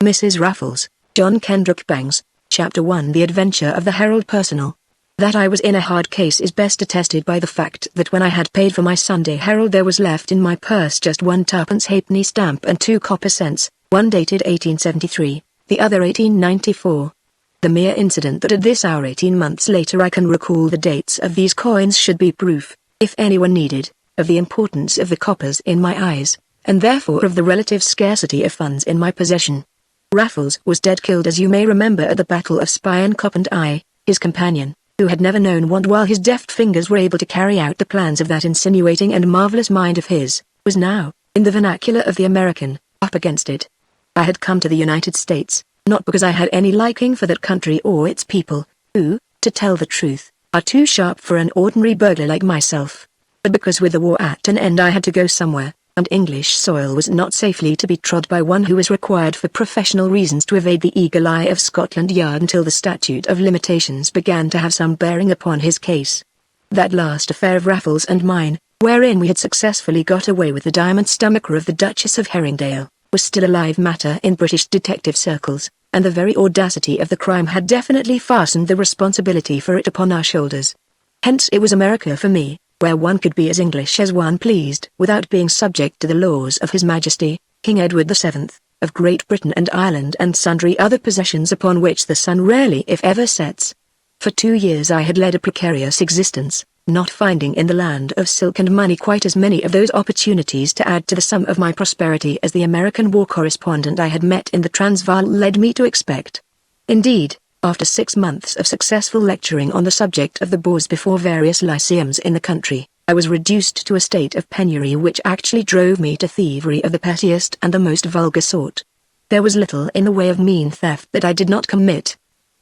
Mrs. Raffles, John Kendrick Bangs, Chapter 1 The Adventure of the Herald Personal. That I was in a hard case is best attested by the fact that when I had paid for my Sunday Herald there was left in my purse just one twopence halfpenny stamp and 2 copper cents, one dated 1873, the other 1894. The mere incident that at this hour 18 months later I can recall the dates of these coins should be proof, if anyone needed, of the importance of the coppers in my eyes, and therefore of the relative scarcity of funds in my possession. Raffles was dead killed, as you may remember, at the Battle of Spion Kop, and I, his companion, who had never known want while his deft fingers were able to carry out the plans of that insinuating and marvelous mind of his, was now, in the vernacular of the American, up against it. I had come to the United States, not because I had any liking for that country or its people, who, to tell the truth, are too sharp for an ordinary burglar like myself, but because with the war at an end I had to go somewhere, and English soil was not safely to be trod by one who was required for professional reasons to evade the eagle eye of Scotland Yard until the statute of limitations began to have some bearing upon his case. That last affair of Raffles and mine, wherein we had successfully got away with the diamond stomacher of the Duchess of Herringdale, was still a live matter in British detective circles, and the very audacity of the crime had definitely fastened the responsibility for it upon our shoulders. Hence it was America for me, where one could be as English as one pleased without being subject to the laws of His Majesty, King Edward VII, of Great Britain and Ireland, and sundry other possessions upon which the sun rarely if ever sets. For 2 years I had led a precarious existence, not finding in the land of silk and money quite as many of those opportunities to add to the sum of my prosperity as the American war correspondent I had met in the Transvaal led me to expect. Indeed, after 6 months of successful lecturing on the subject of the Boers before various lyceums in the country, I was reduced to a state of penury which actually drove me to thievery of the pettiest and the most vulgar sort. There was little in the way of mean theft that I did not commit.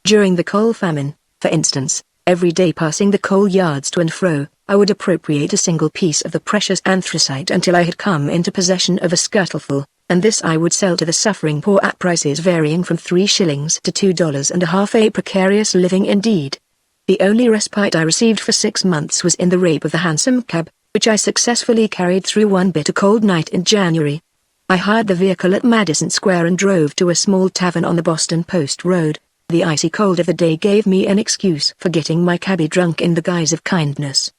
During the coal famine, for instance, every day passing the coal yards to and fro, I would appropriate a single piece of the precious anthracite until I had come into possession of a scuttleful, and this I would sell to the suffering poor at prices varying from 3 shillings to $2.50, a precarious living indeed. The only respite I received for 6 months was in the rape of the hansom cab, which I successfully carried through one bitter cold night in January. I hired the vehicle at Madison Square and drove to a small tavern on the Boston Post Road. The icy cold of the day gave me an excuse for getting my cabby drunk in the guise of kindness.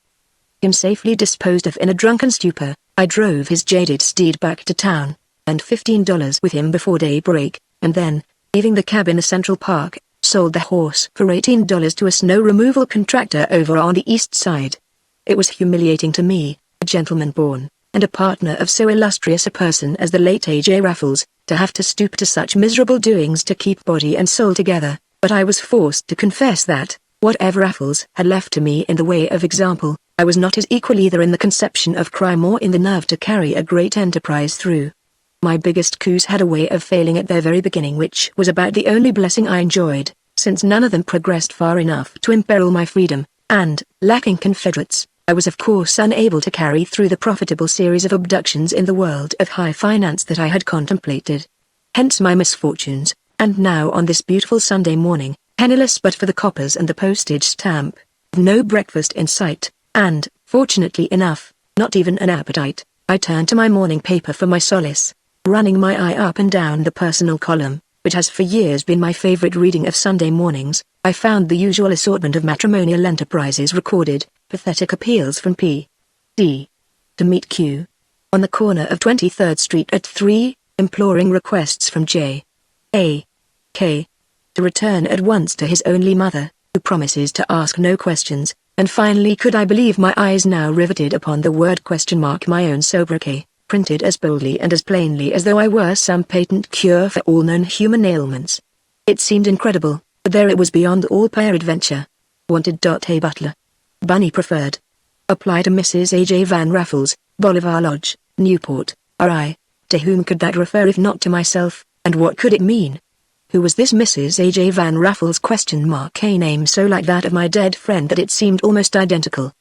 Him safely disposed of in a drunken stupor, I drove his jaded steed back to town, and $15 with him before daybreak, and then, leaving the cab in the Central Park, sold the horse for $18 to a snow removal contractor over on the east side. It was humiliating to me, a gentleman born, and a partner of so illustrious a person as the late A.J. Raffles, to have to stoop to such miserable doings to keep body and soul together, but I was forced to confess that, whatever Raffles had left to me in the way of example, I was not his equal either in the conception of crime or in the nerve to carry a great enterprise through. My biggest coups had a way of failing at their very beginning, which was about the only blessing I enjoyed, since none of them progressed far enough to imperil my freedom, and, lacking confederates, I was of course unable to carry through the profitable series of abductions in the world of high finance that I had contemplated. Hence my misfortunes, and now on this beautiful Sunday morning, penniless but for the coppers and the postage stamp, with no breakfast in sight, and, fortunately enough, not even an appetite, I turned to my morning paper for my solace. Running my eye up and down the personal column, which has for years been my favorite reading of Sunday mornings, I found the usual assortment of matrimonial enterprises recorded, pathetic appeals from P.D. to meet Q. on the corner of 23rd Street at 3, imploring requests from J.A.K. to return at once to his only mother, who promises to ask no questions, and finally could I believe my eyes now riveted upon the word ? My own sobriquet, printed as boldly and as plainly as though I were some patent cure for all known human ailments. It seemed incredible, but there it was beyond all peradventure. Wanted. A butler. Bunny preferred. Apply to Mrs. A.J. Van Raffles, Bolivar Lodge, Newport, R.I. To whom could that refer if not to myself, and what could it mean? Who was this Mrs. A.J. Van Raffles? A name so like that of my dead friend that it seemed almost identical.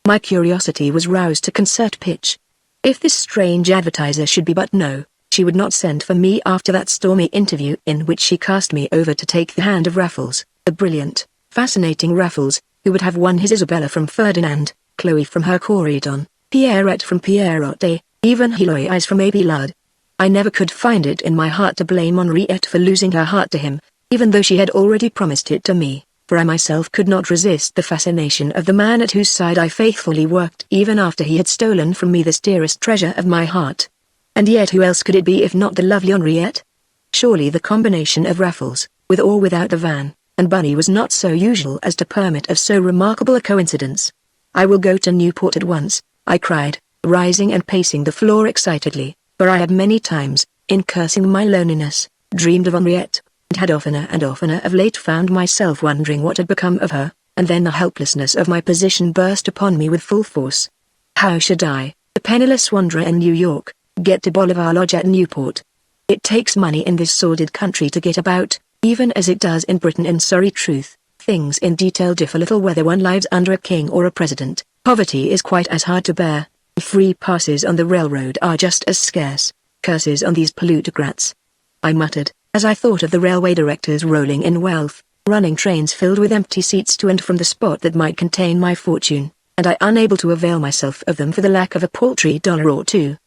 My curiosity was roused to concert pitch. If this strange advertiser should be, but no, she would not send for me after that stormy interview in which she cast me over to take the hand of Raffles, the brilliant, fascinating Raffles, who would have won his Isabella from Ferdinand, Chloe from her Corydon, Pierrette from Pierrotte, even Heloise from Abelard. I never could find it in my heart to blame Henriette for losing her heart to him, even though she had already promised it to me, for I myself could not resist the fascination of the man at whose side I faithfully worked even after he had stolen from me this dearest treasure of my heart. And yet who else could it be if not the lovely Henriette? Surely the combination of Raffles, with or without the van, and Bunny was not so usual as to permit of so remarkable a coincidence. I will go to Newport at once, I cried, rising and pacing the floor excitedly, for I had many times, in cursing my loneliness, dreamed of Henriette, and had oftener and oftener of late found myself wondering what had become of her, and then the helplessness of my position burst upon me with full force. How should I, the penniless wanderer in New York, get to Bolivar Lodge at Newport? It takes money in this sordid country to get about, even as it does in Britain. In sorry truth, things in detail differ little whether one lives under a king or a president. Poverty is quite as hard to bear. Free passes on the railroad are just as scarce. Curses on these plutocrats, I muttered, as I thought of the railway directors rolling in wealth, running trains filled with empty seats to and from the spot that might contain my fortune, and I unable to avail myself of them for the lack of a paltry $1 or $2.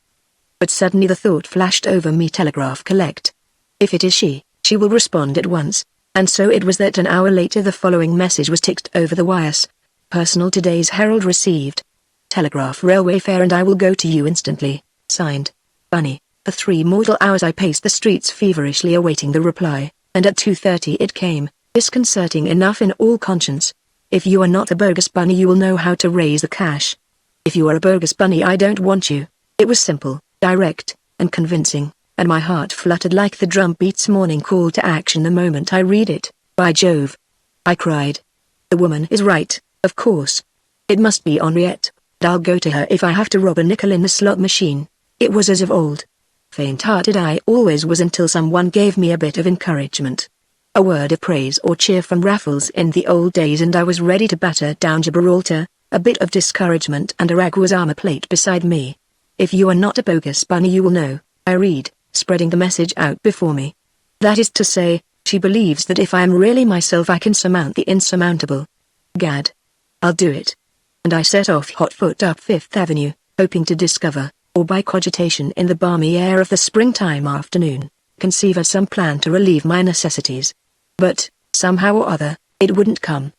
But suddenly the thought flashed over me: telegraph collect. If it is she will respond at once. And so it was that an hour later the following message was ticked over the wires. Personal, today's Herald received. Telegraph railway fare and I will go to you instantly. Signed, Bunny. For 3 mortal hours I paced the streets feverishly awaiting the reply, and at 2:30 it came, disconcerting enough in all conscience. If you are not a bogus bunny you will know how to raise the cash. If you are a bogus bunny I don't want you. It was simple, direct, and convincing, and my heart fluttered like the drum beat's morning call to action the moment I read it. By Jove! I cried. The woman is right, of course. It must be Henriette. I'll go to her if I have to rob a nickel in the slot machine. It was as of old. Faint-hearted I always was until someone gave me a bit of encouragement. A word of praise or cheer from Raffles in the old days and I was ready to batter down Gibraltar. A bit of discouragement and a Raguar's armor plate beside me. If you are not a bogus bunny you will know, I read, spreading the message out before me. That is to say, she believes that if I am really myself I can surmount the insurmountable. Gad. I'll do it. And I set off hot foot up Fifth Avenue, hoping to discover, or by cogitation in the balmy air of the springtime afternoon, conceive of some plan to relieve my necessities. But, somehow or other, it wouldn't come.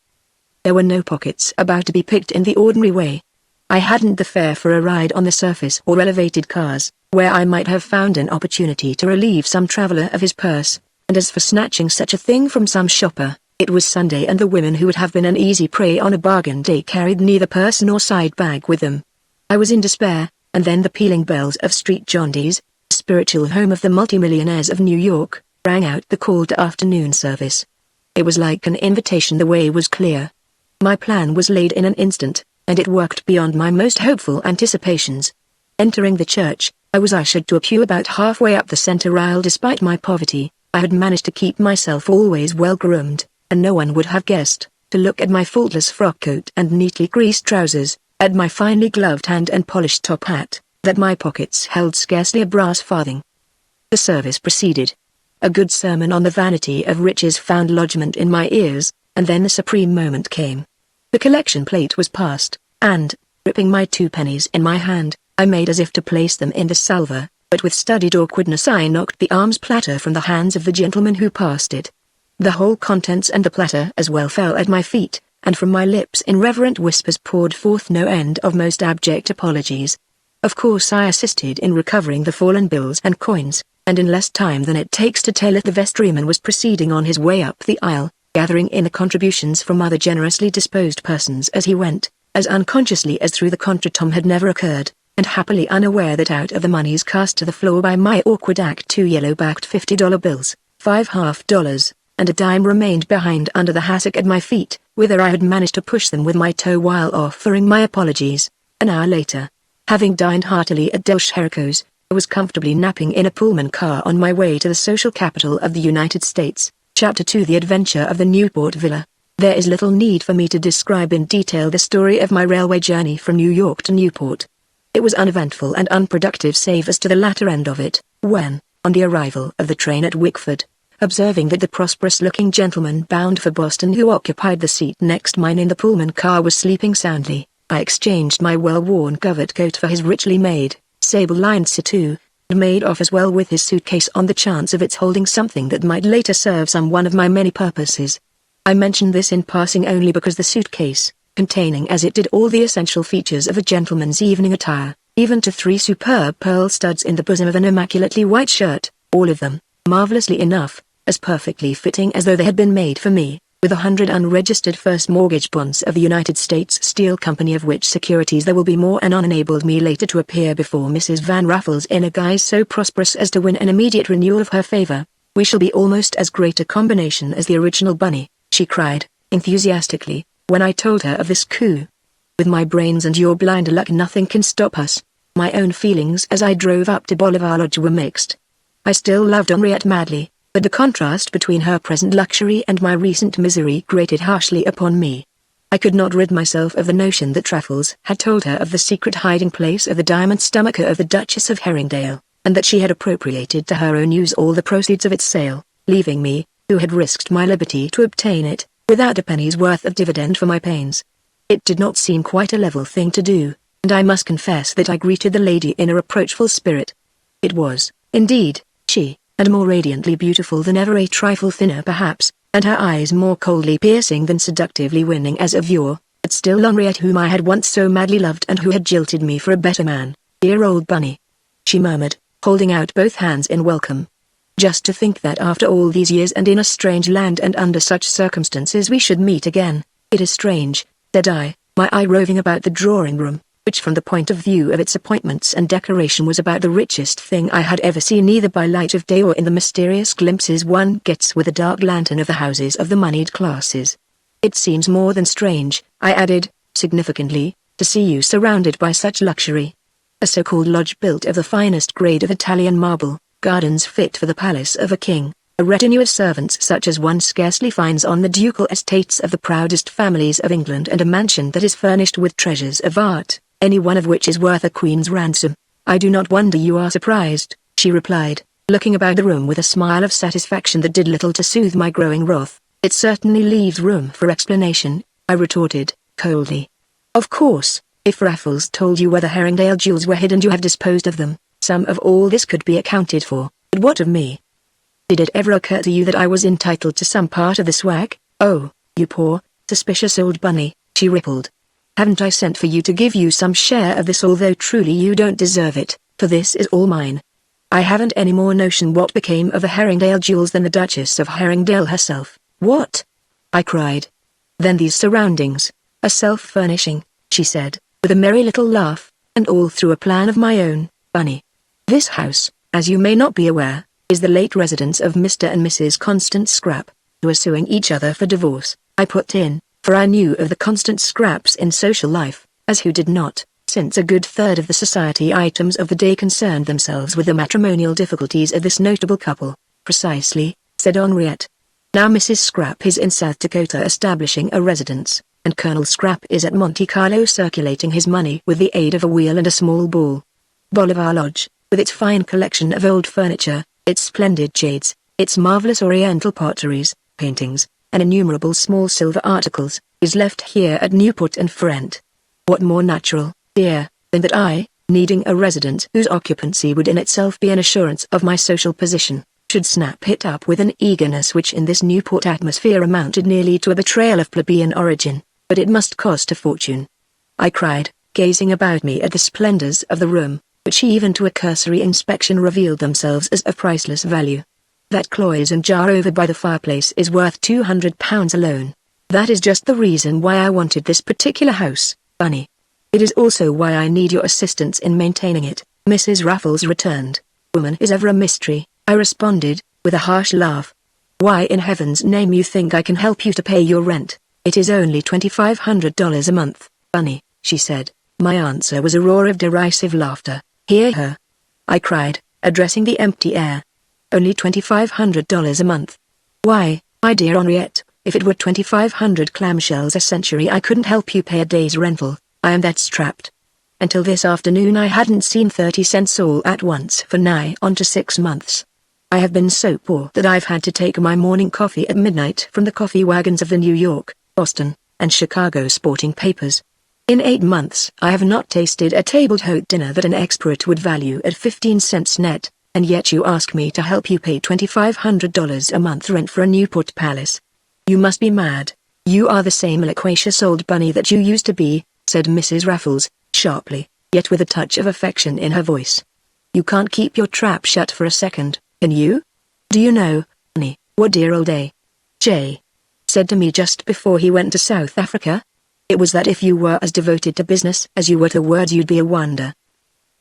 There were no pockets about to be picked in the ordinary way. I hadn't the fare for a ride on the surface or elevated cars, where I might have found an opportunity to relieve some traveler of his purse, and as for snatching such a thing from some shopper, it was Sunday and the women who would have been an easy prey on a bargain day carried neither purse nor side bag with them. I was in despair, and then the pealing bells of Street Johndy's, spiritual home of the multimillionaires of New York, rang out the call to afternoon service. It was like an invitation. The way was clear. My plan was laid in an instant, and it worked beyond my most hopeful anticipations. Entering the church, I was ushered to a pew about halfway up the center aisle. Despite my poverty, I had managed to keep myself always well groomed, and no one would have guessed, to look at my faultless frock coat and neatly creased trousers, at my finely gloved hand and polished top hat, that my pockets held scarcely a brass farthing. The service proceeded. A good sermon on the vanity of riches found lodgment in my ears, and then the supreme moment came. The collection plate was passed, and, gripping my 2 pennies in my hand, I made as if to place them in the salver, but with studied awkwardness I knocked the alms platter from the hands of the gentleman who passed it. The whole contents and the platter as well fell at my feet, and from my lips in reverent whispers poured forth no end of most abject apologies. Of course I assisted in recovering the fallen bills and coins, and in less time than it takes to tell it the vestryman was proceeding on his way up the aisle, gathering in the contributions from other generously disposed persons as he went, as unconsciously as through the contretemps had never occurred, and happily unaware that out of the moneys cast to the floor by my awkward act 2 yellow-backed $50 bills, 5 half-dollars, and a dime remained behind under the hassock at my feet, whither I had managed to push them with my toe while offering my apologies. An hour later, having dined heartily at Del Sherrico's, I was comfortably napping in a Pullman car on my way to the social capital of the United States. Chapter 2: The Adventure of the Newport Villa. There is little need for me to describe in detail the story of my railway journey from New York to Newport. It was uneventful and unproductive save as to the latter end of it, when, on the arrival of the train at Wickford, observing that the prosperous-looking gentleman bound for Boston who occupied the seat next mine in the Pullman car was sleeping soundly, I exchanged my well-worn covert coat for his richly made, sable-lined surtout, and made off as well with his suitcase on the chance of its holding something that might later serve some one of my many purposes. I mentioned this in passing only because the suitcase, containing as it did all the essential features of a gentleman's evening attire, even to 3 superb pearl studs in the bosom of an immaculately white shirt, all of them, marvelously enough, as perfectly fitting as though they had been made for me, with 100 unregistered first mortgage bonds of the United States Steel Company, of which securities there will be more, and enabled me later to appear before Mrs. Van Raffles in a guise so prosperous as to win an immediate renewal of her favor. "We shall be almost as great a combination as the original Bunny," she cried, enthusiastically, when I told her of this coup. "With my brains and your blind luck nothing can stop us." My own feelings as I drove up to Bolivar Lodge were mixed. I still loved Henriette madly, but the contrast between her present luxury and my recent misery grated harshly upon me. I could not rid myself of the notion that Raffles had told her of the secret hiding place of the diamond stomacher of the Duchess of Herringdale, and that she had appropriated to her own use all the proceeds of its sale, leaving me, who had risked my liberty to obtain it, without a penny's worth of dividend for my pains. It did not seem quite a level thing to do, and I must confess that I greeted the lady in a reproachful spirit. It was, indeed, she, and more radiantly beautiful than ever, a trifle thinner perhaps, and her eyes more coldly piercing than seductively winning as of yore, but still Henriette, whom I had once so madly loved and who had jilted me for a better man. "Dear old Bunny," she murmured, holding out both hands in welcome. "Just to think that after all these years and in a strange land and under such circumstances we should meet again." "It is strange," said I, my eye roving about the drawing room, which from the point of view of its appointments and decoration was about the richest thing I had ever seen, either by light of day or in the mysterious glimpses one gets with a dark lantern of the houses of the moneyed classes. "It seems more than strange," I added, significantly, "to see you surrounded by such luxury. A so-called lodge built of the finest grade of Italian marble, gardens fit for the palace of a king, a retinue of servants such as one scarcely finds on the ducal estates of the proudest families of England, and a mansion that is furnished with treasures of art, any one of which is worth a queen's ransom." "I do not wonder you are surprised," she replied, looking about the room with a smile of satisfaction that did little to soothe my growing wrath. "It certainly leaves room for explanation," I retorted, coldly. "Of course, if Raffles told you where the Herringdale jewels were hid and you have disposed of them, some of all this could be accounted for, but what of me? Did it ever occur to you that I was entitled to some part of the swag?" "Oh, you poor, suspicious old Bunny," she rippled. "Haven't I sent for you to give you some share of this, although truly you don't deserve it, for this is all mine. I haven't any more notion what became of the Herringdale jewels than the Duchess of Herringdale herself." "What?" I cried. "Then these surroundings are self-furnishing," she said, with a merry little laugh, "and all through a plan of my own, Bunny. This house, as you may not be aware, is the late residence of Mr. and Mrs. Constance Scrapp, who are suing each other for divorce," I put in, for I knew of the constant scraps in social life, as who did not, since a good third of the society items of the day concerned themselves with the matrimonial difficulties of this notable couple. "Precisely," said Henriette. "Now Mrs. Scrapp is in South Dakota establishing a residence, and Colonel Scrapp is at Monte Carlo circulating his money with the aid of a wheel and a small ball. Bolivar Lodge, with its fine collection of old furniture, its splendid jades, its marvelous oriental potteries, paintings, and innumerable small silver articles, is left here at Newport and Frent. What more natural, dear, than that I, needing a residence whose occupancy would in itself be an assurance of my social position, should snap it up with an eagerness which in this Newport atmosphere amounted nearly to a betrayal of plebeian origin, but it must cost a fortune," I cried, gazing about me at the splendors of the room, which even to a cursory inspection revealed themselves as of priceless value. "That cloisonne jar over by the fireplace is worth £200 alone. That is just the reason why I wanted this particular house, Bunny. It is also why I need your assistance in maintaining it," Mrs. Raffles returned. "Woman is ever a mystery," I responded, with a harsh laugh. "Why in heaven's name you think I can help you to pay your rent? It is only $2,500 a month, Bunny," she said. My answer was a roar of derisive laughter. "Hear her!" I cried, addressing the empty air. "Only $2,500 a month? Why, my dear Henriette, if it were 2,500 clamshells a century I couldn't help you pay a day's rental. I am that strapped. Until this afternoon I hadn't seen 30 cents all at once for nigh on to 6 months. I have been so poor that I've had to take my morning coffee at midnight from the coffee wagons of the New York, Boston, and Chicago sporting papers. In 8 months I have not tasted a table-d'hôte dinner that an expert would value at 15 cents net, and yet you ask me to help you pay $2,500 a month rent for a Newport palace. You must be mad. You are the same loquacious old bunny that you used to be, said Mrs. Raffles, sharply, yet with a touch of affection in her voice. You can't keep your trap shut for a second, can you? Do you know, Bunny, what dear old A.J. said to me just before he went to South Africa? It was that if you were as devoted to business as you were to words you'd be a wonder.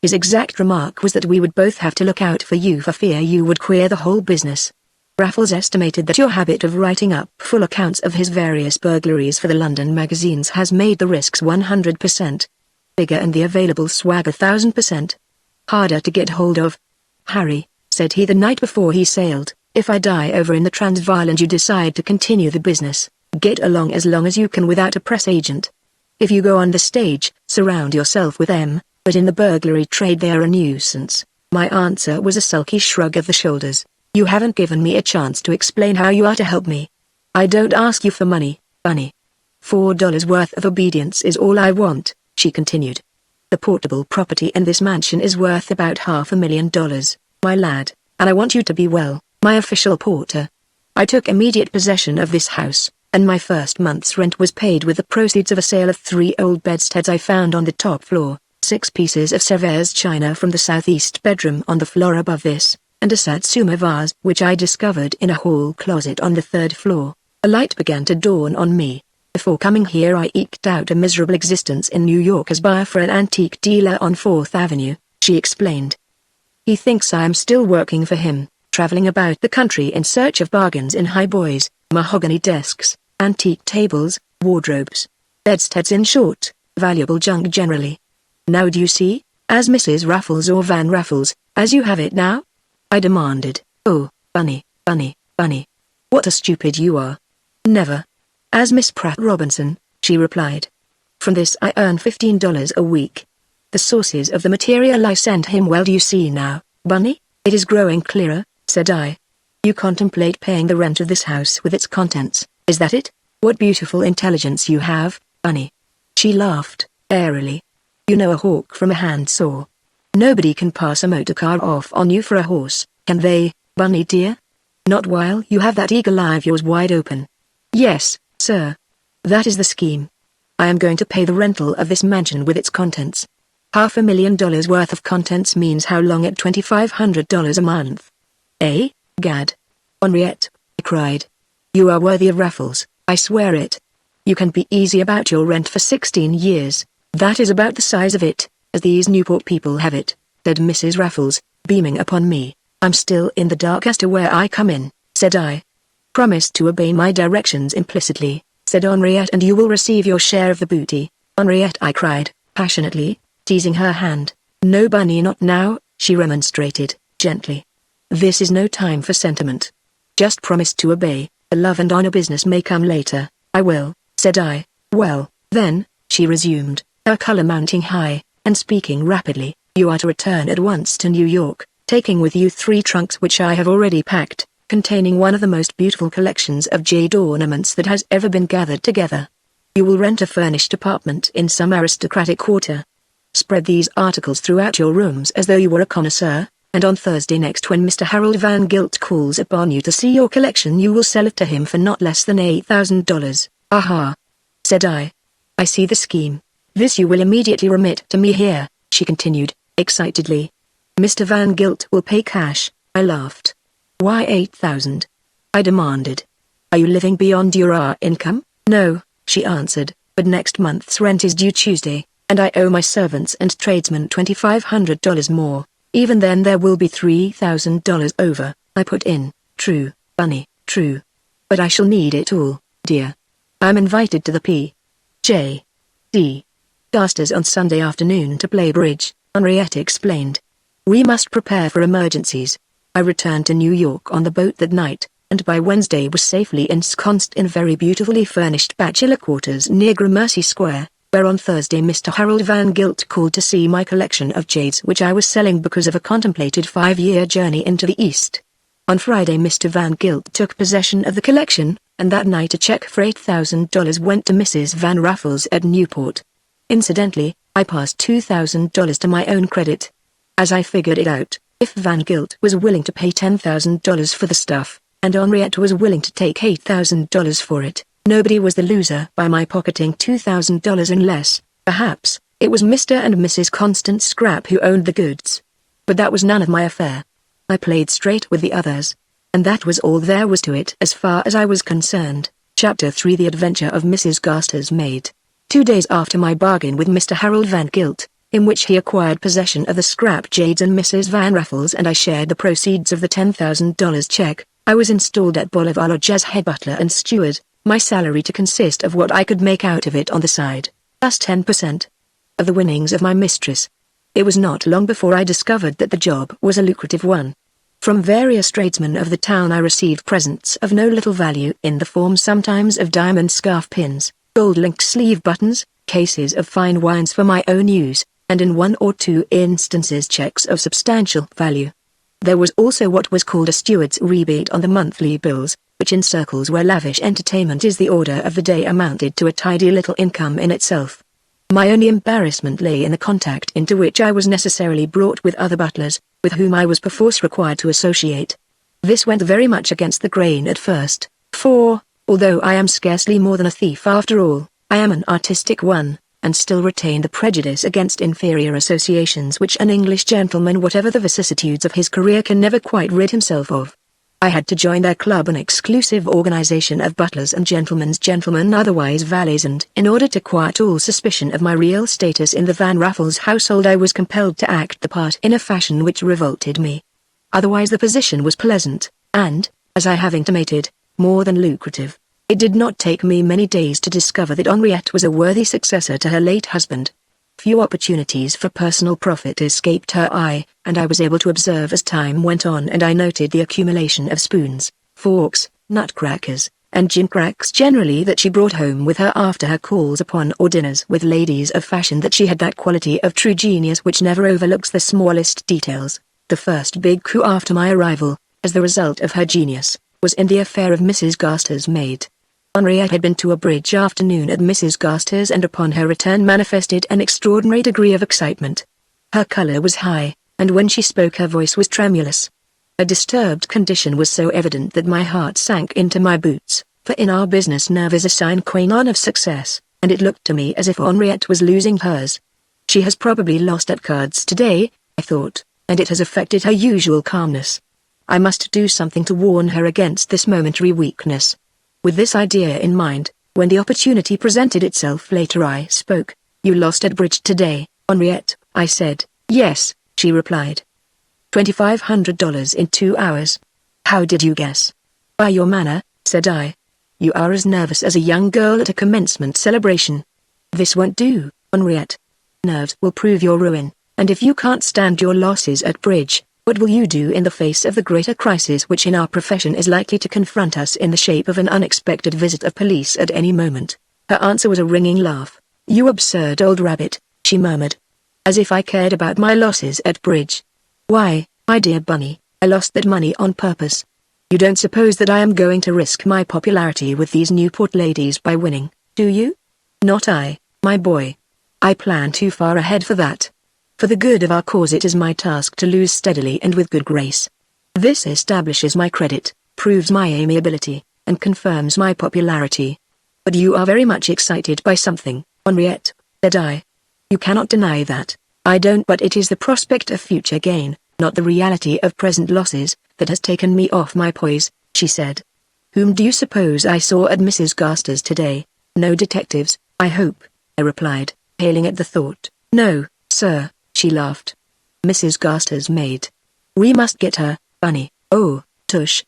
His exact remark was that we would both have to look out for you for fear you would queer the whole business. Raffles estimated that your habit of writing up full accounts of his various burglaries for the London magazines has made the risks 100% bigger and the available swag 1,000% harder to get hold of. Harry, said he the night before he sailed, if I die over in the Transvaal and you decide to continue the business, get along as long as you can without a press agent. If you go on the stage, surround yourself with them, but in the burglary trade they are a nuisance. My answer was a sulky shrug of the shoulders. You haven't given me a chance to explain how you are to help me. I don't ask you for money, Bunny. $4 worth of obedience is all I want, she continued. The portable property in this mansion is worth about $500,000, my lad, and I want you to be well, my official porter. I took immediate possession of this house, and my first month's rent was paid with the proceeds of a sale of 3 old bedsteads I found on the top floor, 6 pieces of Sevres china from the southeast bedroom on the floor above this, and a Satsuma vase which I discovered in a hall closet on the 3rd floor. A light began to dawn on me. Before coming here I eked out a miserable existence in New York as buyer for an antique dealer on 4th Avenue, she explained. He thinks I am still working for him, traveling about the country in search of bargains in highboys, mahogany desks, antique tables, wardrobes, bedsteads, in short, valuable junk generally. Now do you see, as Mrs. Raffles or Van Raffles, as you have it now? I demanded. Oh, Bunny, Bunny, Bunny. What a stupid you are. Never. As Miss Pratt Robinson, she replied. From this I earn $15 a week. The sources of the material I send him, well, do you see now, Bunny? It is growing clearer, said I. You contemplate paying the rent of this house with its contents, is that it? What beautiful intelligence you have, Bunny. She laughed, airily. You know a hawk from a handsaw. Nobody can pass a motor car off on you for a horse, can they, Bunny dear? Not while you have that eagle eye of yours wide open. Yes, sir. That is the scheme. I am going to pay the rental of this mansion with its contents. $500,000 worth of contents means how long at $2,500 a month? Eh, Gad? Henriette, I cried. You are worthy of Raffles, I swear it. You can be easy about your rent for 16 years, that is about the size of it, as these Newport people have it, said Mrs. Raffles, beaming upon me. I'm still in the dark as to where I come in, said I. Promise to obey my directions implicitly, said Henriette, and you will receive your share of the booty. Henriette, I cried, passionately, teasing her hand. No, Bunny, not now, she remonstrated, gently. This is no time for sentiment. Just promise to obey. The love and honor business may come later. I will, said I. Well, then, she resumed, her color mounting high, and speaking rapidly, you are to return at once to New York, taking with you 3 trunks which I have already packed, containing one of the most beautiful collections of jade ornaments that has ever been gathered together. You will rent a furnished apartment in some aristocratic quarter. Spread these articles throughout your rooms as though you were a connoisseur, and on Thursday next, when Mr. Harold Van Gilt calls upon you to see your collection, you will sell it to him for not less than $8,000. Aha! Said I. I see the scheme. This you will immediately remit to me here, she continued, excitedly. Mr. Van Gilt will pay cash, I laughed. Why 8,000? I demanded. Are you living beyond your income? No, she answered, but next month's rent is due Tuesday, and I owe my servants and tradesmen $2,500 more. Even then there will be $3,000 over, I put in. True, Bunny, true. But I shall need it all, dear. I'm invited to the P.J.D. Gasters on Sunday afternoon to play bridge, Henriette explained. We must prepare for emergencies. I returned to New York on the boat that night, and by Wednesday was safely ensconced in very beautifully furnished bachelor quarters near Gramercy Square, where on Thursday Mr. Harold Van Gilt called to see my collection of jades which I was selling because of a contemplated 5-year journey into the East. On Friday Mr. Van Gilt took possession of the collection, and that night a check for $8,000 went to Mrs. Van Raffles at Newport. Incidentally, I passed $2,000 to my own credit. As I figured it out, if Van Gilt was willing to pay $10,000 for the stuff, and Henriette was willing to take $8,000 for it, nobody was the loser by my pocketing $2,000 unless, perhaps, it was Mr. and Mrs. Constance Scrap who owned the goods. But that was none of my affair. I played straight with the others. And that was all there was to it as far as I was concerned. Chapter 3: The Adventure of Mrs. Gaster's Maid. 2 days after my bargain with Mr. Harold Van Gilt, in which he acquired possession of the scrap jades and Mrs. Van Raffles and I shared the proceeds of the $10,000 check, I was installed at Bolivar Lodge as head butler and steward, my salary to consist of what I could make out of it on the side, plus 10% of the winnings of my mistress. It was not long before I discovered that the job was a lucrative one. From various tradesmen of the town I received presents of no little value in the form sometimes of diamond scarf pins, gold link sleeve buttons, cases of fine wines for my own use, and in 1 or 2 instances checks of substantial value. There was also what was called a steward's rebate on the monthly bills, which in circles where lavish entertainment is the order of the day amounted to a tidy little income in itself. My only embarrassment lay in the contact into which I was necessarily brought with other butlers, with whom I was perforce required to associate. This went very much against the grain at first, for, although I am scarcely more than a thief after all, I am an artistic one, and still retain the prejudice against inferior associations which an English gentleman, whatever the vicissitudes of his career, can never quite rid himself of. I had to join their club, an exclusive organization of butlers and gentlemen's gentlemen, otherwise valets, and in order to quiet all suspicion of my real status in the Van Raffles household I was compelled to act the part in a fashion which revolted me. Otherwise the position was pleasant, and, as I have intimated, more than lucrative. It did not take me many days to discover that Henriette was a worthy successor to her late husband. Few opportunities for personal profit escaped her eye, and I was able to observe as time went on, and I noted the accumulation of spoons, forks, nutcrackers, and gimcracks generally that she brought home with her after her calls upon or dinners with ladies of fashion, that she had that quality of true genius which never overlooks the smallest details. The first big coup after my arrival, as the result of her genius, was in the affair of Mrs. Gaster's maid. Henriette had been to a bridge afternoon at Mrs. Gaster's and upon her return manifested an extraordinary degree of excitement. Her color was high, and when she spoke her voice was tremulous. A disturbed condition was so evident that my heart sank into my boots, for in our business nerve is a sine qua non of success, and it looked to me as if Henriette was losing hers. She has probably lost at cards today, I thought, and it has affected her usual calmness. I must do something to warn her against this momentary weakness. With this idea in mind, when the opportunity presented itself later, I spoke. "You lost at bridge today, Henriette," I said. "Yes," she replied. $2,500 in 2 hours. "How did you guess?" "By your manner," said I. "You are as nervous as a young girl at a commencement celebration." "This won't do, Henriette. Nerves will prove your ruin, and if you can't stand your losses at bridge, what will you do in the face of the greater crisis which in our profession is likely to confront us in the shape of an unexpected visit of police at any moment?" Her answer was a ringing laugh. "You absurd old rabbit," she murmured. "As if I cared about my losses at bridge. Why, my dear bunny, I lost that money on purpose. You don't suppose that I am going to risk my popularity with these Newport ladies by winning, do you? Not I, my boy. I plan too far ahead for that. For the good of our cause it is my task to lose steadily and with good grace. This establishes my credit, proves my amiability, and confirms my popularity. But you are very much excited by something, Henriette," said I. "You cannot deny that." "I don't, but it is the prospect of future gain, not the reality of present losses, that has taken me off my poise," she said. "Whom do you suppose I saw at Mrs. Gaster's today? No detectives, I hope," I replied, paling at the thought. "No, sir," she laughed. "Mrs. Gaster's maid. We must get her, Bunny." "Oh, tush!"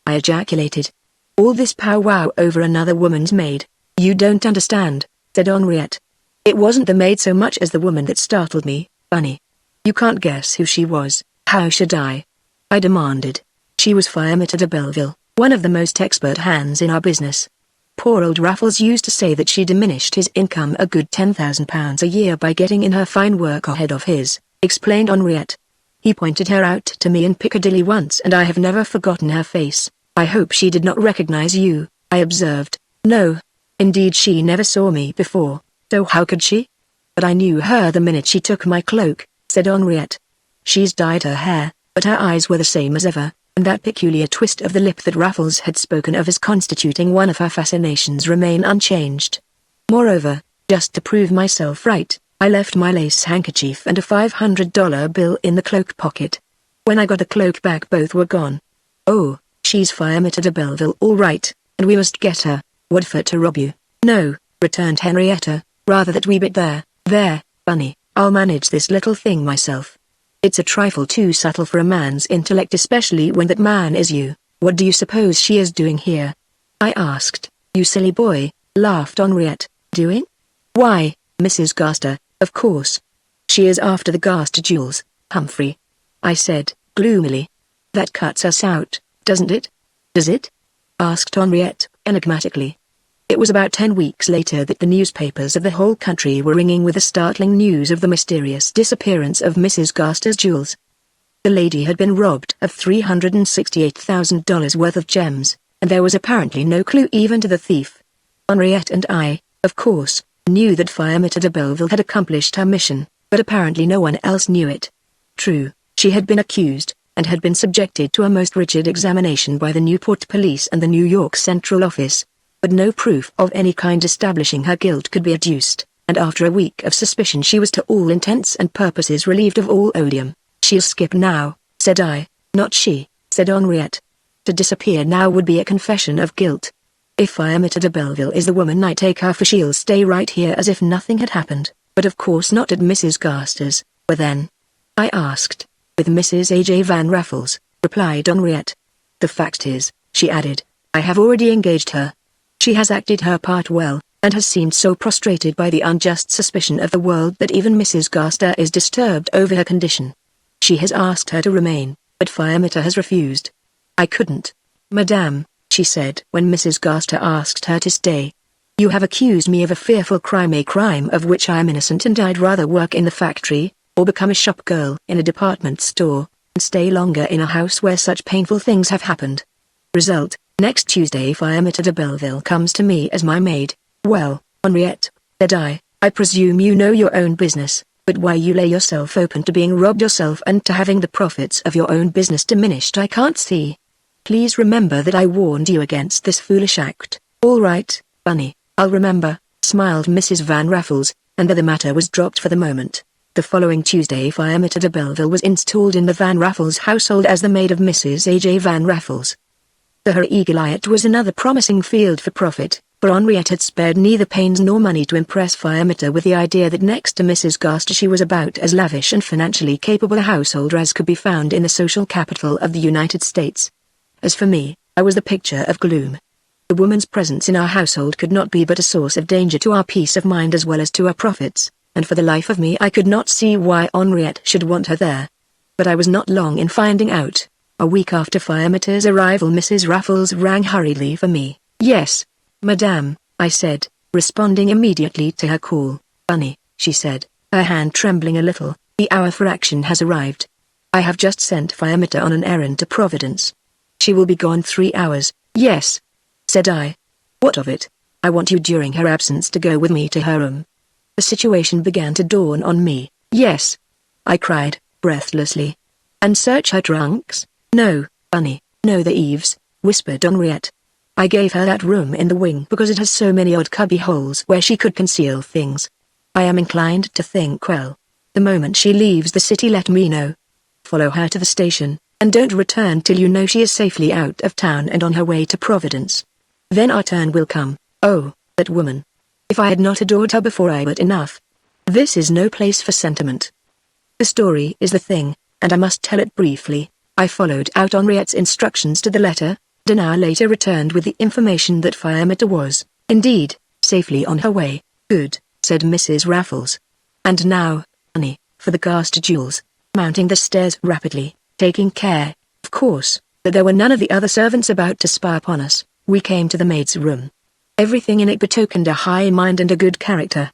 I ejaculated. "All this powwow over another woman's maid. You don't understand," said Henriette. "It wasn't the maid so much as the woman that startled me, Bunny. You can't guess who she was." "How should I?" I demanded. "She was firemaid de Belleville, one of the most expert hands in our business. Poor old Raffles used to say that she diminished his income a good £10,000 a year by getting in her fine work ahead of his," explained Henriette. "He pointed her out to me in Piccadilly once and I have never forgotten her face." "I hope she did not recognize you," I observed. "No. Indeed she never saw me before, so how could she?" but I knew her the minute she took my cloak," said Henriette. "She's dyed her hair, but her eyes were the same as ever, and that peculiar twist of the lip that Raffles had spoken of as constituting one of her fascinations remain unchanged. Moreover, just to prove myself right, I left my lace handkerchief and a $500 bill in the cloak pocket. When I got the cloak back, both were gone. Oh, she's Fiammetta de Belleville all right, and we must get her. What for to rob you?" "No," returned Henrietta, "rather that we bit there, Bunny, I'll manage this little thing myself. It's a trifle too subtle for a man's intellect, especially when that man is you. What do you suppose she is doing here?" I asked. "You silly boy," laughed Henriette. "Doing? Why, Mrs. Gaster, of course. She is after the Gaster jewels, Humphrey," I said, gloomily. "That cuts us out, doesn't it?" "Does it?" asked Henriette, enigmatically. It was about 10 weeks later that the newspapers of the whole country were ringing with the startling news of the mysterious disappearance of Mrs. Gaster's jewels. The lady had been robbed of $368,000 worth of gems, and there was apparently no clue even to the thief. Henriette and I, of course, knew that Fiammetta de Belleville had accomplished her mission, but apparently no one else knew it. True, she had been accused, and had been subjected to a most rigid examination by the Newport police and the New York Central Office, but no proof of any kind establishing her guilt could be adduced, and after a week of suspicion she was to all intents and purposes relieved of all odium. "She'll skip now," said I. "Not she," said Henriette. "To disappear now would be a confession of guilt. If Fiammetta de Belleville is the woman I take her for, she'll stay right here as if nothing had happened, but of course not at Mrs. Gaster's." "Where then?" I asked. "With Mrs. A.J. Van Raffles," replied Henriette. "The fact is," she added, "I have already engaged her. She has acted her part well, and has seemed so prostrated by the unjust suspicion of the world that even Mrs. Gaster is disturbed over her condition. She has asked her to remain, but Fiammetta has refused." "I couldn't, madame," she said when Mrs. Gaster asked her to stay. "You have accused me of a fearful crime, a crime of which I am innocent, and I'd rather work in the factory, or become a shop girl in a department store, and stay longer in a house where such painful things have happened. Result, next Tuesday Fiammetta de Belleville comes to me as my maid." "Well, Henriette," said I presume you know your own business, but why you lay yourself open to being robbed yourself and to having the profits of your own business diminished I can't see. Please remember that I warned you against this foolish act." "All right, Bunny, I'll remember," smiled Mrs. Van Raffles, and the matter was dropped for the moment. The following Tuesday Fiammetta de Belleville was installed in the Van Raffles household as the maid of Mrs. A.J. Van Raffles. To her eagle eye it was another promising field for profit, for Henriette had spared neither pains nor money to impress Fiammetta with the idea that next to Mrs. Gaster she was about as lavish and financially capable a householder as could be found in the social capital of the United States. As for me, I was the picture of gloom. The woman's presence in our household could not be but a source of danger to our peace of mind as well as to our profits, and for the life of me I could not see why Henriette should want her there. But I was not long in finding out. A week after Fiammetta's arrival Mrs. Raffles rang hurriedly for me. "Yes, madame," I said, responding immediately to her call. "Bunny," she said, her hand trembling a little, "the hour for action has arrived. I have just sent Fiammetta on an errand to Providence. She will be gone 3 hours." "Yes," said I. "What of it? I want you during her absence to go with me to her room." The situation began to dawn on me. "Yes," I cried, breathlessly. "And search her trunks?" "No, Bunny, no, the eaves," whispered Henriette. "I gave her that room in the wing because it has so many odd cubby holes where she could conceal things. I am inclined to think, well, the moment she leaves the city let me know. Follow her to the station, and don't return till you know she is safely out of town and on her way to Providence. Then our turn will come." Oh, that woman! If I had not adored her before but enough. This is no place for sentiment. The story is the thing, and I must tell it briefly. I followed out Henriette's instructions to the letter, and an hour later returned with the information that Fiammetta was, indeed, safely on her way. "Good," said Mrs. Raffles. "And now, Bunny, for the Gaster jewels," mounting the stairs rapidly, taking care, of course, that there were none of the other servants about to spy upon us. We came to the maid's room. Everything in it betokened a high mind and a good character.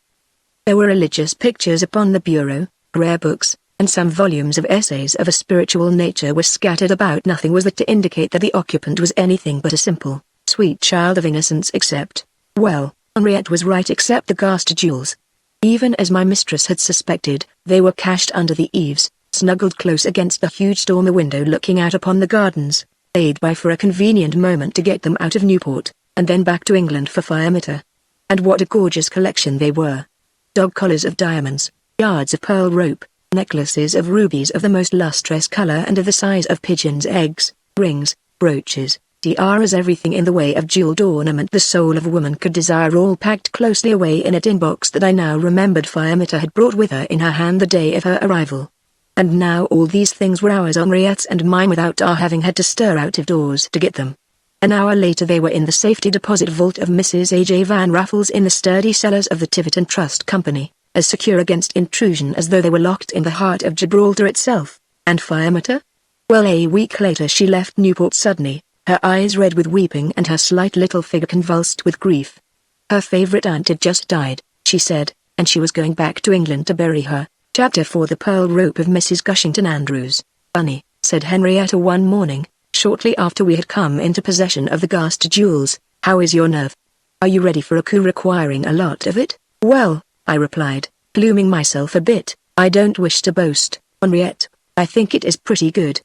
There were religious pictures upon the bureau, prayer books, and some volumes of essays of a spiritual nature were scattered about. Nothing was there to indicate that the occupant was anything but a simple, sweet child of innocence except, well, Henriette was right, except the Gaster jewels. Even as my mistress had suspected, they were cached under the eaves, snuggled close against the huge dormer window looking out upon the gardens, laid by for a convenient moment to get them out of Newport, and then back to England for Firemeter. And what a gorgeous collection they were. Dog collars of diamonds, yards of pearl rope, necklaces of rubies of the most lustrous color and of the size of pigeons' eggs, rings, brooches, tiaras, everything in the way of jeweled ornament the soul of a woman could desire, all packed closely away in a tin box that I now remembered Firemeter had brought with her in her hand the day of her arrival. And now all these things were ours, Henriette's and mine, without our having had to stir out of doors to get them. An hour later they were in the safety deposit vault of Mrs. A.J. Van Raffles in the sturdy cellars of the Tiverton Trust Company, as secure against intrusion as though they were locked in the heart of Gibraltar itself. And Firemeter? Well, a week later she left Newport suddenly, her eyes red with weeping and her slight little figure convulsed with grief. Her favorite aunt had just died, she said, and she was going back to England to bury her. Chapter 4 The Pearl Rope of Mrs. Gushington Andrews. Bunny, said Henrietta one morning, shortly after we had come into possession of the Gaster jewels, how is your nerve? Are you ready for a coup requiring a lot of it? Well, I replied, glooming myself a bit, I don't wish to boast, Henriette, I think it is pretty good.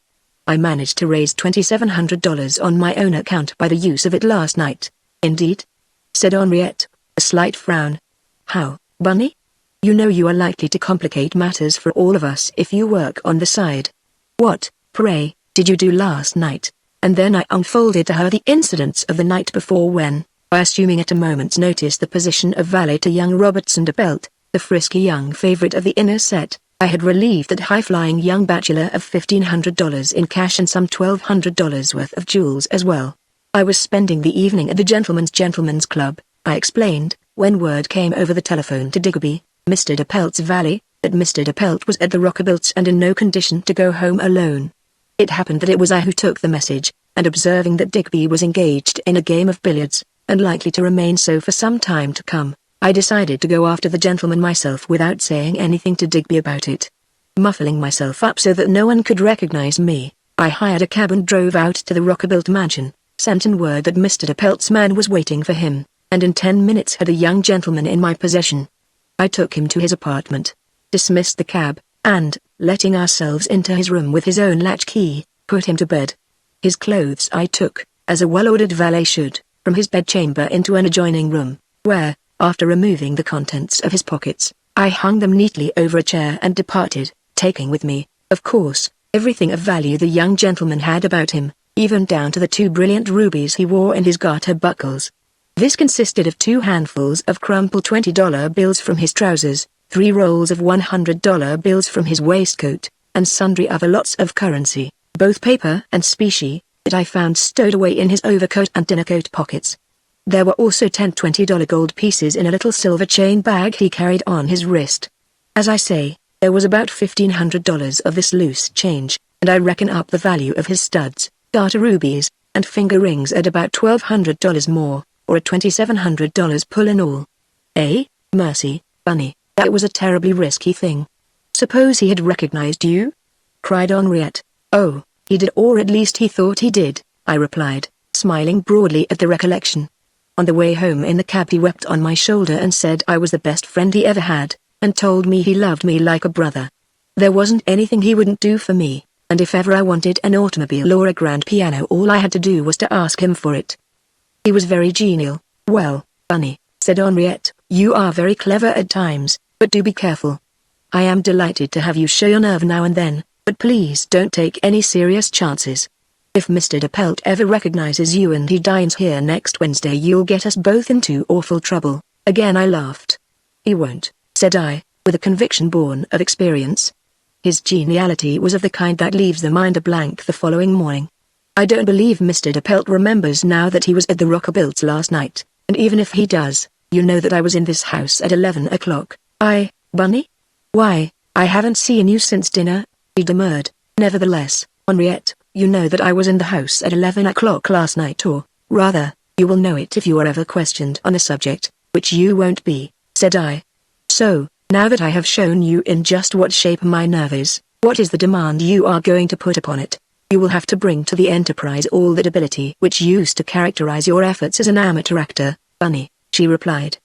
I managed to raise $2,700 on my own account by the use of it last night. Indeed? Said Henriette, a slight frown. How, Bunny? You know you are likely to complicate matters for all of us if you work on the side. What, pray, did you do last night? And then I unfolded to her the incidents of the night before when, by assuming at a moment's notice the position of valet to young Robertson de Pelt, the frisky young favorite of the inner set, I had relieved that high-flying young bachelor of $1,500 in cash and some $1,200 worth of jewels as well. I was spending the evening at the Gentleman's Club, I explained, when word came over the telephone to Digby, Mr. de Pelt's valet, that Mr. de Pelt was at the Rockabilts and in no condition to go home alone. It happened that it was I who took the message, and observing that Digby was engaged in a game of billiards, and likely to remain so for some time to come, I decided to go after the gentleman myself without saying anything to Digby about it. Muffling myself up so that no one could recognize me, I hired a cab and drove out to the Rockabilt mansion, sent in word that Mr. de Pelt's man was waiting for him, and in 10 minutes had a young gentleman in my possession. I took him to his apartment, dismissed the cab, and, letting ourselves into his room with his own latchkey, put him to bed. His clothes I took, as a well-ordered valet should, from his bedchamber into an adjoining room, where, after removing the contents of his pockets, I hung them neatly over a chair and departed, taking with me, of course, everything of value the young gentleman had about him, even down to the 2 brilliant rubies he wore in his garter buckles. This consisted of 2 handfuls of crumpled $20 bills from his trousers, 3 rolls of $100 bills from his waistcoat, and sundry other lots of currency, both paper and specie, that I found stowed away in his overcoat and dinner coat pockets. There were also 10 $20 gold pieces in a little silver chain bag he carried on his wrist. As I say, there was about $1,500 of this loose change, and I reckon up the value of his studs, garter rubies, and finger rings at about $1,200 more, or a $2,700 pull in all. Mercy, Bunny, that was a terribly risky thing. Suppose he had recognized you? Cried Henriette. Oh, he did, or at least he thought he did, I replied, smiling broadly at the recollection. On the way home in the cab he wept on my shoulder and said I was the best friend he ever had, and told me he loved me like a brother. There wasn't anything he wouldn't do for me, and if ever I wanted an automobile or a grand piano all I had to do was to ask him for it. He was very genial. Well, Bunny, said Henriette, you are very clever at times, but do be careful. I am delighted to have you show your nerve now and then, but please don't take any serious chances. If Mr. de Pelt ever recognizes you and he dines here next Wednesday you'll get us both into awful trouble. Again I laughed. He won't, said I, with a conviction born of experience. His geniality was of the kind that leaves the mind a blank the following morning. I don't believe Mr. de Pelt remembers now that he was at the Rockabilts last night, and even if he does, you know that I was in this house at 11 o'clock. Bunny? Why, I haven't seen you since dinner, he demurred. Nevertheless, Henriette, you know that I was in the house at 11 o'clock last night, or, rather, you will know it if you are ever questioned on a subject, which you won't be, said I. So, now that I have shown you in just what shape my nerve is, what is the demand you are going to put upon it? You will have to bring to the enterprise all that ability which used to characterize your efforts as an amateur actor, Bunny, she replied.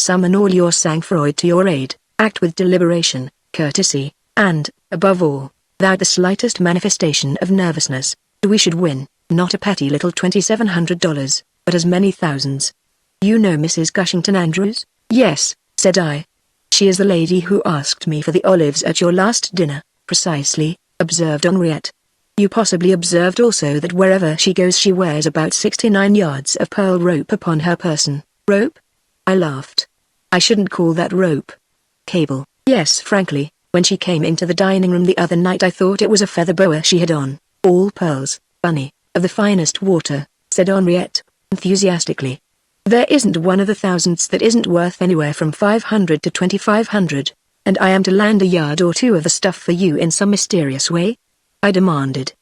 Summon all your sang-froid to your aid, act with deliberation, courtesy, and, above all, without the slightest manifestation of nervousness. We should win, not a petty little $2,700, but as many thousands. You know Mrs. Gushington Andrews? Yes, said I. She is the lady who asked me for the olives at your last dinner. Precisely, observed Henriette. You possibly observed also that wherever she goes she wears about 69 yards of pearl rope upon her person. Rope? I laughed. I shouldn't call that rope. Cable. Yes, frankly, when she came into the dining room the other night I thought it was a feather boa she had on. All pearls, Bunny, of the finest water, said Henriette, enthusiastically. There isn't one of the thousands that isn't worth anywhere from $500 to $2,500, and I am to land a yard or two of the stuff for you in some mysterious way? I demanded.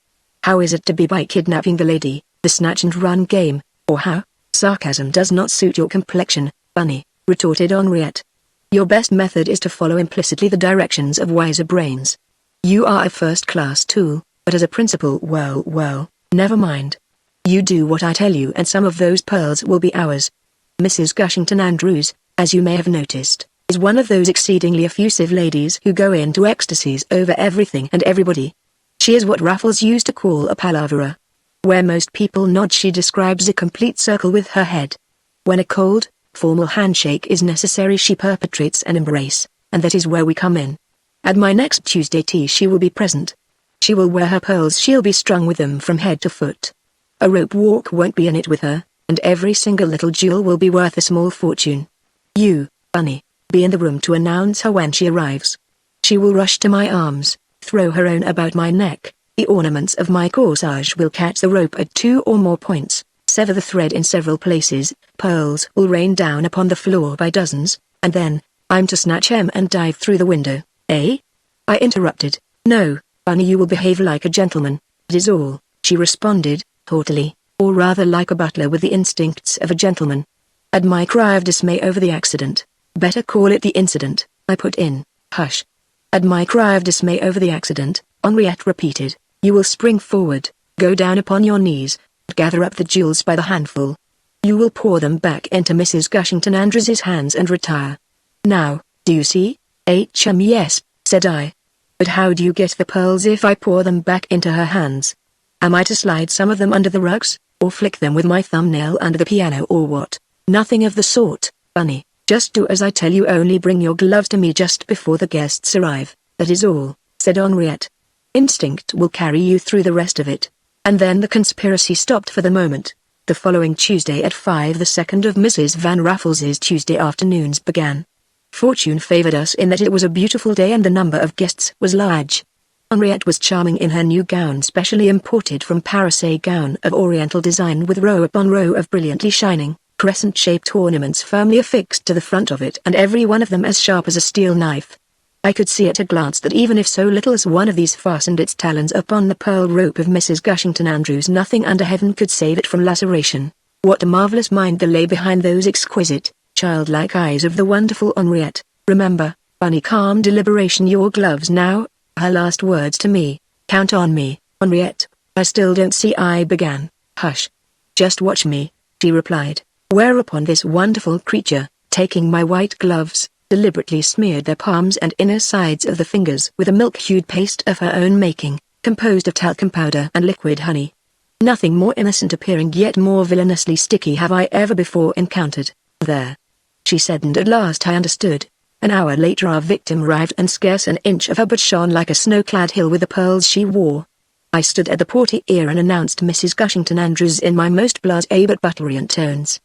How is it to be by kidnapping the lady, the snatch and run game, or how? Sarcasm does not suit your complexion, Bunny, retorted Henriette. Your best method is to follow implicitly the directions of wiser brains. You are a first-class tool, but as a principal, well, never mind. You do what I tell you and some of those pearls will be ours. Mrs. Gushington Andrews, as you may have noticed, is one of those exceedingly effusive ladies who go into ecstasies over everything and everybody. She is what Raffles used to call a palaverer. Where most people nod she describes a complete circle with her head. When a cold, formal handshake is necessary she perpetrates an embrace, and that is where we come in. At my next Tuesday tea she will be present. She will wear her pearls, she'll be strung with them from head to foot. A rope walk won't be in it with her, and every single little jewel will be worth a small fortune. You, Bunny, be in the room to announce her when she arrives. She will rush to my arms, throw her own about my neck, the ornaments of my corsage will catch the rope at 2 or more points, sever the thread in several places, pearls will rain down upon the floor by dozens, and then, I'm to snatch him and dive through the window, eh? I interrupted. No, Bunny, you will behave like a gentleman, that is all, she responded, haughtily, or rather like a butler with the instincts of a gentleman. At my cry of dismay over the accident, better call it the incident, I put in. Hush. At my cry of dismay over the accident, Henriette repeated, you will spring forward, go down upon your knees, and gather up the jewels by the handful. You will pour them back into Mrs. Gushington Andrews's hands and retire. Now, do you see? Yes, said I. But how do you get the pearls if I pour them back into her hands? Am I to slide some of them under the rugs, or flick them with my thumbnail under the piano or what? Nothing of the sort, Bunny, just do as I tell you, only bring your gloves to me just before the guests arrive, that is all, said Henriette. Instinct will carry you through the rest of it. And then the conspiracy stopped for the moment. The following Tuesday at 5 the second of Mrs. Van Raffles's Tuesday afternoons began. Fortune favored us in that it was a beautiful day and the number of guests was large. Henriette was charming in her new gown, specially imported from Paris, a gown of oriental design with row upon row of brilliantly shining, crescent-shaped ornaments firmly affixed to the front of it, and every one of them as sharp as a steel knife. I could see at a glance that even if so little as one of these fastened its talons upon the pearl rope of Mrs. Gushington Andrews, nothing under heaven could save it from laceration. What a marvelous mind there lay behind those exquisite, childlike eyes of the wonderful Henriette. Remember, Bunny, calm deliberation, your gloves now. Her last words to me. Count on me, Henriette. I still don't see, I began. Hush. Just watch me, she replied. Whereupon this wonderful creature, taking my white gloves, deliberately smeared their palms and inner sides of the fingers with a milk-hued paste of her own making, composed of talcum powder and liquid honey. Nothing more innocent appearing yet more villainously sticky have I ever before encountered. There, she said, and at last I understood. An hour later our victim arrived, and scarce an inch of her but shone like a snow-clad hill with the pearls she wore. I stood at the portiere and announced Mrs. Gushington Andrews in my most blasé but butlerient tones.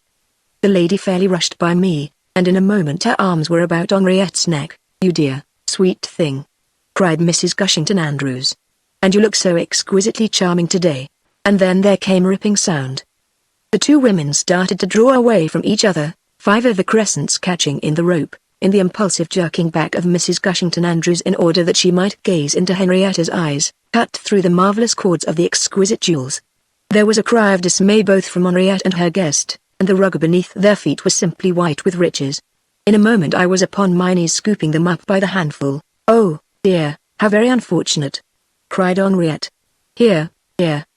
The lady fairly rushed by me, and in a moment her arms were about Henriette's neck. You dear, sweet thing, cried Mrs. Gushington Andrews. And you look so exquisitely charming today. And then there came a ripping sound. The two women started to draw away from each other, 5 of the crescents catching in the rope, in the impulsive jerking back of Mrs. Gushington Andrews in order that she might gaze into Henrietta's eyes, cut through the marvelous cords of the exquisite jewels. There was a cry of dismay both from Henriette and her guest, and the rug beneath their feet was simply white with riches. In a moment I was upon my knees scooping them up by the handful. Oh, dear, how very unfortunate, cried Henriette. Here,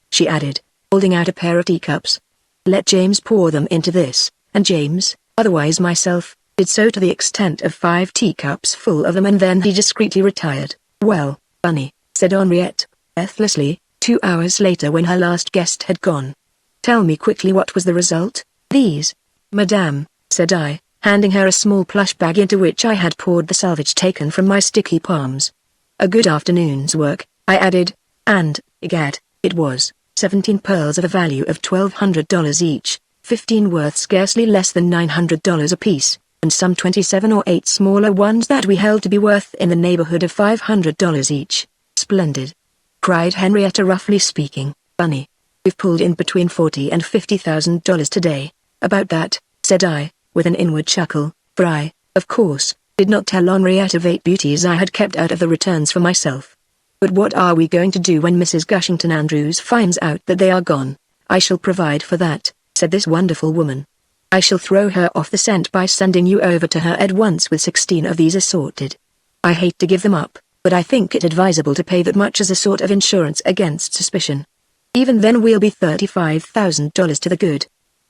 she added, holding out a pair of teacups. Let James pour them into this, and James, otherwise myself, did so to the extent of 5 teacups full of them, and then he discreetly retired. Well, Bunny, said Henriette, breathlessly, 2 hours later when her last guest had gone. Tell me quickly, what was the result? These. Madame, said I, handing her a small plush bag into which I had poured the salvage taken from my sticky palms. A good afternoon's work, I added, and, egad, it was 17 pearls of a value of $1,200 each, 15 worth scarcely less than $900 apiece, and some 27 or 8 smaller ones that we held to be worth in the neighborhood of $500 each. Splendid! Cried Henrietta, roughly speaking. Bunny, we've pulled in between $40,000 and $50,000 today. About that, said I, with an inward chuckle, for I, of course, did not tell Henriette of 8 beauties I had kept out of the returns for myself. But what are we going to do when Mrs. Gushington Andrews finds out that they are gone? I shall provide for that, said this wonderful woman. I shall throw her off the scent by sending you over to her at once with 16 of these assorted. I hate to give them up, but I think it advisable to pay that much as a sort of insurance against suspicion. Even then we'll be $35,000 to the good.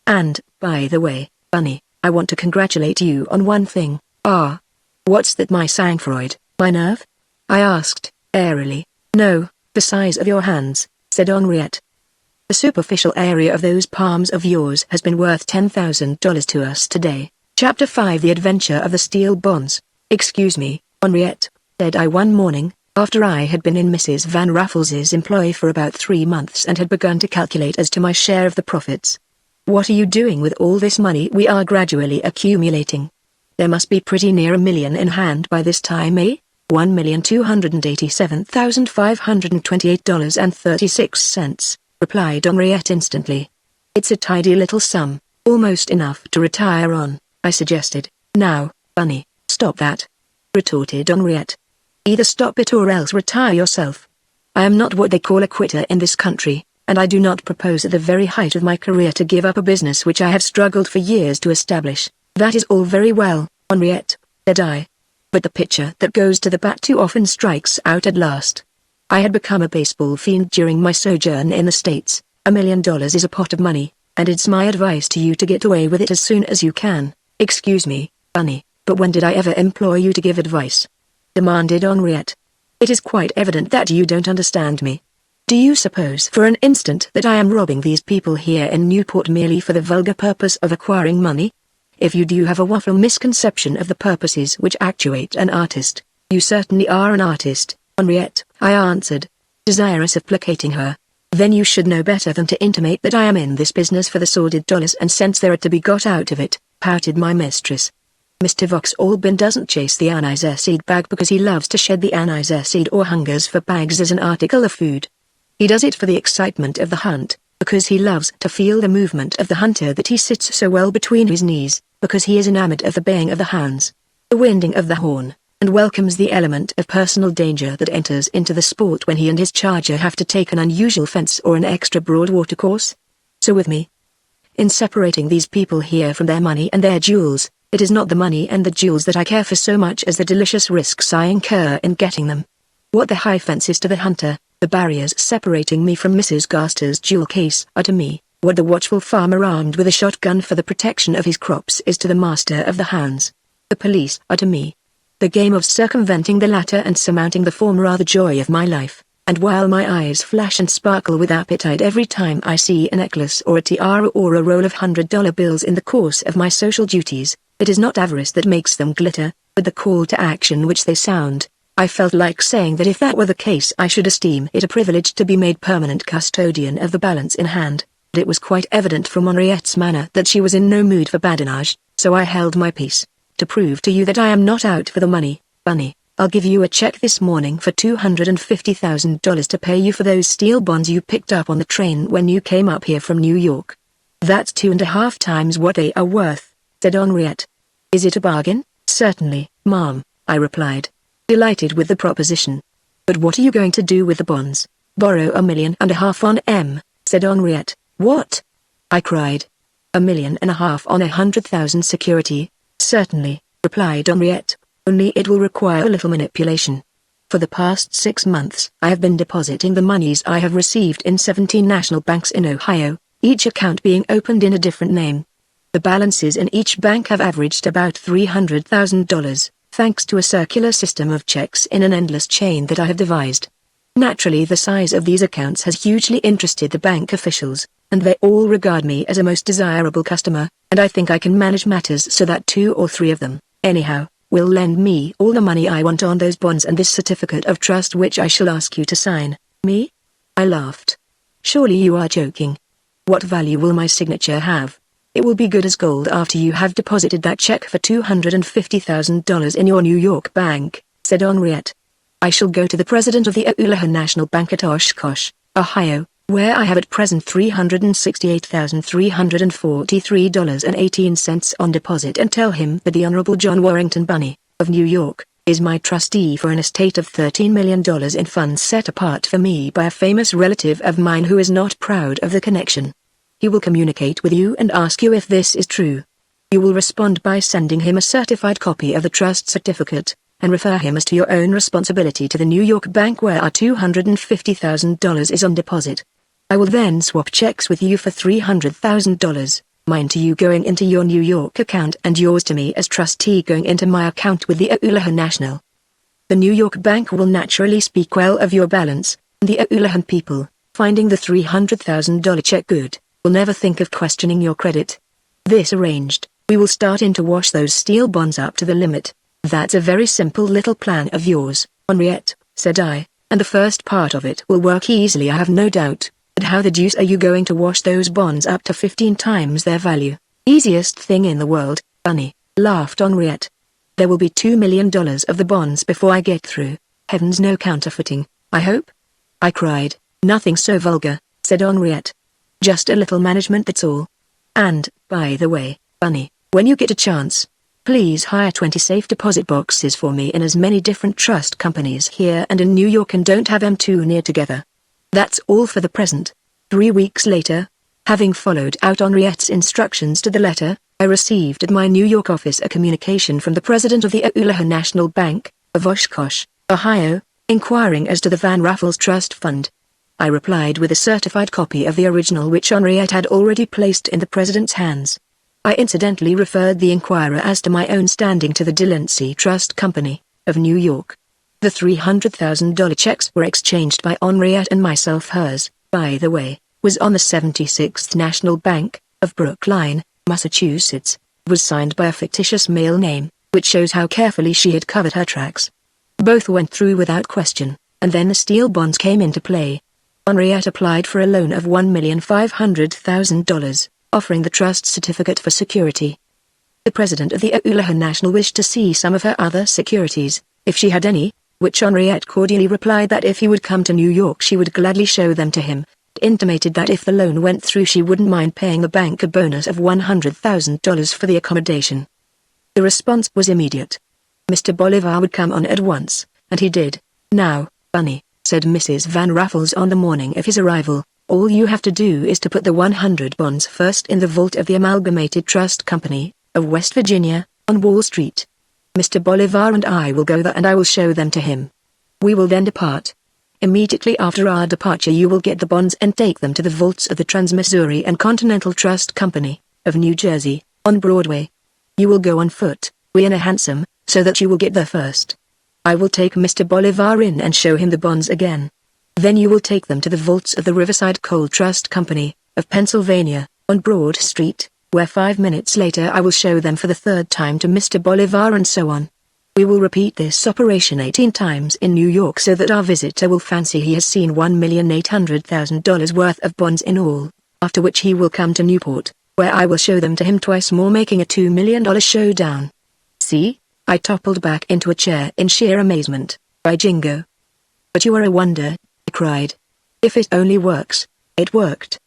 And, by the way, Bunny, I want to congratulate you on one thing. Ah. What's that, my sang-froid, my nerve? I asked, airily. No, the size of your hands, said Henriette. The superficial area of those palms of yours has been worth $10,000 to us today. Chapter 5: The Adventure of the Steel Bonds. Excuse me, Henriette, said I one morning, after I had been in Mrs. Van Raffles's employ for about 3 months and had begun to calculate as to my share of the profits. What are you doing with all this money we are gradually accumulating? There must be pretty near $1 million in hand by this time, eh? $1,287,528.36, replied Henriette instantly. It's a tidy little sum, almost enough to retire on, I suggested. Now, Bunny, stop that, retorted Henriette. Either stop it or else retire yourself. I am not what they call a quitter in this country, and I do not propose at the very height of my career to give up a business which I have struggled for years to establish. That is all very well, Henriette, said I. But the pitcher that goes to the bat too often strikes out at last. I had become a baseball fiend during my sojourn in the States. $1 million is a pot of money, and it's my advice to you to get away with it as soon as you can. Excuse me, Bunny, but when did I ever employ you to give advice? Demanded Henriette. It is quite evident that you don't understand me. Do you suppose for an instant that I am robbing these people here in Newport merely for the vulgar purpose of acquiring money? If you do have a waffle misconception of the purposes which actuate an artist, you certainly are an artist, Henriette, I answered, desirous of placating her. Then you should know better than to intimate that I am in this business for the sordid dollars and cents there are to be got out of it, pouted my mistress. Mr. Vauxhall doesn't chase the anise seed bag because he loves to shed the anise seed or hungers for bags as an article of food. He does it for the excitement of the hunt, because he loves to feel the movement of the hunter that he sits so well between his knees, because he is enamored of the baying of the hounds, the winding of the horn, and welcomes the element of personal danger that enters into the sport when he and his charger have to take an unusual fence or an extra broad watercourse. So with me. In separating these people here from their money and their jewels, it is not the money and the jewels that I care for so much as the delicious risks I incur in getting them. What the high fence is to the hunter, the barriers separating me from Mrs. Gaster's jewel case are to me, what the watchful farmer armed with a shotgun for the protection of his crops is to the master of the hounds. The police are to me. The game of circumventing the latter and surmounting the former are the joy of my life, and while my eyes flash and sparkle with appetite every time I see a necklace or a tiara or a roll of $100 bills in the course of my social duties, it is not avarice that makes them glitter, but the call to action which they sound. I felt like saying that if that were the case I should esteem it a privilege to be made permanent custodian of the balance in hand, but it was quite evident from Henriette's manner that she was in no mood for badinage, so I held my peace. To prove to you that I am not out for the money, Bunny, I'll give you a check this morning for $250,000 to pay you for those steel bonds you picked up on the train when you came up here from New York. That's 2.5 times what they are worth, said Henriette. Is it a bargain? Certainly, ma'am, I replied, delighted with the proposition. But what are you going to do with the bonds? Borrow $1.5 million on M, said Henriette. What? I cried. $1.5 million on 100,000 security? Certainly, replied Henriette, only it will require a little manipulation. For the past 6 months I have been depositing the monies I have received in 17 national banks in Ohio, each account being opened in a different name. The balances in each bank have averaged about $300,000, thanks to a circular system of checks in an endless chain that I have devised. Naturally, the size of these accounts has hugely interested the bank officials, and they all regard me as a most desirable customer, and I think I can manage matters so that 2 or 3 of them, anyhow, will lend me all the money I want on those bonds and this certificate of trust which I shall ask you to sign. Me? I laughed. Surely you are joking. What value will my signature have? It will be good as gold after you have deposited that check for $250,000 in your New York bank, said Henriette. I shall go to the president of the Omaha National Bank at Oshkosh, Ohio, where I have at present $368,343.18 on deposit, and tell him that the Honorable John Warrington Bunny, of New York, is my trustee for an estate of $13 million in funds set apart for me by a famous relative of mine who is not proud of the connection. He will communicate with you and ask you if this is true. You will respond by sending him a certified copy of the trust certificate, and refer him as to your own responsibility to the New York bank where our $250,000 is on deposit. I will then swap checks with you for $300,000, mine to you going into your New York account and yours to me as trustee going into my account with the Omaha National. The New York bank will naturally speak well of your balance, and the Omaha people, finding the $300,000 check good, will never think of questioning your credit. This arranged, we will start in to wash those steel bonds up to the limit. That's a very simple little plan of yours, Henriette, said I, and the first part of it will work easily, I have no doubt. But how the deuce are you going to wash those bonds up to 15 times their value? Easiest thing in the world, Bunny, laughed Henriette. There will be $2 million of the bonds before I get through. Heavens, no counterfeiting, I hope? I cried. Nothing so vulgar, said Henriette. Just a little management, that's all. And, by the way, Bunny, when you get a chance, please hire 20 safe deposit boxes for me in as many different trust companies here and in New York, and don't have them too near together. That's all for the present. 3 weeks later, having followed out Henriette's instructions to the letter, I received at my New York office a communication from the president of the Omaha National Bank, of Oshkosh, Ohio, inquiring as to the Van Raffles Trust Fund. I replied with a certified copy of the original which Henriette had already placed in the president's hands. I incidentally referred the inquirer as to my own standing to the Delancey Trust Company, of New York. The $300,000 checks were exchanged by Henriette and myself. Hers, by the way, was on the 76th National Bank, of Brookline, Massachusetts, was signed by a fictitious male name, which shows how carefully she had covered her tracks. Both went through without question, and then the steel bonds came into play. Henriette applied for a loan of $1,500,000, offering the trust certificate for security. The president of the Omaha National wished to see some of her other securities, if she had any, which Henriette cordially replied that if he would come to New York she would gladly show them to him, intimated that if the loan went through she wouldn't mind paying the bank a bonus of $100,000 for the accommodation. The response was immediate. Mr. Bolivar would come on at once, and he did. Now, Bunny, said Mrs. Van Raffles on the morning of his arrival, all you have to do is to put the 100 bonds first in the vault of the Amalgamated Trust Company, of West Virginia, on Wall Street. Mr. Bolivar and I will go there and I will show them to him. We will then depart. Immediately after our departure you will get the bonds and take them to the vaults of the Trans-Missouri and Continental Trust Company, of New Jersey, on Broadway. You will go on foot, we in a hansom, so that you will get there first. I will take Mr. Bolivar in and show him the bonds again. Then you will take them to the vaults of the Riverside Coal Trust Company, of Pennsylvania, on Broad Street, where 5 minutes later I will show them for the 3rd time to Mr. Bolivar, and so on. We will repeat this operation 18 times in New York so that our visitor will fancy he has seen $1,800,000 worth of bonds in all, after which he will come to Newport, where I will show them to him twice more, making a $2 million showdown. See? I toppled back into a chair in sheer amazement. By jingo! But you are a wonder, I cried. If it only works. It worked.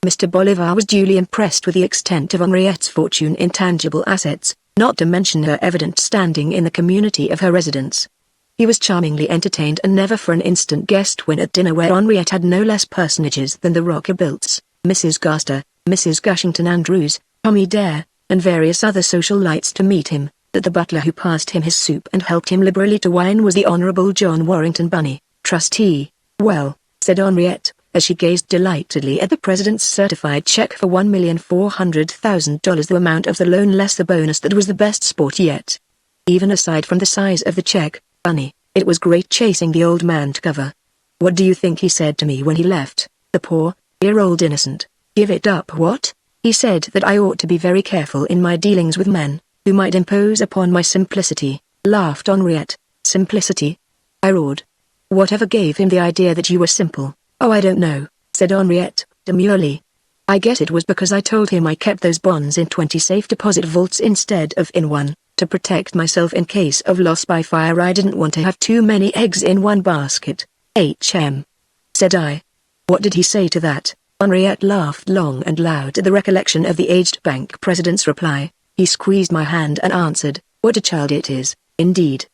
Mr. Bolivar was duly impressed with the extent of Henriette's fortune in tangible assets, not to mention her evident standing in the community of her residence. He was charmingly entertained and never for an instant guessed when at dinner, where Henriette had no less personages than the Rockabilts, Mrs. Gaster, Mrs. Gushington Andrews, Tommy Dare, and various other social lights to meet him, that the butler who passed him his soup and helped him liberally to wine was the Honorable John Warrington Bunny, trustee. Well, said Henriette, as she gazed delightedly at the president's certified check for $1,400,000, the amount of the loan less the bonus. That was the best sport yet. Even aside from the size of the check, Bunny, it was great chasing the old man to cover. What do you think he said to me when he left? The poor, dear-old innocent. Give it up. What? He said that I ought to be very careful in my dealings with men, who might impose upon my simplicity, laughed Henriette. Simplicity? I roared. Whatever gave him the idea that you were simple? Oh, I don't know, said Henriette, demurely. I guess it was because I told him I kept those bonds in 20 safe deposit vaults instead of in one, to protect myself in case of loss by fire. I didn't want to have too many eggs in one basket, said I. What did he say to that? Henriette laughed long and loud at the recollection of the aged bank president's reply. He squeezed my hand and answered, what a child it is, indeed,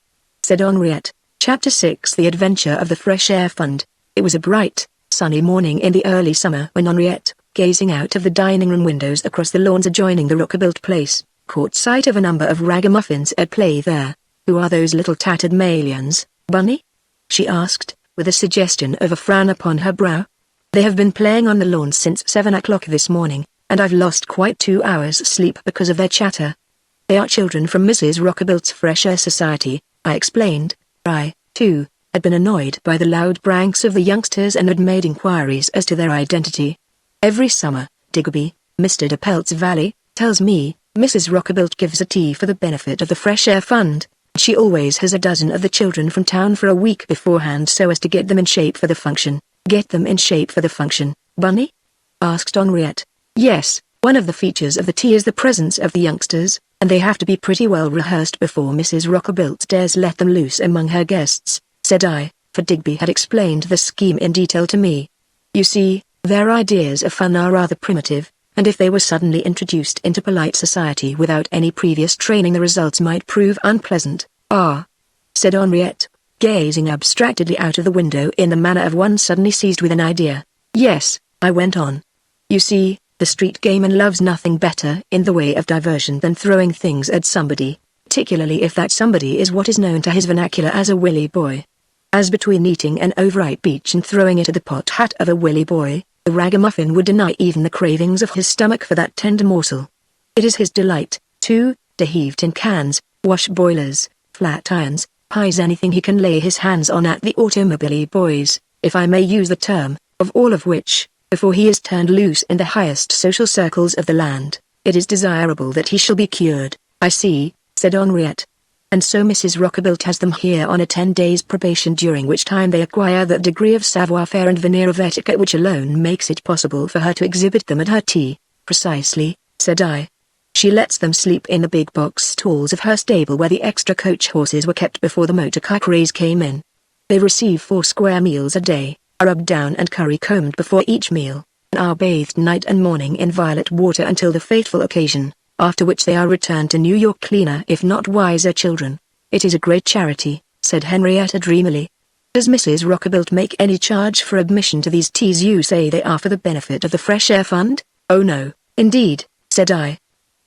said Henriette. Chapter 6 The Adventure of the Fresh Air Fund. It was a bright, sunny morning in the early summer when Henriette, gazing out of the dining room windows across the lawns adjoining the Rockerbilt place, caught sight of a number of ragamuffins at play there. Who are those little tattered Malians, Bunny? She asked, with a suggestion of a frown upon her brow. They have been playing on the lawn since 7 o'clock this morning, and I've lost quite 2 hours sleep because of their chatter. They are children from Mrs. Rockerbilt's Fresh Air Society, I explained. I, too, had been annoyed by the loud pranks of the youngsters and had made inquiries as to their identity. Every summer, Digby, Mr. de Pelt's Valley, tells me, Mrs. Rockerbilt gives a tea for the benefit of the Fresh Air Fund. She always has a dozen of the children from town for a week beforehand so as to get them in shape for the function. Get them in shape for the function, Bunny? Asked Henriette. Yes, one of the features of the tea is the presence of the youngsters, and they have to be pretty well rehearsed before Mrs. Rockerbilt dares let them loose among her guests, said I, for Digby had explained the scheme in detail to me. You see, their ideas of fun are rather primitive, and if they were suddenly introduced into polite society without any previous training the results might prove unpleasant. Ah, said Henriette, gazing abstractedly out of the window in the manner of one suddenly seized with an idea. Yes, I went on. You see, the street gamin loves nothing better in the way of diversion than throwing things at somebody, particularly if that somebody is what is known to his vernacular as a willy boy. As between eating an overripe peach and throwing it at the pot hat of a willy boy, the ragamuffin would deny even the cravings of his stomach for that tender morsel. It is his delight, too, to heave tin cans, wash boilers, flat irons, pies, anything he can lay his hands on at the automobile boys, if I may use the term, of all of which, before he is turned loose in the highest social circles of the land, it is desirable that he shall be cured. I see, said Henriette. And so Mrs. Rockerbilt has them here on a 10 days probation, during which time they acquire that degree of savoir-faire and veneer of etiquette which alone makes it possible for her to exhibit them at her tea. Precisely, said I. She lets them sleep in the big box stalls of her stable where the extra coach horses were kept before the motor car craze came in. They receive 4 square meals a day, are rubbed down and curry-combed before each meal, and are bathed night and morning in violet water until the fateful occasion, after which they are returned to New York cleaner if not wiser children. It is a great charity, said Henrietta dreamily. Does Mrs. Rockerbilt make any charge for admission to these teas? You say they are for the benefit of the Fresh Air Fund? Oh no, indeed, said I.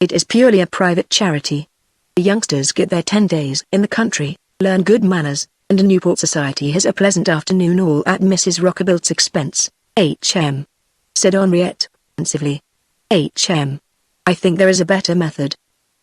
It is purely a private charity. The youngsters get their 10 days in the country, learn good manners, and a Newport society has a pleasant afternoon all at Mrs. Rockerbilt's expense. Said Henriette, pensively. I think there is a better method.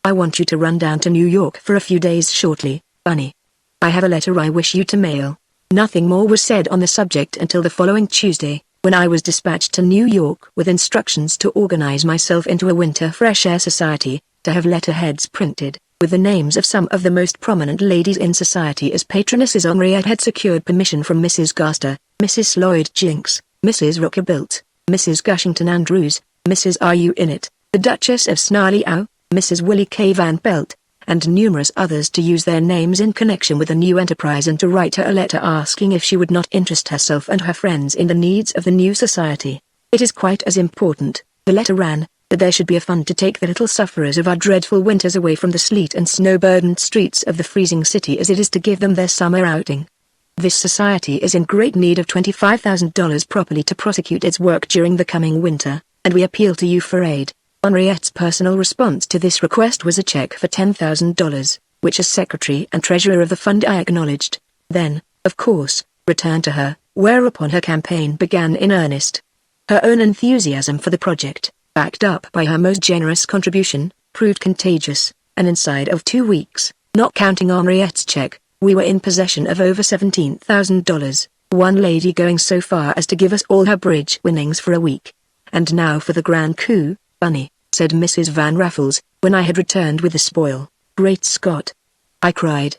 I want you to run down to New York for a few days shortly, Bunny. I have a letter I wish you to mail. Nothing more was said on the subject until the following Tuesday, when I was dispatched to New York with instructions to organize myself into a winter fresh air society, to have letterheads printed, with the names of some of the most prominent ladies in society as patronesses. Henriette had secured permission from Mrs. Gaster, Mrs. Lloyd Jinks, Mrs. Rockerbilt, Mrs. Gushington Andrews, Mrs. R.U. Innit, the Duchess of Snarley Ow, Mrs. Willie K. Van Pelt, and numerous others to use their names in connection with the new enterprise and to write her a letter asking if she would not interest herself and her friends in the needs of the new society. It is quite as important, the letter ran, that there should be a fund to take the little sufferers of our dreadful winters away from the sleet and snow-burdened streets of the freezing city as it is to give them their summer outing. This society is in great need of $25,000 properly to prosecute its work during the coming winter, and we appeal to you for aid. Henriette's personal response to this request was a check for $10,000, which as secretary and treasurer of the fund I acknowledged. Then, of course, returned to her, whereupon her campaign began in earnest. Her own enthusiasm for the project, backed up by her most generous contribution, proved contagious, and inside of 2 weeks, not counting Henriette's check, we were in possession of over $17,000, one lady going so far as to give us all her bridge winnings for a week. "And now for the grand coup, Bunny," said Mrs. Van Raffles, when I had returned with the spoil. "Great Scott!" I cried.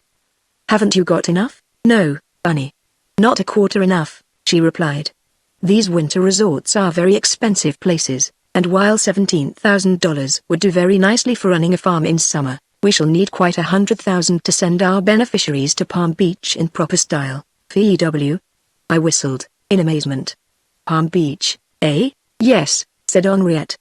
"Haven't you got enough?" "No, Bunny. Not a quarter enough," she replied. "These winter resorts are very expensive places, and while $17,000 would do very nicely for running a farm in summer, we shall need quite $100,000 to send our beneficiaries to Palm Beach in proper style. VW. I whistled, in amazement. "Palm Beach, eh?" "Yes," said Henriette.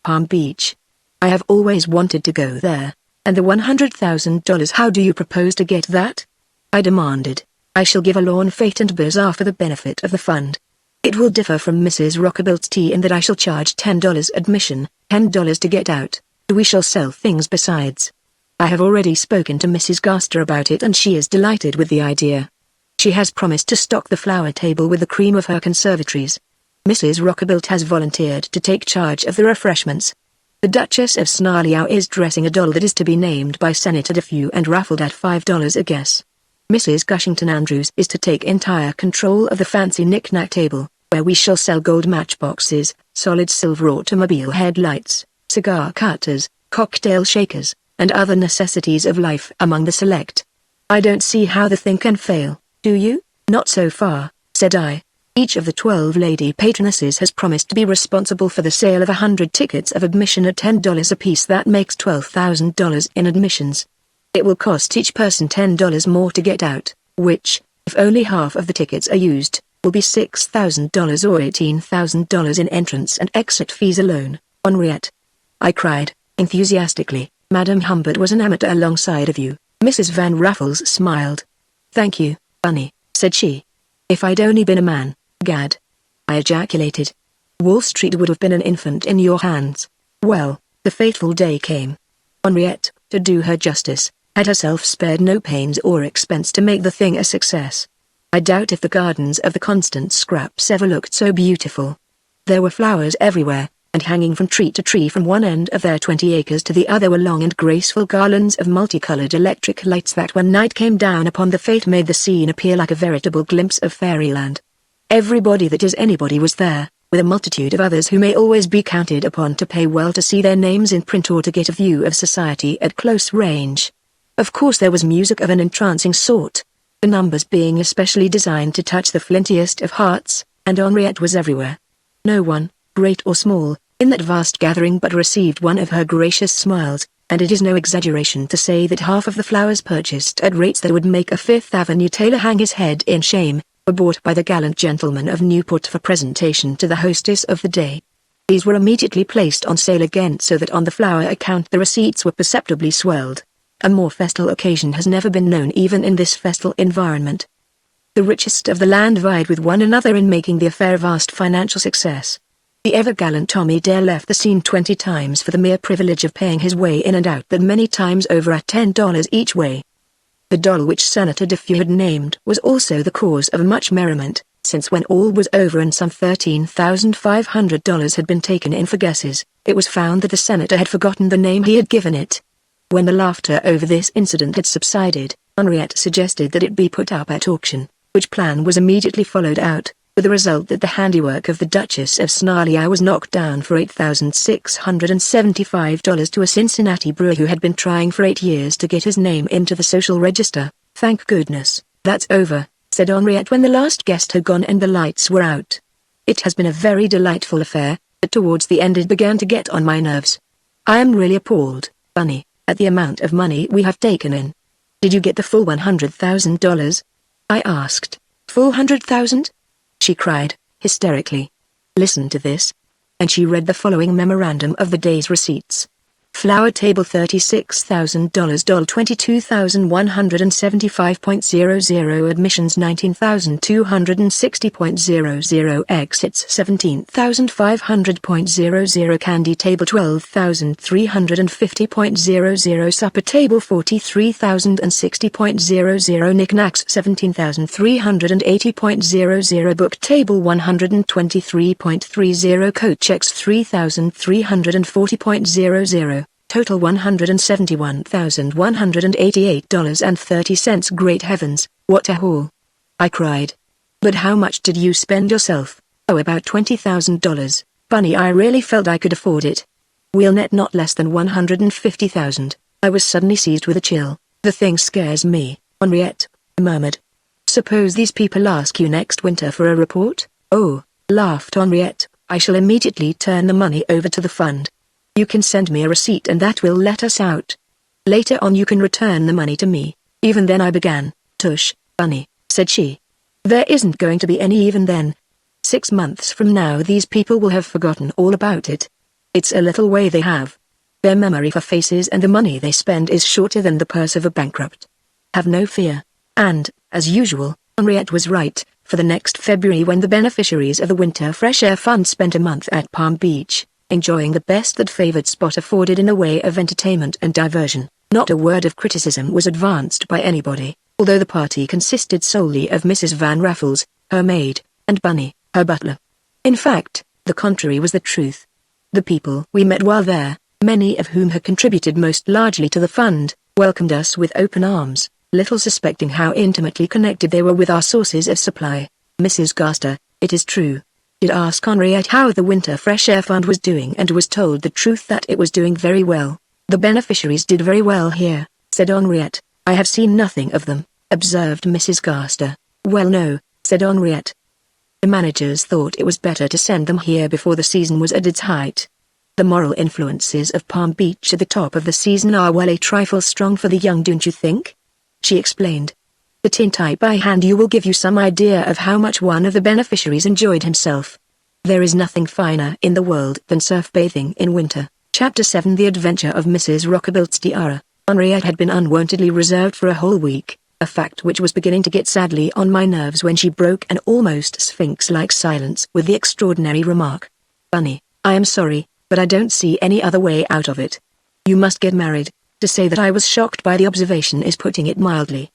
"Palm Beach. I have always wanted to go there. And the $100,000, how do you propose to get that?" I demanded. "I shall give a lawn fete and bazaar for the benefit of the fund. It will differ from Mrs. Rockabill's tea in that I shall charge $10 admission, $10 to get out. We shall sell things besides. I have already spoken to Mrs. Gaster about it and she is delighted with the idea. She has promised to stock the flower table with the cream of her conservatories. Mrs. Rockabilt has volunteered to take charge of the refreshments. The Duchess of Snarleyow is dressing a doll that is to be named by Senator DeFew and raffled at $5 a guess. Mrs. Gushington Andrews is to take entire control of the fancy knick-knack table, where we shall sell gold matchboxes, solid silver automobile headlights, cigar cutters, cocktail shakers, and other necessities of life among the select. I don't see how the thing can fail, do you? Not so far, said I. Each of the 12 lady patronesses has promised to be responsible for the sale of 100 tickets of admission at $10 apiece. That makes $12,000 in admissions. It will cost each person $10 more to get out, which, if only half of the tickets are used, will be $6,000 or $18,000 in entrance and exit fees alone. Henriette, I cried, enthusiastically, Madame Humbert was an amateur alongside of you. Mrs. Van Raffles smiled. Thank you, Bunny, said she. If I'd only been a man, gad, I ejaculated. Wall Street would have been an infant in your hands. Well, the fateful day came. Henriette, to do her justice, had herself spared no pains or expense to make the thing a success. I doubt if the gardens of the Constant Scraps ever looked so beautiful. There were flowers everywhere, and hanging from tree to tree from one end of their 20 acres to the other were long and graceful garlands of multicolored electric lights that when night came down upon the fete made the scene appear like a veritable glimpse of fairyland. Everybody that is anybody was there, with a multitude of others who may always be counted upon to pay well to see their names in print or to get a view of society at close range. Of course there was music of an entrancing sort, the numbers being especially designed to touch the flintiest of hearts, and Henriette was everywhere. No one, great or small, in that vast gathering but received one of her gracious smiles, and it is no exaggeration to say that half of the flowers purchased at rates that would make a Fifth Avenue tailor hang his head in shame, were bought by the gallant gentleman of Newport for presentation to the hostess of the day. These were immediately placed on sale again so that on the flower account the receipts were perceptibly swelled. A more festal occasion has never been known even in this festal environment. The richest of the land vied with one another in making the affair a vast financial success. The ever-gallant Tommy Dare left the scene 20 times for the mere privilege of paying his way in and out, but many times over at $10 each way. The doll which Senator DeFew had named was also the cause of much merriment, since when all was over and some $13,500 had been taken in for guesses, it was found that the senator had forgotten the name he had given it. When the laughter over this incident had subsided, Henriette suggested that it be put up at auction, which plan was immediately followed out, with the result that the handiwork of the Duchess of Snarleyow was knocked down for $8,675 to a Cincinnati brewer who had been trying for 8 years to get his name into the social register. Thank goodness, that's over, said Henriette when the last guest had gone and the lights were out. It has been a very delightful affair, but towards the end it began to get on my nerves. I am really appalled, Bunny, at the amount of money we have taken in. Did you get the full $100,000? I asked. Full 100,000? She cried, hysterically. Listen to this. And she read the following memorandum of the day's receipts. Flower table $36,000 doll 22,175.00 admissions 19,260.00 exits 17,500.00 candy table 12,350.00 supper table 43,060.00 knickknacks 17,380.00 book table 123.30 coat checks 3,340.00 total $171,188.30 Great heavens, what a haul! I cried. But how much did you spend yourself? Oh, about $20,000, Bunny. I really felt I could afford it. We'll net not less than $150,000. I was suddenly seized with a chill. The thing scares me, Henriette, I murmured. Suppose these people ask you next winter for a report? Oh, laughed Henriette, I shall immediately turn the money over to the fund. You can send me a receipt and that will let us out. Later on you can return the money to me. Even then I began. Tush, Bunny, said she. There isn't going to be any even then. 6 months from now these people will have forgotten all about it. It's a little way they have. Their memory for faces and the money they spend is shorter than the purse of a bankrupt. Have no fear. And, as usual, Henriette was right, for the next February when the beneficiaries of the Winter Fresh Air Fund spent a month at Palm Beach, enjoying the best that favored spot afforded in the way of entertainment and diversion, not a word of criticism was advanced by anybody, although the party consisted solely of Mrs. Van Raffles, her maid, and Bunny, her butler. In fact, the contrary was the truth. The people we met while there, many of whom had contributed most largely to the fund, welcomed us with open arms, little suspecting how intimately connected they were with our sources of supply. Mrs. Gaster, it is true, did ask Henriette how the Winter Fresh Air Fund was doing and was told the truth that it was doing very well. The beneficiaries did very well here, said Henriette. I have seen nothing of them, observed Mrs. Gaster. Well no, said Henriette. The managers thought it was better to send them here before the season was at its height. The moral influences of Palm Beach at the top of the season are well a trifle strong for the young, don't you think? She explained. The tintype I hand you will give you some idea of how much one of the beneficiaries enjoyed himself. There is nothing finer in the world than surf bathing in winter. Chapter 7 The Adventure of Mrs. Rockaboute's Tiara. Henriette had been unwontedly reserved for a whole week, a fact which was beginning to get sadly on my nerves when she broke an almost sphinx-like silence with the extraordinary remark. Bunny, I am sorry, but I don't see any other way out of it. You must get married. To say that I was shocked by the observation is putting it mildly.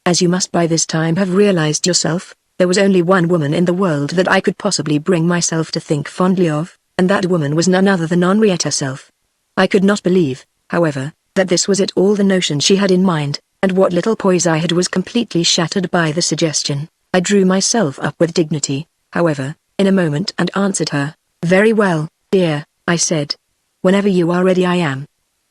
As you must by this time have realized yourself, there was only one woman in the world that I could possibly bring myself to think fondly of, and that woman was none other than Henriette herself. I could not believe, however, that this was at all the notion she had in mind, and what little poise I had was completely shattered by the suggestion. I drew myself up with dignity, however, in a moment and answered her. Very well, dear, I said. Whenever you are ready I am.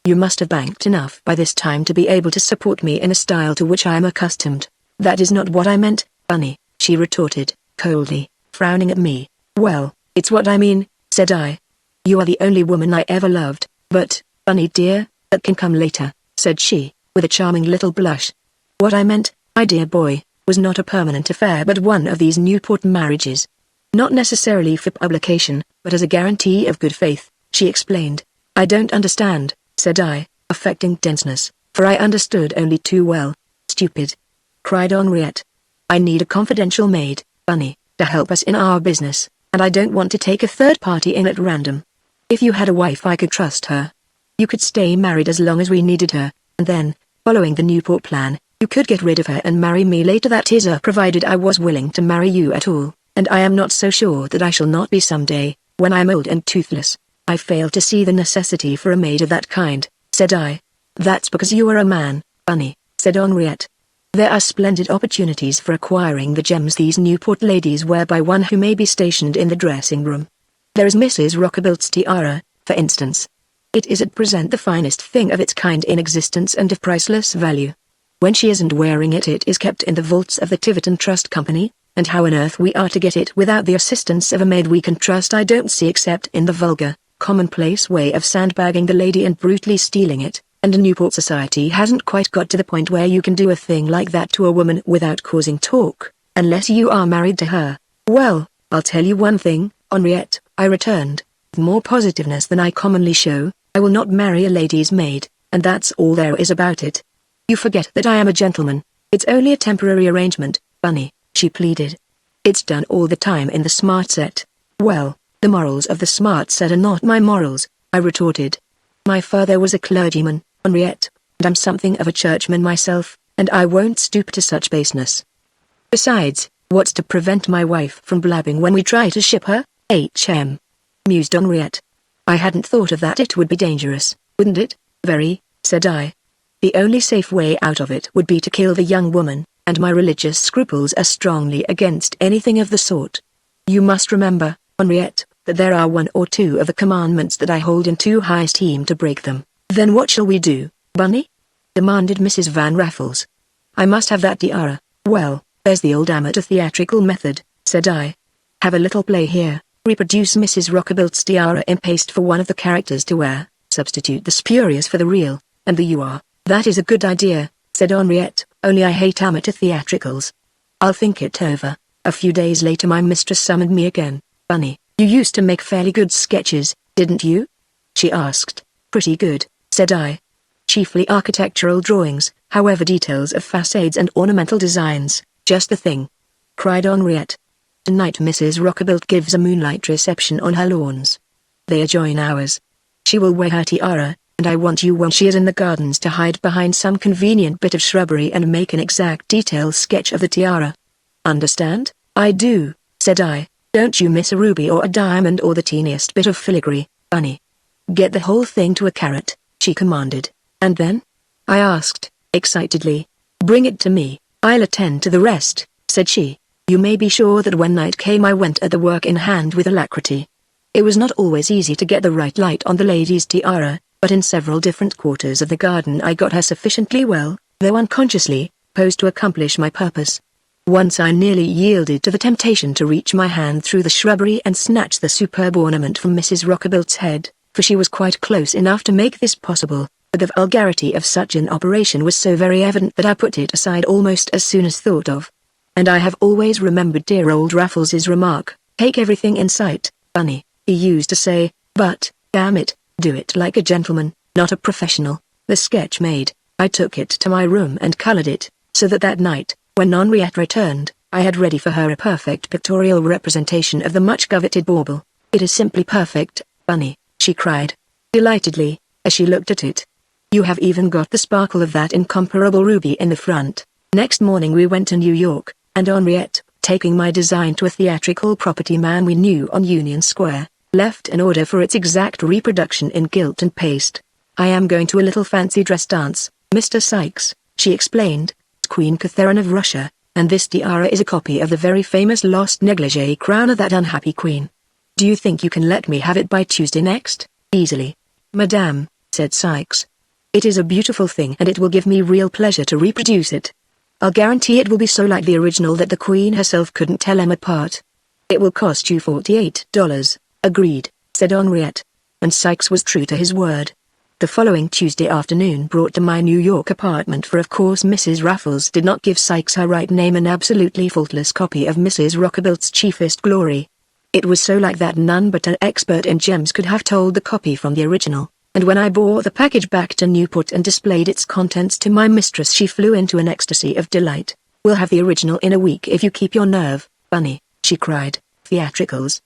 You must have banked enough by this time to be able to support me in a style to which I am accustomed. That is not what I meant, Bunny, she retorted, coldly, frowning at me. Well, it's what I mean, said I. You are the only woman I ever loved, but, Bunny dear, that can come later, said she, with a charming little blush. What I meant, my dear boy, was not a permanent affair but one of these Newport marriages. Not necessarily for publication, but as a guarantee of good faith, she explained. I don't understand, said I, affecting denseness, for I understood only too well. Stupid! Cried Henriette. I need a confidential maid, Bunny, to help us in our business, and I don't want to take a third party in at random. If you had a wife I could trust her. You could stay married as long as we needed her, and then, following the Newport plan, you could get rid of her and marry me later. That is, provided I was willing to marry you at all, and I am not so sure that I shall not be someday, when I am old and toothless. I fail to see the necessity for a maid of that kind, said I. That's because you are a man, Bunny, said Henriette. There are splendid opportunities for acquiring the gems these Newport ladies wear by one who may be stationed in the dressing room. There is Mrs. Rockaboute's tiara, for instance. It is at present the finest thing of its kind in existence and of priceless value. When she isn't wearing it, it is kept in the vaults of the Tiverton Trust Company, and how on earth we are to get it without the assistance of a maid we can trust I don't see, except in the vulgar, commonplace way of sandbagging the lady and brutally stealing it, and Newport society hasn't quite got to the point where you can do a thing like that to a woman without causing talk, unless you are married to her. Well, I'll tell you one thing, Henriette, I returned, with more positiveness than I commonly show, I will not marry a lady's maid, and that's all there is about it. You forget that I am a gentleman. It's only a temporary arrangement, Bunny, she pleaded. It's done all the time in the smart set. Well, the morals of the smart set are not my morals, I retorted. My father was a clergyman, Henriette, and I'm something of a churchman myself, and I won't stoop to such baseness. Besides, what's to prevent my wife from blabbing when we try to ship her, HM? Mused Henriette. I hadn't thought of that. It would be dangerous, wouldn't it? Very, said I. The only safe way out of it would be to kill the young woman, and my religious scruples are strongly against anything of the sort. You must remember, Henriette, that there are 1 or 2 of the commandments that I hold in too high esteem to break them. Then what shall we do, Bunny? Demanded Mrs. Van Raffles. I must have that tiara. Well, there's the old amateur theatrical method, said I. Have a little play here. Reproduce Mrs. Rockabill's tiara in paste for one of the characters to wear, substitute the spurious for the real, and there you are. That is a good idea, said Henriette, only I hate amateur theatricals. I'll think it over. A few days later my mistress summoned me again. Bunny, you used to make fairly good sketches, didn't you? She asked. Pretty good, said I. Chiefly architectural drawings, however details of facades and ornamental designs, just the thing. Cried Henriette. Tonight Mrs. Rockabilt gives a moonlight reception on her lawns. They adjoin ours. She will wear her tiara, and I want you when she is in the gardens to hide behind some convenient bit of shrubbery and make an exact detail sketch of the tiara. Understand? I do, said I. Don't you miss a ruby or a diamond or the teeniest bit of filigree, Bunny. Get the whole thing to a carat, she commanded. And then? I asked, excitedly. Bring it to me, I'll attend to the rest, said she. You may be sure that when night came I went at the work in hand with alacrity. It was not always easy to get the right light on the lady's tiara, but in several different quarters of the garden I got her sufficiently well, though unconsciously, posed to accomplish my purpose. Once I nearly yielded to the temptation to reach my hand through the shrubbery and snatch the superb ornament from Mrs. Rockabilt's head, for she was quite close enough to make this possible, but the vulgarity of such an operation was so very evident that I put it aside almost as soon as thought of. And I have always remembered dear old Raffles's remark, take everything in sight, Bunny, he used to say, but, damn it, do it like a gentleman, not a professional. The sketch made, I took it to my room and colored it, so that night, when Henriette returned, I had ready for her a perfect pictorial representation of the much-coveted bauble. It is simply perfect, Bunny, she cried, delightedly, as she looked at it. You have even got the sparkle of that incomparable ruby in the front. Next morning we went to New York, and Henriette, taking my design to a theatrical property man we knew on Union Square, left an order for its exact reproduction in gilt and paste. I am going to a little fancy dress dance, Mr. Sykes, she explained. Queen Catherine of Russia, and this tiara is a copy of the very famous lost negligee crown of that unhappy queen. Do you think you can let me have it by Tuesday next? Easily. Madame, said Sykes. It is a beautiful thing and it will give me real pleasure to reproduce it. I'll guarantee it will be so like the original that the Queen herself couldn't tell them apart. It will cost you $48, agreed, said Henriette. And Sykes was true to his word. The following Tuesday afternoon brought to my New York apartment, for of course Mrs. Raffles did not give Sykes her right name, an absolutely faultless copy of Mrs. Rockabilt's chiefest glory. It was so like that none but an expert in gems could have told the copy from the original, and when I bore the package back to Newport and displayed its contents to my mistress she flew into an ecstasy of delight. We'll have the original in a week if you keep your nerve, Bunny, she cried. Theatricals?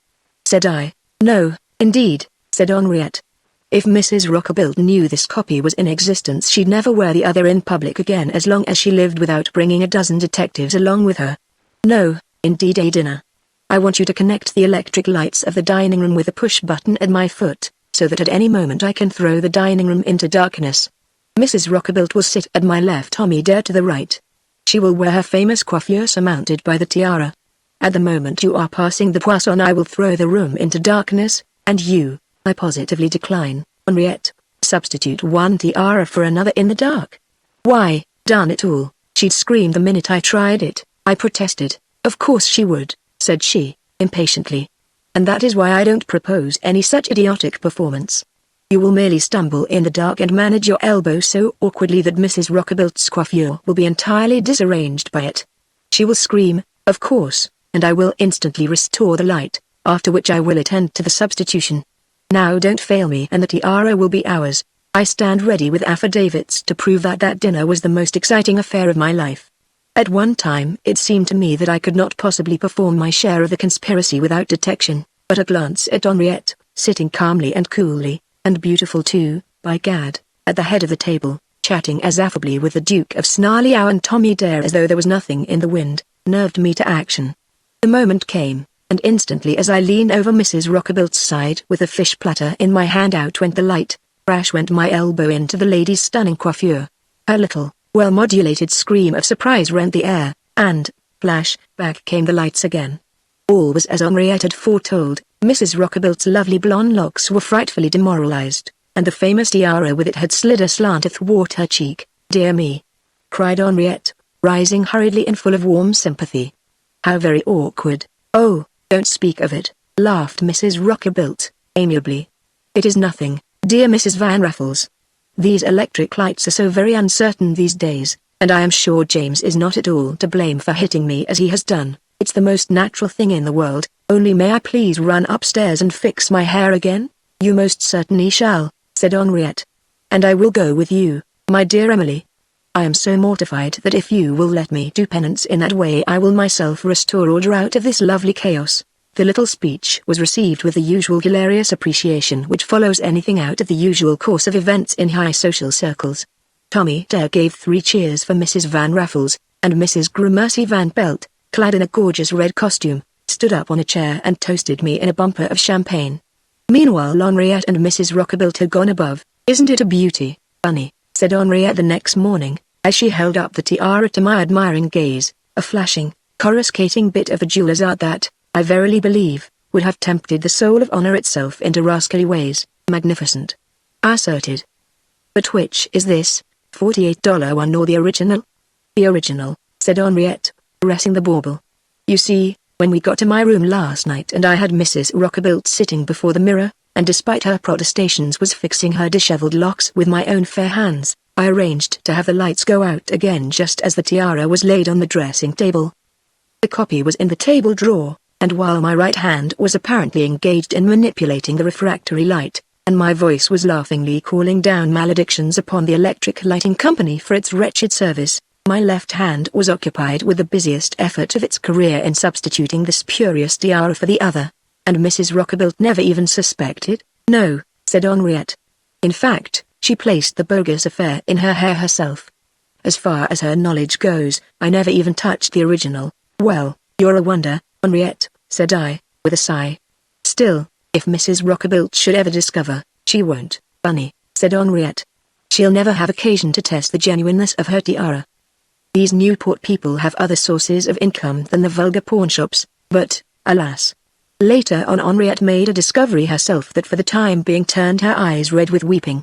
Said I. No, indeed, said Henriette. If Mrs. Rockabilt knew this copy was in existence she'd never wear the other in public again as long as she lived without bringing a dozen detectives along with her. No, indeed a dinner. I want you to connect the electric lights of the dining room with a push button at my foot, so that at any moment I can throw the dining room into darkness. Mrs. Rockabilt will sit at my left, Tommy Dare to the right. She will wear her famous coiffure surmounted by the tiara. At the moment you are passing the poisson I will throw the room into darkness, and you, I positively decline, Henriette, substitute one tiara for another in the dark. Why, darn it all, she'd scream the minute I tried it, I protested. Of course she would, said she, impatiently. And that is why I don't propose any such idiotic performance. You will merely stumble in the dark and manage your elbow so awkwardly that Mrs. Rockabilt's coiffure will be entirely disarranged by it. She will scream, of course, and I will instantly restore the light, after which I will attend to the substitution. Now don't fail me and the tiara will be ours. I stand ready with affidavits to prove that that dinner was the most exciting affair of my life. At one time it seemed to me that I could not possibly perform my share of the conspiracy without detection, but a glance at Henriette, sitting calmly and coolly, and beautiful too, by gad, at the head of the table, chatting as affably with the Duke of Snarleyow and Tommy Dare as though there was nothing in the wind, nerved me to action. The moment came, and instantly as I leaned over Mrs. Rockabill's side with a fish platter in my hand, out went the light. Crash went my elbow into the lady's stunning coiffure. Her little, well-modulated scream of surprise rent the air, and, flash, back came the lights again. All was as Henriette had foretold. Mrs. Rockabill's lovely blonde locks were frightfully demoralized, and the famous tiara with it had slid aslant athwart her cheek. "Dear me!" cried Henriette, rising hurriedly and full of warm sympathy. "How very awkward." "Oh, don't speak of it," laughed Mrs. Rockabilt, amiably. "It is nothing, dear Mrs. Van Raffles. These electric lights are so very uncertain these days, and I am sure James is not at all to blame for hitting me as he has done. It's the most natural thing in the world, only may I please run upstairs and fix my hair again?" "You most certainly shall," said Henriette. "And I will go with you, my dear Emily. I am so mortified that if you will let me do penance in that way I will myself restore order out of this lovely chaos." The little speech was received with the usual hilarious appreciation which follows anything out of the usual course of events in high social circles. Tommy Dare gave 3 cheers for Mrs. Van Raffles, and Mrs. Gramercy Van Pelt, clad in a gorgeous red costume, stood up on a chair and toasted me in a bumper of champagne. Meanwhile Henriette and Mrs. Rockabilt had gone above. "Isn't it a beauty, Bunny?" said Henriette the next morning, as she held up the tiara to my admiring gaze, a flashing, coruscating bit of a jeweller's art that, I verily believe, would have tempted the soul of honor itself into rascally ways. "Magnificent," I asserted. "But which is this, $48 one or the original?" "The original," said Henriette, caressing the bauble. "You see, when we got to my room last night and I had Mrs. Rockabilt sitting before the mirror, and despite her protestations was fixing her disheveled locks with my own fair hands, I arranged to have the lights go out again just as the tiara was laid on the dressing table. The copy was in the table drawer, and while my right hand was apparently engaged in manipulating the refractory light, and my voice was laughingly calling down maledictions upon the electric lighting company for its wretched service, my left hand was occupied with the busiest effort of its career in substituting the spurious tiara for the other. And Mrs. Rockabilt never even suspected?" "No," said Henriette. "In fact, she placed the bogus affair in her hair herself. As far as her knowledge goes, I never even touched the original." "Well, you're a wonder, Henriette," said I, with a sigh. "Still, if Mrs. Rockabilt should ever discover—" "She won't, Bunny," said Henriette. "She'll never have occasion to test the genuineness of her tiara. These Newport people have other sources of income than the vulgar pawnshops, but, alas." Later on Henriette made a discovery herself that for the time being turned her eyes red with weeping.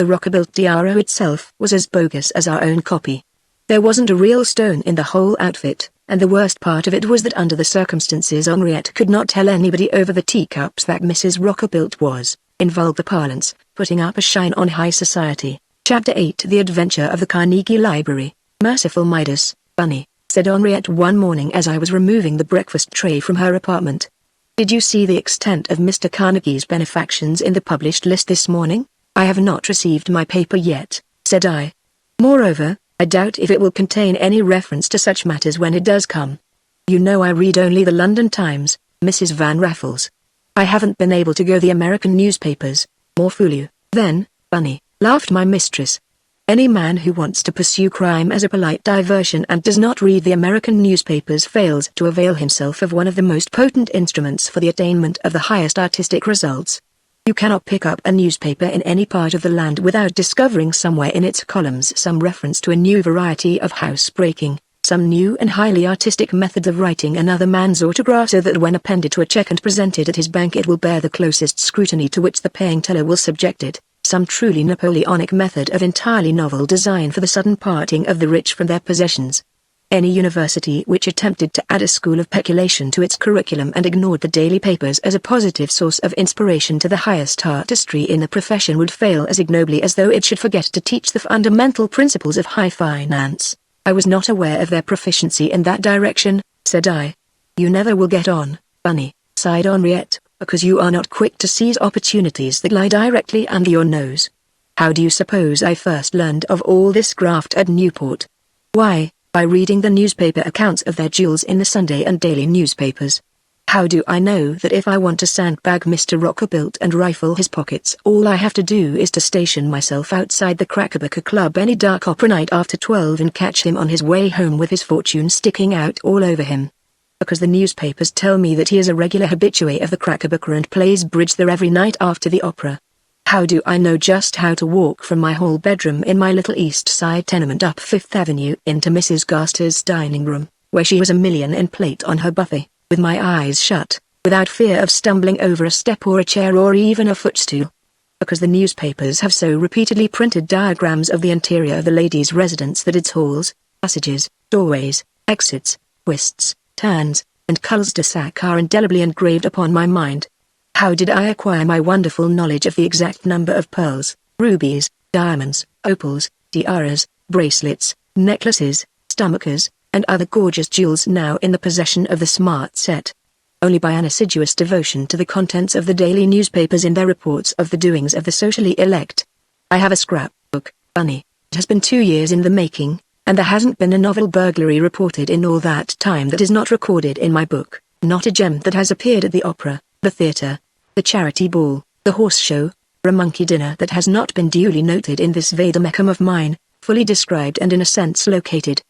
The Rockabilt tiara itself was as bogus as our own copy. There wasn't a real stone in the whole outfit, and the worst part of it was that under the circumstances Henriette could not tell anybody over the teacups that Mrs. Rockabilt was, in vulgar parlance, putting up a shine on high society. Chapter 8 The Adventure of the Carnegie Library. "Merciful Midas, Bunny," said Henriette one morning as I was removing the breakfast tray from her apartment. "Did you see the extent of Mr. Carnegie's benefactions in the published list this morning?" "I have not received my paper yet," said I. "Moreover, I doubt if it will contain any reference to such matters when it does come. You know I read only the London Times, Mrs. Van Raffles. I haven't been able to go the American newspapers." "More fool you, then, Bunny," laughed my mistress. "Any man who wants to pursue crime as a polite diversion and does not read the American newspapers fails to avail himself of one of the most potent instruments for the attainment of the highest artistic results. You cannot pick up a newspaper in any part of the land without discovering somewhere in its columns some reference to a new variety of housebreaking, some new and highly artistic method of writing another man's autograph so that when appended to a check and presented at his bank it will bear the closest scrutiny to which the paying teller will subject it. Some truly Napoleonic method of entirely novel design for the sudden parting of the rich from their possessions. Any university which attempted to add a school of peculation to its curriculum and ignored the daily papers as a positive source of inspiration to the highest artistry in the profession would fail as ignobly as though it should forget to teach the fundamental principles of high finance. "I was not aware of their proficiency in that direction," said I. "You never will get on, Bunny," sighed Henriette, because you are not quick to seize opportunities that lie directly under your nose. How do you suppose I first learned of all this graft at Newport? Why, by reading the newspaper accounts of their duels in the Sunday and daily newspapers. How do I know that if I want to sandbag Mr. Rockerbilt and rifle his pockets, all I have to do is to station myself outside the Crackerbucker Club any dark opera night after 12 and catch him on his way home with his fortune sticking out all over him? Because the newspapers tell me that he is a regular habitué of the Crackerbucker and plays bridge there every night after the opera. How do I know just how to walk from my hall bedroom in my little East Side tenement up Fifth Avenue into Mrs. Gaster's dining room, where she was a million in plate on her buffet, with my eyes shut, without fear of stumbling over a step or a chair or even a footstool? Because the newspapers have so repeatedly printed diagrams of the interior of the ladies' residence that its halls, passages, doorways, exits, twists, turns, and cul-de-sac are indelibly engraved upon my mind. How did I acquire my wonderful knowledge of the exact number of pearls, rubies, diamonds, opals, tiaras, bracelets, necklaces, stomachers, and other gorgeous jewels now in the possession of the smart set? Only by an assiduous devotion to the contents of the daily newspapers in their reports of the doings of the socially elect. I have a scrapbook, Bunny. It has been 2 years in the making, and there hasn't been a novel burglary reported in all that time that is not recorded in my book, not a gem that has appeared at the opera, the theatre, the charity ball, the horse show, or a monkey dinner that has not been duly noted in this vade-mecum of mine, fully described and in a sense located.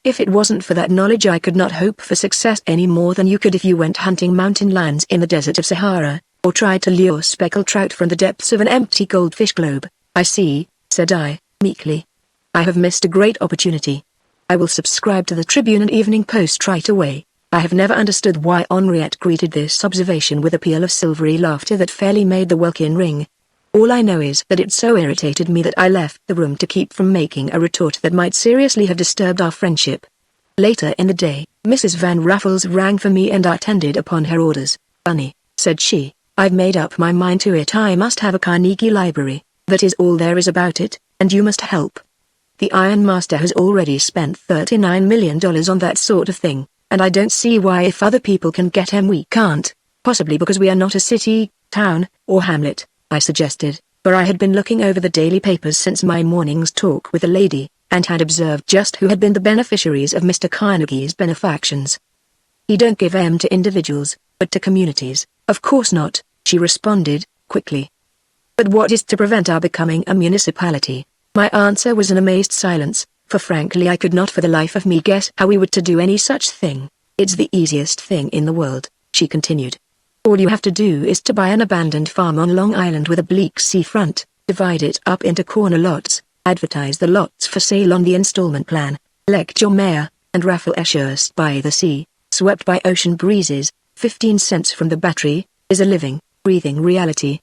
If it wasn't for that knowledge I could not hope for success any more than you could if you went hunting mountain lions in the desert of Sahara, or tried to lure speckled trout from the depths of an empty goldfish globe. I see, said I, meekly. I have missed a great opportunity. I will subscribe to the Tribune and Evening Post right away. I have never understood why Henriette greeted this observation with a peal of silvery laughter that fairly made the welkin ring. All I know is that it so irritated me that I left the room to keep from making a retort that might seriously have disturbed our friendship. Later in the day, Mrs. Van Raffles rang for me and I attended upon her orders. Bunny, said she, I've made up my mind to it. I must have a Carnegie library, that is all there is about it, and you must help. The Ironmaster has already spent $39 million on that sort of thing. And I don't see why if other people can get him we can't, possibly because we are not a city, town, or hamlet, I suggested, for I had been looking over the daily papers since my morning's talk with the lady, and had observed just who had been the beneficiaries of Mr. Carnegie's benefactions. He don't give them to individuals, but to communities. Of course not, she responded, quickly. But what is to prevent our becoming a municipality? My answer was an amazed silence. For frankly I could not for the life of me guess how we were to do any such thing. It's the easiest thing in the world, she continued. All you have to do is to buy an abandoned farm on Long Island with a bleak seafront, divide it up into corner lots, advertise the lots for sale on the installment plan, elect your mayor, and Raffles Ashurst by the sea, swept by ocean breezes, 15 cents from the battery, is a living, breathing reality.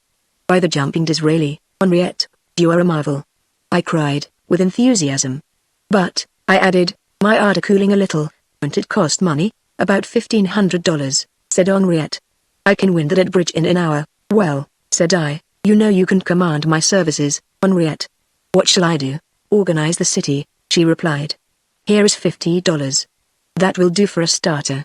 By the jumping Disraeli, Henriette, you are a marvel. I cried, with enthusiasm. But, I added, my ardor cooling a little, won't it cost money? About $1,500, said Henriette. I can win that at bridge in an hour. Well, said I, you know you can command my services, Henriette. What shall I do? Organize the city, she replied. Here is $50. That will do for a starter.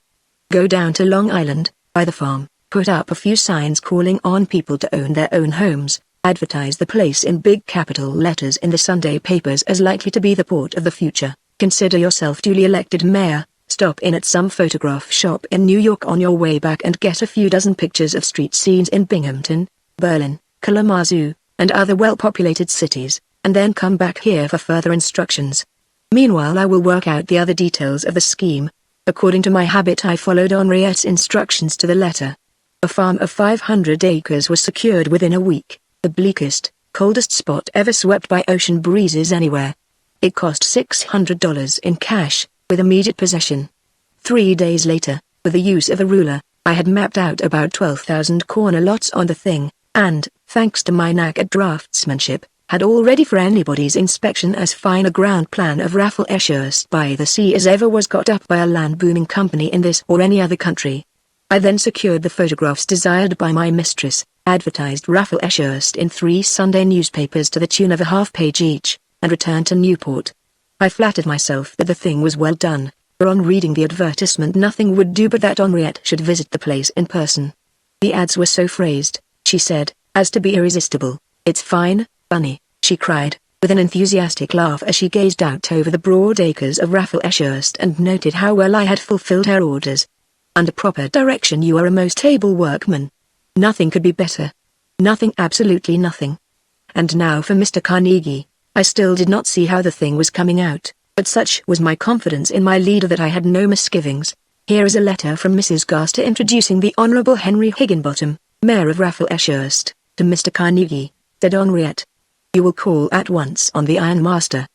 Go down to Long Island, buy the farm, put up a few signs calling on people to own their own homes. Advertise the place in big capital letters in the Sunday papers as likely to be the port of the future. Consider yourself duly elected mayor. Stop in at some photograph shop in New York on your way back and get a few dozen pictures of street scenes in Binghamton, Berlin, Kalamazoo, and other well-populated cities, and then come back here for further instructions. Meanwhile I will work out the other details of the scheme. According to my habit I followed Henriette's instructions to the letter. A farm of 500 acres was secured within a week. The bleakest, coldest spot ever swept by ocean breezes anywhere. It cost $600 in cash, with immediate possession. 3 days later, with the use of a ruler, I had mapped out about 12,000 corner lots on the thing, and, thanks to my knack at draftsmanship, had all ready for anybody's inspection as fine a ground plan of Raffles Ashurst by the sea as ever was got up by a land-booming company in this or any other country. I then secured the photographs desired by my mistress, advertised Raffles Ashurst in 3 Sunday newspapers to the tune of a half-page each, and returned to Newport. I flattered myself that the thing was well done, for on reading the advertisement nothing would do but that Henriette should visit the place in person. The ads were so phrased, she said, as to be irresistible. "It's fine, Bunny," she cried, with an enthusiastic laugh as she gazed out over the broad acres of Raffles and noted how well I had fulfilled her orders. "Under proper direction you are a most able workman. Nothing could be better. Nothing, absolutely nothing." And now for Mr. Carnegie. I still did not see how the thing was coming out, but such was my confidence in my leader that I had no misgivings. "Here is a letter from Mrs. Gaster introducing the Honorable Henry Higginbottom, Mayor of Raffles, to Mr. Carnegie," said Henriette. "You will call at once on the Ironmaster.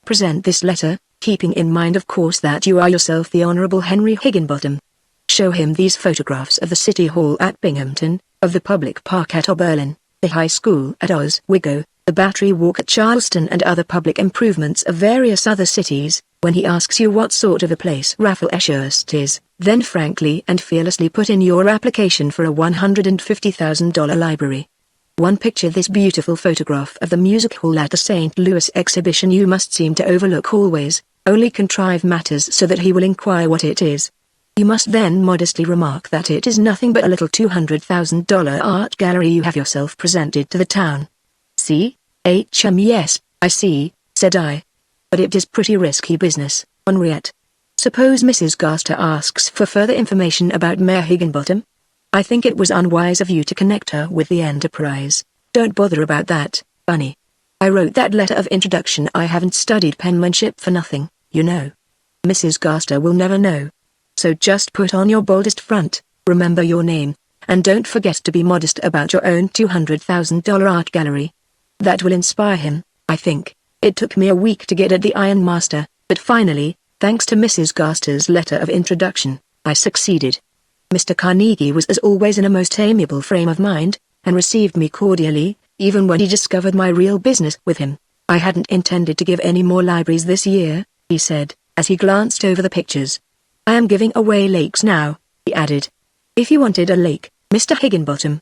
Present this letter, keeping in mind of course that you are yourself the Honorable Henry Higginbottom. Show him these photographs of the City Hall at Binghamton, of the public park at Oberlin, the high school at Oswego, the Battery Walk at Charleston and other public improvements of various other cities. When he asks you what sort of a place Raffles is, then frankly and fearlessly put in your application for a $150,000 library. One, picture this beautiful photograph of the music hall at the St. Louis exhibition you must seem to overlook always, only contrive matters so that he will inquire what it is. You must then modestly remark that it is nothing but a little $200,000 art gallery you have yourself presented to the town." "See, yes, I see," said I. "But it is pretty risky business, Henriette. Suppose Mrs. Gaster asks for further information about Mayor Higginbottom? I think it was unwise of you to connect her with the enterprise." "Don't bother about that, Bunny. I wrote that letter of introduction. I haven't studied penmanship for nothing, you know. Mrs. Gaster will never know. So just put on your boldest front, remember your name, and don't forget to be modest about your own $200,000 art gallery. That will inspire him, I think." It took me a week to get at the Ironmaster, but finally, thanks to Mrs. Gaster's letter of introduction, I succeeded. Mr. Carnegie was as always in a most amiable frame of mind, and received me cordially, even when he discovered my real business with him. "I hadn't intended to give any more libraries this year," he said, as he glanced over the pictures. "I am giving away lakes now," he added. "If you wanted a lake, Mr. Higginbottom,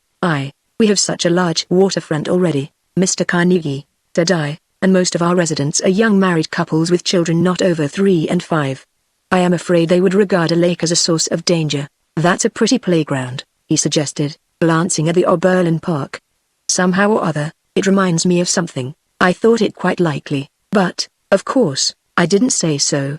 we have such a large waterfront already, Mr. Carnegie," said I, "and most of our residents are young married couples with children not over 3 and 5. I am afraid they would regard a lake as a source of danger." "That's a pretty playground," he suggested, glancing at the Oberlin Park. "Somehow or other, it reminds me of something." I thought it quite likely, but, of course, I didn't say so.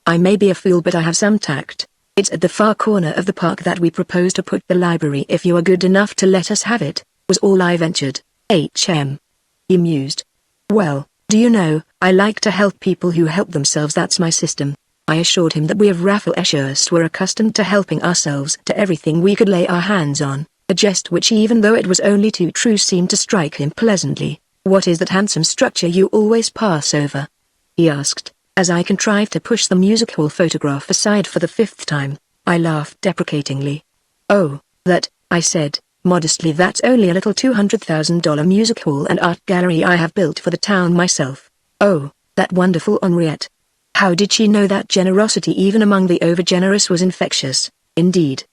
I may be a fool but I have some tact. "It's at the far corner of the park that we propose to put the library if you are good enough to let us have it," was all I ventured. He mused. "Well, do you know, I like to help people who help themselves. That's my system." I assured him that we of Raffles were accustomed to helping ourselves to everything we could lay our hands on, a jest which even though it was only too true seemed to strike him pleasantly. "What is that handsome structure you always pass over?" he asked, as I contrived to push the music hall photograph aside for the 5th time. I laughed deprecatingly. "Oh, that," I said, modestly, "that's only a little $200,000 music hall and art gallery I have built for the town myself." "Oh, that wonderful Henriette. How did she know that generosity even among the overgenerous was infectious?" "Indeed,"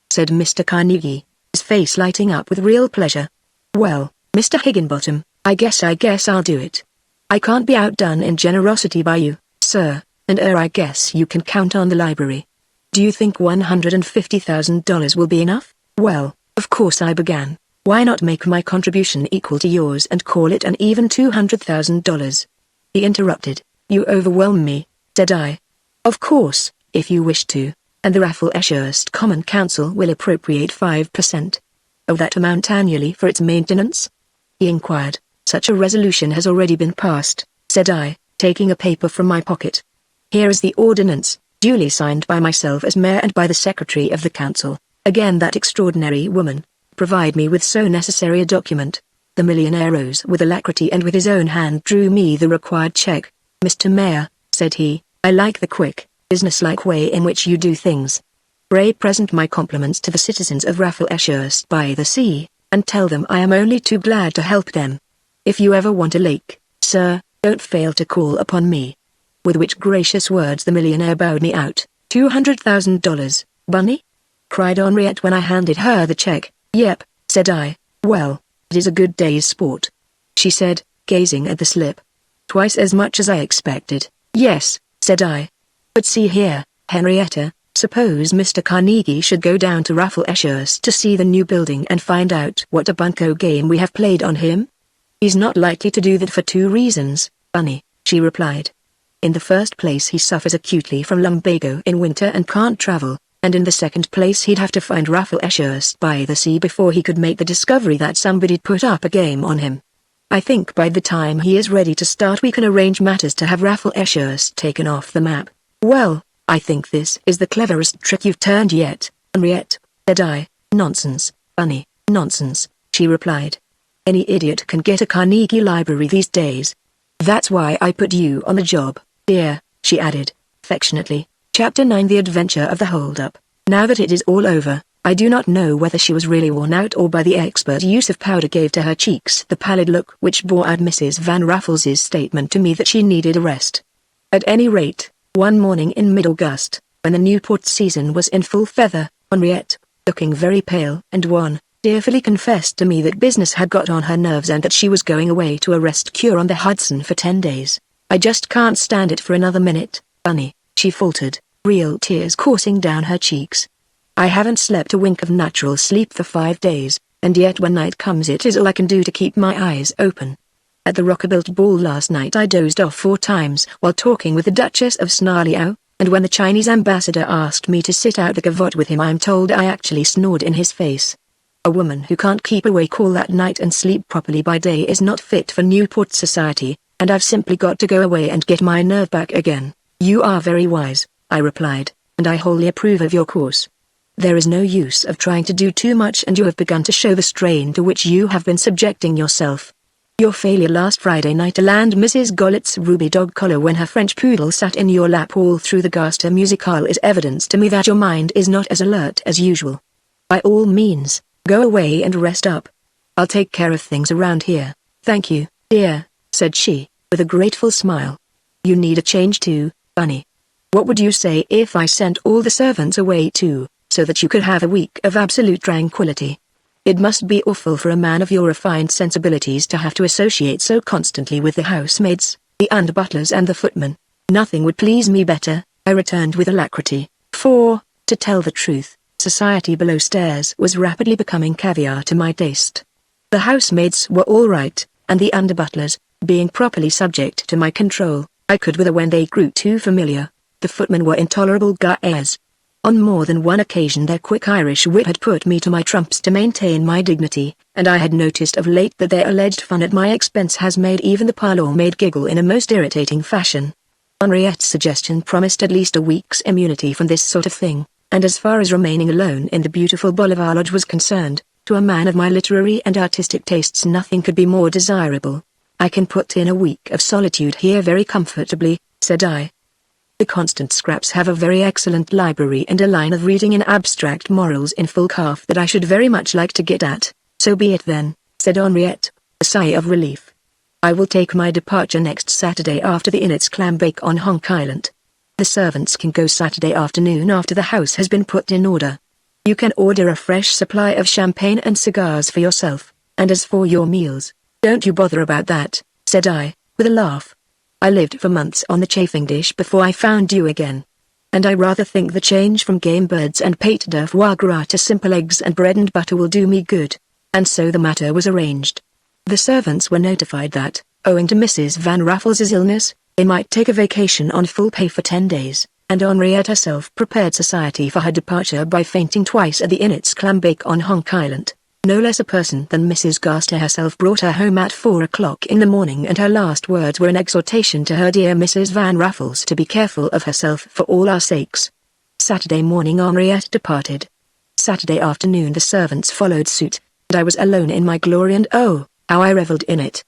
said Mr. Carnegie, his face lighting up with real pleasure. "Well, Mr. Higginbottom, I guess I'll do it. I can't be outdone in generosity by you, sir, and I guess you can count on the library. Do you think $150,000 will be enough?" "Well, of course," I began. "Why not make my contribution equal to yours and call it an even $200,000? He interrupted. "You overwhelm me," said I. "Of course, if you wish to, and the Raffles Common Council will appropriate 5% of that amount annually for its maintenance?" he inquired. "Such a resolution has already been passed," said I, taking a paper from my pocket. "Here is the ordinance, duly signed by myself as mayor and by the secretary of the council." Again that extraordinary woman, provide me with so necessary a document. The millionaire rose with alacrity and with his own hand drew me the required check. "Mr. Mayor," said he, "I like the quick, businesslike way in which you do things. Pray present my compliments to the citizens of Raffles by the sea, and tell them I am only too glad to help them. If you ever want a lake, sir, don't fail to call upon me." With which gracious words the millionaire bowed me out. $200,000, Bunny?" cried Henriette when I handed her the check. "Yep," said I. "Well, it is a good day's sport," she said, gazing at the slip. "Twice as much as I expected." "Yes," said I. "But see here, Henrietta, Suppose Mr. Carnegie should go down to Raffles to see the new building and find out what a bunco game we have played on him? He's not likely to do that for two reasons, Bunny, she replied. In the first place, he suffers acutely from lumbago in winter and can't travel, and in the second place he'd have to find Raffles by the sea before he could make the discovery that somebody'd put up a game on him. I think by the time he is ready to start we can arrange matters to have Raffles taken off the map. Well, I think this is the cleverest trick you've turned yet, Henriette, said I. Nonsense, Bunny, nonsense, she replied. Any idiot can get a Carnegie library these days. That's why I put you on the job, dear, she added, affectionately. Chapter 9 The Adventure of the Hold-Up. Now that it is all over, I do not know whether she was really worn out or by the expert use of powder gave to her cheeks the pallid look which bore out Mrs. Van Raffles's statement to me that she needed a rest. At any rate, one morning in mid-August, when the Newport season was in full feather, Henriette, looking very pale and wan, tearfully confessed to me that business had got on her nerves and that she was going away to a rest cure on the Hudson for 10 days. I just can't stand it for another minute, Bunny, she faltered, real tears coursing down her cheeks. I haven't slept a wink of natural sleep for 5 days, and yet when night comes it is all I can do to keep my eyes open. At the Rockabilt ball last night I dozed off 4 times while talking with the Duchess of Snarleyow, and when the Chinese ambassador asked me to sit out the gavotte with him I'm told I actually snored in his face. A woman who can't keep awake all that night and sleep properly by day is not fit for Newport society, and I've simply got to go away and get my nerve back again. You are very wise, I replied, and I wholly approve of your course. There is no use of trying to do too much and you have begun to show the strain to which you have been subjecting yourself. Your failure last Friday night to land Mrs. Gollett's ruby dog collar when her French poodle sat in your lap all through the Gaster musicale is evidence to me that your mind is not as alert as usual. By all means, go away and rest up. I'll take care of things around here. Thank you, dear, said she, with a grateful smile. You need a change too, Bunny. What would you say if I sent all the servants away too, so that you could have a week of absolute tranquility? It must be awful for a man of your refined sensibilities to have to associate so constantly with the housemaids, the under-butlers and the footmen. Nothing would please me better, I returned with alacrity, for, to tell the truth, society below stairs was rapidly becoming caviar to my taste. The housemaids were all right, and the under-butlers, being properly subject to my control, I could wither when they grew too familiar. The footmen were intolerable guys. On more than one occasion their quick Irish wit had put me to my trumps to maintain my dignity, and I had noticed of late that their alleged fun at my expense has made even the parlour-maid giggle in a most irritating fashion. Henriette's suggestion promised at least a week's immunity from this sort of thing, and as far as remaining alone in the beautiful Bolivar Lodge was concerned, to a man of my literary and artistic tastes nothing could be more desirable. I can put in a week of solitude here very comfortably, said I. The Constant Scraps have a very excellent library and a line of reading in abstract morals in full calf that I should very much like to get at. So be it then, said Henriette, a sigh of relief. I will take my departure next Saturday after the Innit's clam bake on Honk Island. The servants can go Saturday afternoon after the house has been put in order. You can order a fresh supply of champagne and cigars for yourself, and as for your meals, don't you bother about that, said I, with a laugh. I lived for months on the chafing dish before I found you again. And I rather think the change from game birds and pate de foie gras to simple eggs and bread and butter will do me good. And so the matter was arranged. The servants were notified that, owing to Mrs. Van Raffles's illness, they might take a vacation on full pay for 10 days, and Henriette herself prepared society for her departure by fainting twice at the Innit's clam bake on Honk Island. No less a person than Mrs. Gaster herself brought her home at 4 o'clock in the morning, and her last words were an exhortation to her dear Mrs. Van Raffles to be careful of herself for all our sakes. Saturday morning Henriette departed. Saturday afternoon the servants followed suit, and I was alone in my glory, and oh, how I revelled in it.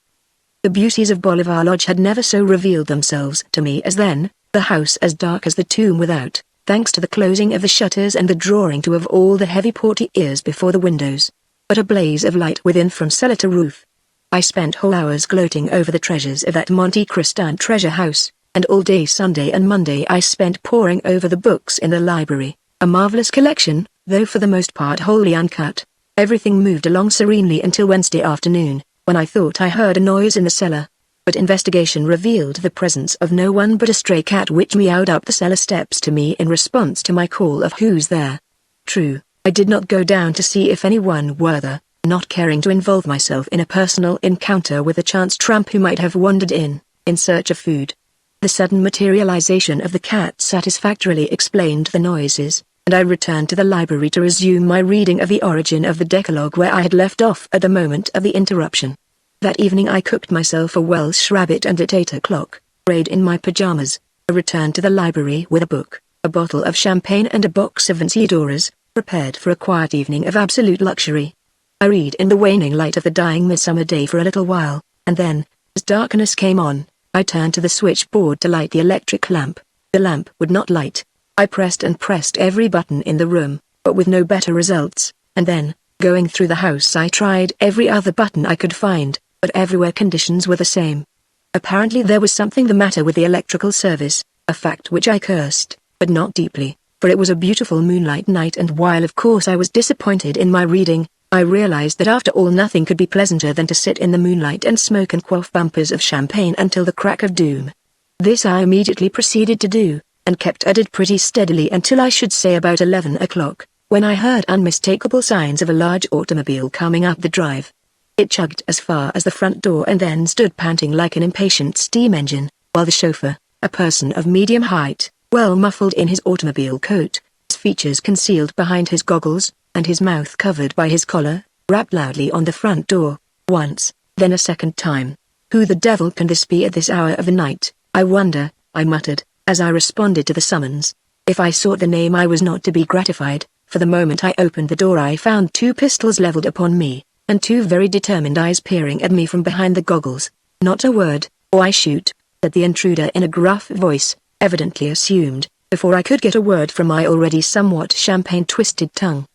The beauties of Bolivar Lodge had never so revealed themselves to me as then, the house as dark as the tomb without, thanks to the closing of the shutters and the drawing to of all the heavy portieres before the windows, but a blaze of light within from cellar to roof. I spent whole hours gloating over the treasures of that Monte Cristo treasure house, and all day Sunday and Monday I spent poring over the books in the library, a marvelous collection, though for the most part wholly uncut. Everything moved along serenely until Wednesday afternoon, when I thought I heard a noise in the cellar. but investigation revealed the presence of no one but a stray cat which meowed up the cellar steps to me in response to my call of "Who's there?" True, I did not go down to see if anyone were there, not caring to involve myself in a personal encounter with a chance tramp who might have wandered in search of food. The sudden materialization of the cat satisfactorily explained the noises, and I returned to the library to resume my reading of the origin of the Decalogue where I had left off at the moment of the interruption. That evening I cooked myself a Welsh rabbit, and at 8 o'clock, arrayed in my pajamas, I returned to the library with a book, a bottle of champagne and a box of Venciadoras, prepared for a quiet evening of absolute luxury. I read in the waning light of the dying midsummer day for a little while, and then, as darkness came on, I turned to the switchboard to light the electric lamp. The lamp would not light. I pressed and pressed every button in the room, but with no better results, and then, going through the house, I tried every other button I could find, but everywhere conditions were the same. Apparently there was something the matter with the electrical service, a fact which I cursed, but not deeply, for it was a beautiful moonlight night, and while of course I was disappointed in my reading, I realized that after all nothing could be pleasanter than to sit in the moonlight and smoke and quaff bumpers of champagne until the crack of doom. This I immediately proceeded to do, and kept at it pretty steadily until I should say about 11 o'clock, when I heard unmistakable signs of a large automobile coming up the drive. It chugged as far as the front door and then stood panting like an impatient steam engine, while the chauffeur, a person of medium height, well muffled in his automobile coat, his features concealed behind his goggles, and his mouth covered by his collar, rapped loudly on the front door, once, then a second time. "Who the devil can this be at this hour of the night, I wonder?" I muttered, as I responded to the summons. If I sought the name I was not to be gratified, for the moment I opened the door I found 2 pistols leveled upon me, and 2 very determined eyes peering at me from behind the goggles. "Not a word, or I shoot," said the intruder in a gruff voice, evidently assumed, before I could get a word from my already somewhat champagne-twisted tongue.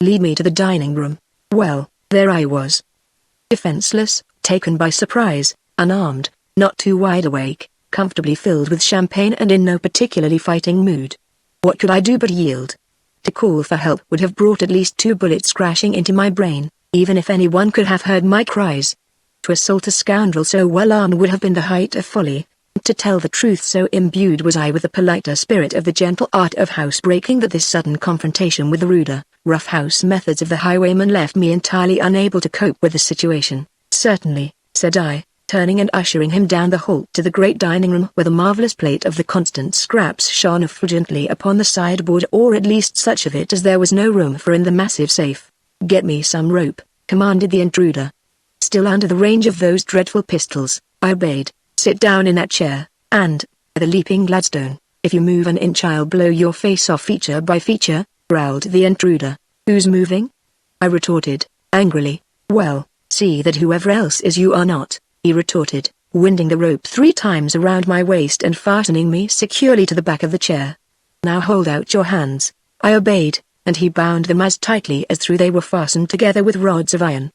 "Lead me to the dining room." Well, there I was. Defenseless, taken by surprise, unarmed, not too wide awake, comfortably filled with champagne and in no particularly fighting mood. What could I do but yield? To call for help would have brought at least 2 bullets crashing into my brain, even if anyone could have heard my cries. To assault a scoundrel so well armed would have been the height of folly. To tell the truth, so imbued was I with the politer spirit of the gentle art of housebreaking that this sudden confrontation with the ruder, rough house methods of the highwayman left me entirely unable to cope with the situation. "Certainly," said I, turning and ushering him down the hall to the great dining room where the marvelous plate of the constant scraps shone effulgently upon the sideboard, or at least such of it as there was no room for in the massive safe. "Get me some rope," commanded the intruder. Still under the range of those dreadful pistols, I obeyed. "Sit down in that chair, and, the leaping Gladstone, if you move an inch I'll blow your face off feature by feature," growled the intruder. "Who's moving?" I retorted, angrily. "Well, see that whoever else is you are not," he retorted, winding the rope 3 times around my waist and fastening me securely to the back of the chair. "Now hold out your hands." I obeyed, and he bound them as tightly as through they were fastened together with rods of iron.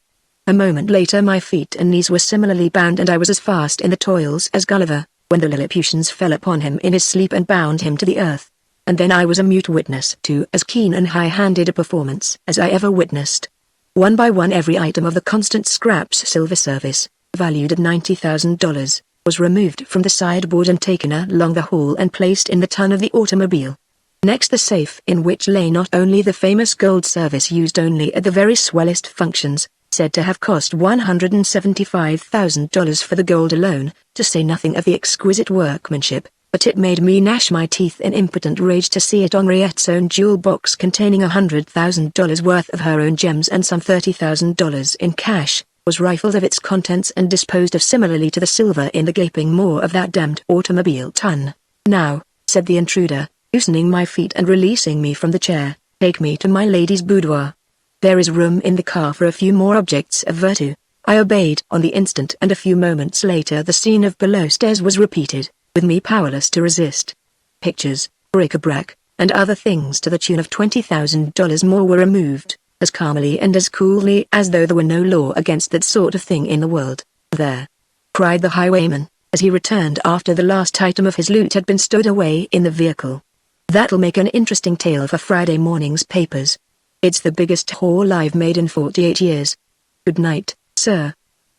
A moment later my feet and knees were similarly bound, and I was as fast in the toils as Gulliver, when the Lilliputians fell upon him in his sleep and bound him to the earth. And then I was a mute witness to as keen and high-handed a performance as I ever witnessed. One by one every item of the constant scraps silver service, valued at $90,000, was removed from the sideboard and taken along the hall and placed in the tongue of the automobile. Next the safe, in which lay not only the famous gold service used only at the very swellest functions, said to have cost $175,000 for the gold alone, to say nothing of the exquisite workmanship, but it made me gnash my teeth in impotent rage to see it Henriette's own jewel box containing $100,000 worth of her own gems and some $30,000 in cash, was rifled of its contents and disposed of similarly to the silver in the gaping maw of that damned automobile ton. "Now," said the intruder, loosening my feet and releasing me from the chair, "take me to my lady's boudoir. There is room in the car for a few more objects of virtu." I obeyed on the instant, and a few moments later the scene of below stairs was repeated, with me powerless to resist. Pictures, bric-a-brac, and other things to the tune of $20,000 more were removed, as calmly and as coolly as though there were no law against that sort of thing in the world. "There!" cried the highwayman, as he returned after the last item of his loot had been stowed away in the vehicle. "That'll make an interesting tale for Friday morning's papers. It's the biggest haul I've made in 48 years. Good night, sir."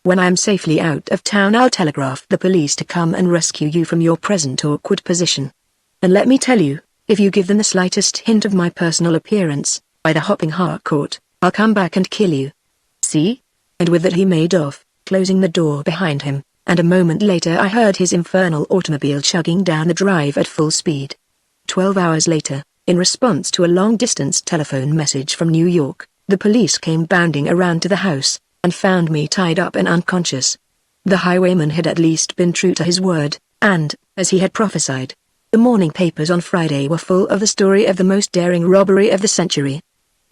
When I am safely out of town, I'll telegraph the police to come and rescue you from your present awkward position. And let me tell you, if you give them the slightest hint of my personal appearance, by the hopping harcourt, I'll come back and kill you. See?" And with that he made off, closing the door behind him, and a moment later I heard his infernal automobile chugging down the drive at full speed. 12 hours later, in response to a long-distance telephone message from New York, the police came bounding around to the house, and found me tied up and unconscious. The highwayman had at least been true to his word, and, as he had prophesied, the morning papers on Friday were full of the story of the most daring robbery of the century.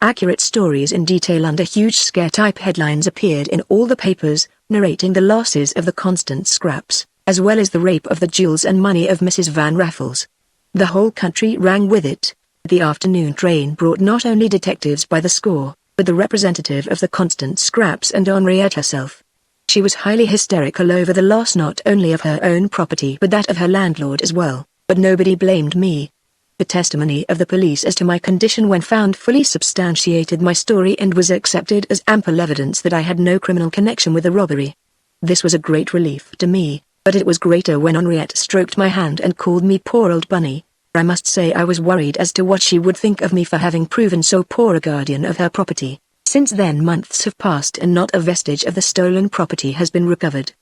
Accurate stories in detail under huge scare-type headlines appeared in all the papers, narrating the losses of the constant scraps, as well as the rape of the jewels and money of Mrs. Van Raffles. The whole country rang with it. The afternoon train brought not only detectives by the score, but the representative of the constant scraps and Henriette herself. She was highly hysterical over the loss not only of her own property but that of her landlord as well, but nobody blamed me. The testimony of the police as to my condition when found fully substantiated my story and was accepted as ample evidence that I had no criminal connection with the robbery. This was a great relief to me, but it was greater when Henriette stroked my hand and called me poor old bunny. I must say I was worried as to what she would think of me for having proven so poor a guardian of her property. Since then months have passed and not a vestige of the stolen property has been recovered.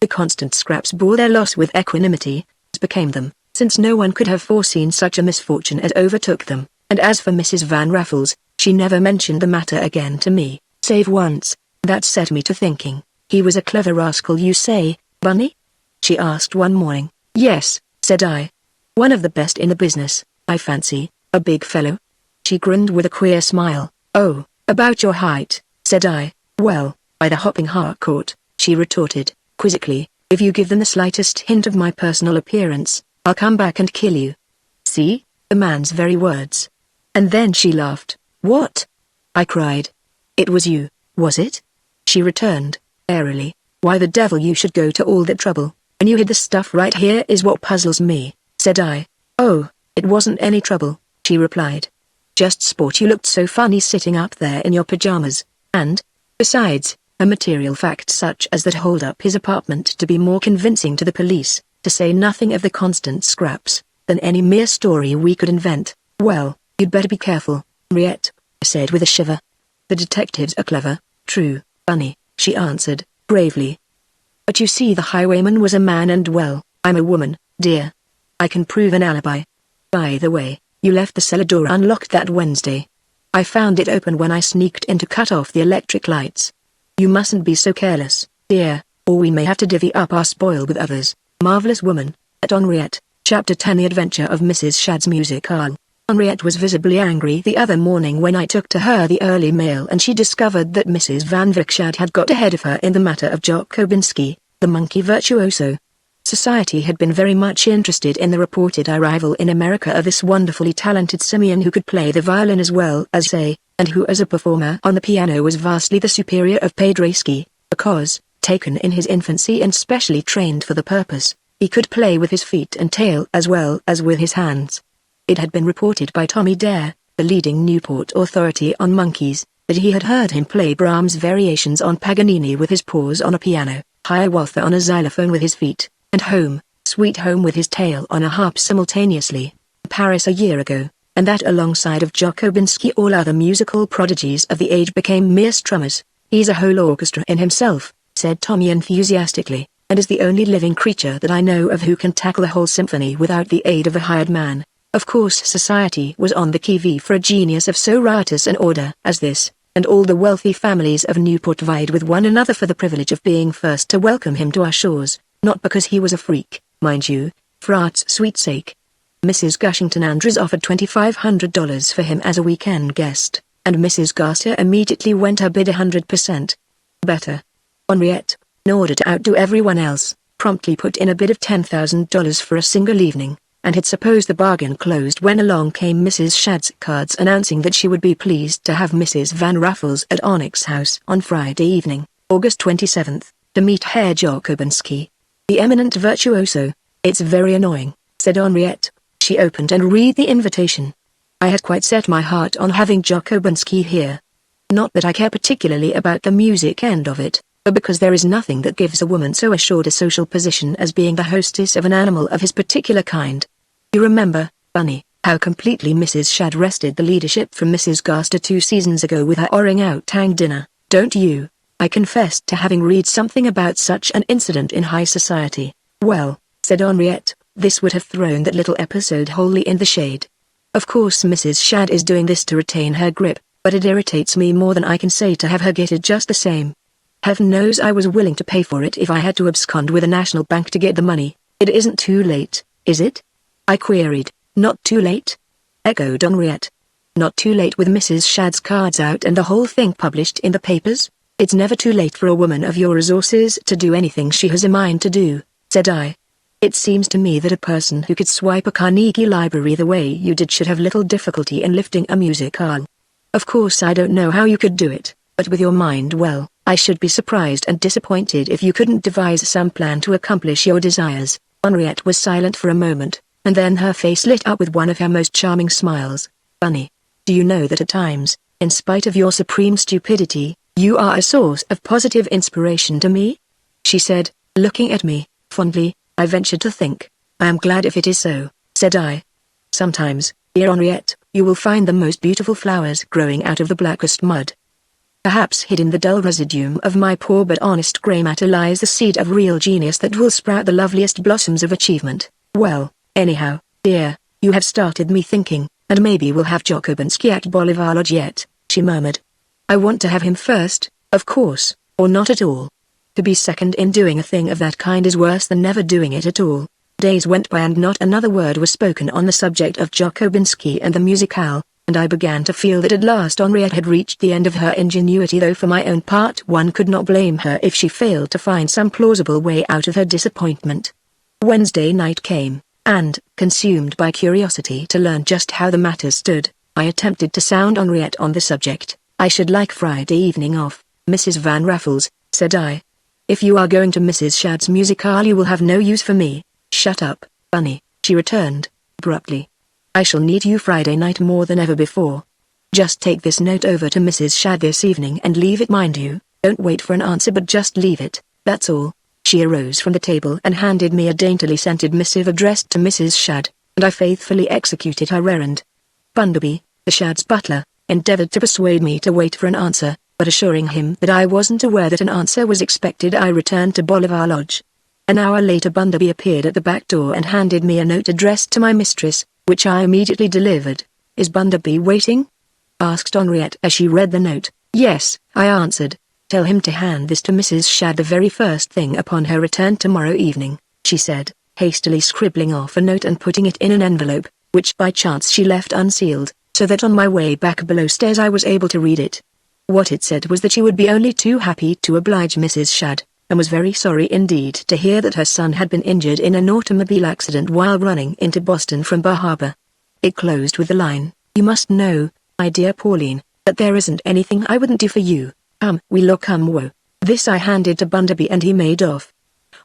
The constant scraps bore their loss with equanimity, as became them, since no one could have foreseen such a misfortune as overtook them, and as for Mrs. Van Raffles, she never mentioned the matter again to me, save once. That set me to thinking. "He was a clever rascal you say, Bunny?" she asked one morning. "Yes," said I. "One of the best in the business, I fancy, a big fellow?" She grinned with a queer smile. "Oh, about your height," said I. "Well, by the hopping harcourt," she retorted, quizzically, "if you give them the slightest hint of my personal appearance, I'll come back and kill you." See, the man's very words. And then she laughed. "What?" I cried. "It was you, was it?" she returned, airily. "Why the devil you should go to all that trouble, and you hid the stuff right here is what puzzles me," said I. "Oh, it wasn't any trouble," she replied. "Just sport. You looked so funny sitting up there in your pajamas, and, besides, a material fact such as that hold up his apartment to be more convincing to the police, to say nothing of the constant scraps, than any mere story we could invent. Well, you'd better be careful, Henriette," I said with a shiver. "The detectives are clever, true, Bunny," she answered, bravely. "But you see the highwayman was a man and well, I'm a woman, dear. I can prove an alibi. By the way, you left the cellar door unlocked that Wednesday. I found it open when I sneaked in to cut off the electric lights. You mustn't be so careless, dear, or we may have to divvy up our spoil with others." Marvelous Woman, at Henriette, Chapter 10. The Adventure of Mrs. Shadd's Musical. Henriette was visibly angry the other morning when I took to her the early mail and she discovered that Mrs. Van Shadd had got ahead of her in the matter of Jock Obinski, the monkey virtuoso. Society had been very much interested in the reported arrival in America of this wonderfully talented simian who could play the violin as well as say, and who as a performer on the piano was vastly the superior of Paderewski, because, taken in his infancy and specially trained for the purpose, he could play with his feet and tail as well as with his hands. It had been reported by Tommy Dare, the leading Newport authority on monkeys, that he had heard him play Brahms' variations on Paganini with his paws on a piano, Hiawatha on a xylophone with his feet, and Home, Sweet Home with his tail on a harp simultaneously, in Paris a year ago, and that alongside of Jock Obinski all other musical prodigies of the age became mere strummers. "He's a whole orchestra in himself," said Tommy enthusiastically, "and is the only living creature that I know of who can tackle a whole symphony without the aid of a hired man." Of course society was on the qui-vive for a genius of so riotous an order as this, and all the wealthy families of Newport vied with one another for the privilege of being first to welcome him to our shores, not because he was a freak, mind you, for art's sweet sake. Mrs. Gushington Andrews offered $2,500 for him as a weekend guest, and Mrs. Garcia immediately went her bid 100%. Better. Henriette, in order to outdo everyone else, promptly put in a bid of $10,000 for a single evening, and had supposed the bargain closed when along came Mrs. Shadd's cards announcing that she would be pleased to have Mrs. Van Raffles at Onyx House on Friday evening, August 27th, to meet Herr Jock Obinski, the eminent virtuoso. "It's very annoying," said Henriette. She opened and read the invitation. "I had quite set my heart on having Jock Obinski here. Not that I care particularly about the music end of it, but because there is nothing that gives a woman so assured a social position as being the hostess of an animal of his particular kind. You remember, Bunny, how completely Mrs. Shadd wrested the leadership from Mrs. Gaster 2 seasons ago with her orang-outang dinner, don't you? I confessed to having read something about such an incident in high society. Well, said Henriette, this would have thrown that little episode wholly in the shade. Of course Mrs. Shadd is doing this to retain her grip, but it irritates me more than I can say to have her get it just the same. Heaven knows I was willing to pay for it if I had to abscond with a national bank to get the money. It isn't too late, is it? I queried. Not too late? Echoed Henriette. Not too late with Mrs. Shadd's cards out and the whole thing published in the papers? It's never too late for a woman of your resources to do anything she has a mind to do, said I. It seems to me that a person who could swipe a Carnegie Library the way you did should have little difficulty in lifting a musical. Of course I don't know how you could do it, but with your mind well, I should be surprised and disappointed if you couldn't devise some plan to accomplish your desires. Henriette was silent for a moment, and then her face lit up with one of her most charming smiles. Bunny, do you know that at times, in spite of your supreme stupidity, you are a source of positive inspiration to me? She said, looking at me, fondly. I ventured to think. I am glad if it is so, said I. Sometimes, dear Henriette, you will find the most beautiful flowers growing out of the blackest mud. Perhaps hid in the dull residuum of my poor but honest grey matter lies the seed of real genius that will sprout the loveliest blossoms of achievement. Well, anyhow, dear, you have started me thinking, and maybe we'll have Jokobinsky at Bolivar Lodge yet, she murmured. I want to have him first, of course, or not at all. To be second in doing a thing of that kind is worse than never doing it at all. Days went by and not another word was spoken on the subject of Jokobinsky and the musicale, and I began to feel that at last Henriette had reached the end of her ingenuity, though for my own part one could not blame her if she failed to find some plausible way out of her disappointment. Wednesday night came, and, consumed by curiosity to learn just how the matter stood, I attempted to sound Henriette on the subject. I should like Friday evening off, Mrs. Van Raffles, said I. If you are going to Mrs. Shadd's musicale you will have no use for me. Shut up, Bunny, she returned, abruptly. I shall need you Friday night more than ever before. Just take this note over to Mrs. Shadd this evening and leave it, mind you. Don't wait for an answer but just leave it, that's all. She arose from the table and handed me a daintily scented missive addressed to Mrs. Shadd, and I faithfully executed her errand. Bunderby, the Shadd's butler, endeavored to persuade me to wait for an answer, but assuring him that I wasn't aware that an answer was expected I returned to Bolivar Lodge. An hour later Bunderby appeared at the back door and handed me a note addressed to my mistress, which I immediately delivered. Is Bunderby waiting? Asked Henriette as she read the note. Yes, I answered. Tell him to hand this to Mrs. Shadd the very first thing upon her return tomorrow evening, she said, hastily scribbling off a note and putting it in an envelope, which by chance she left unsealed, so that on my way back below stairs I was able to read it. What it said was that she would be only too happy to oblige Mrs. Shadd, and was very sorry indeed to hear that her son had been injured in an automobile accident while running into Boston from Bar Harbor. It closed with the line, you must know, my dear Pauline, that there isn't anything I wouldn't do for you. We look wo. This I handed to Bunderby and he made off.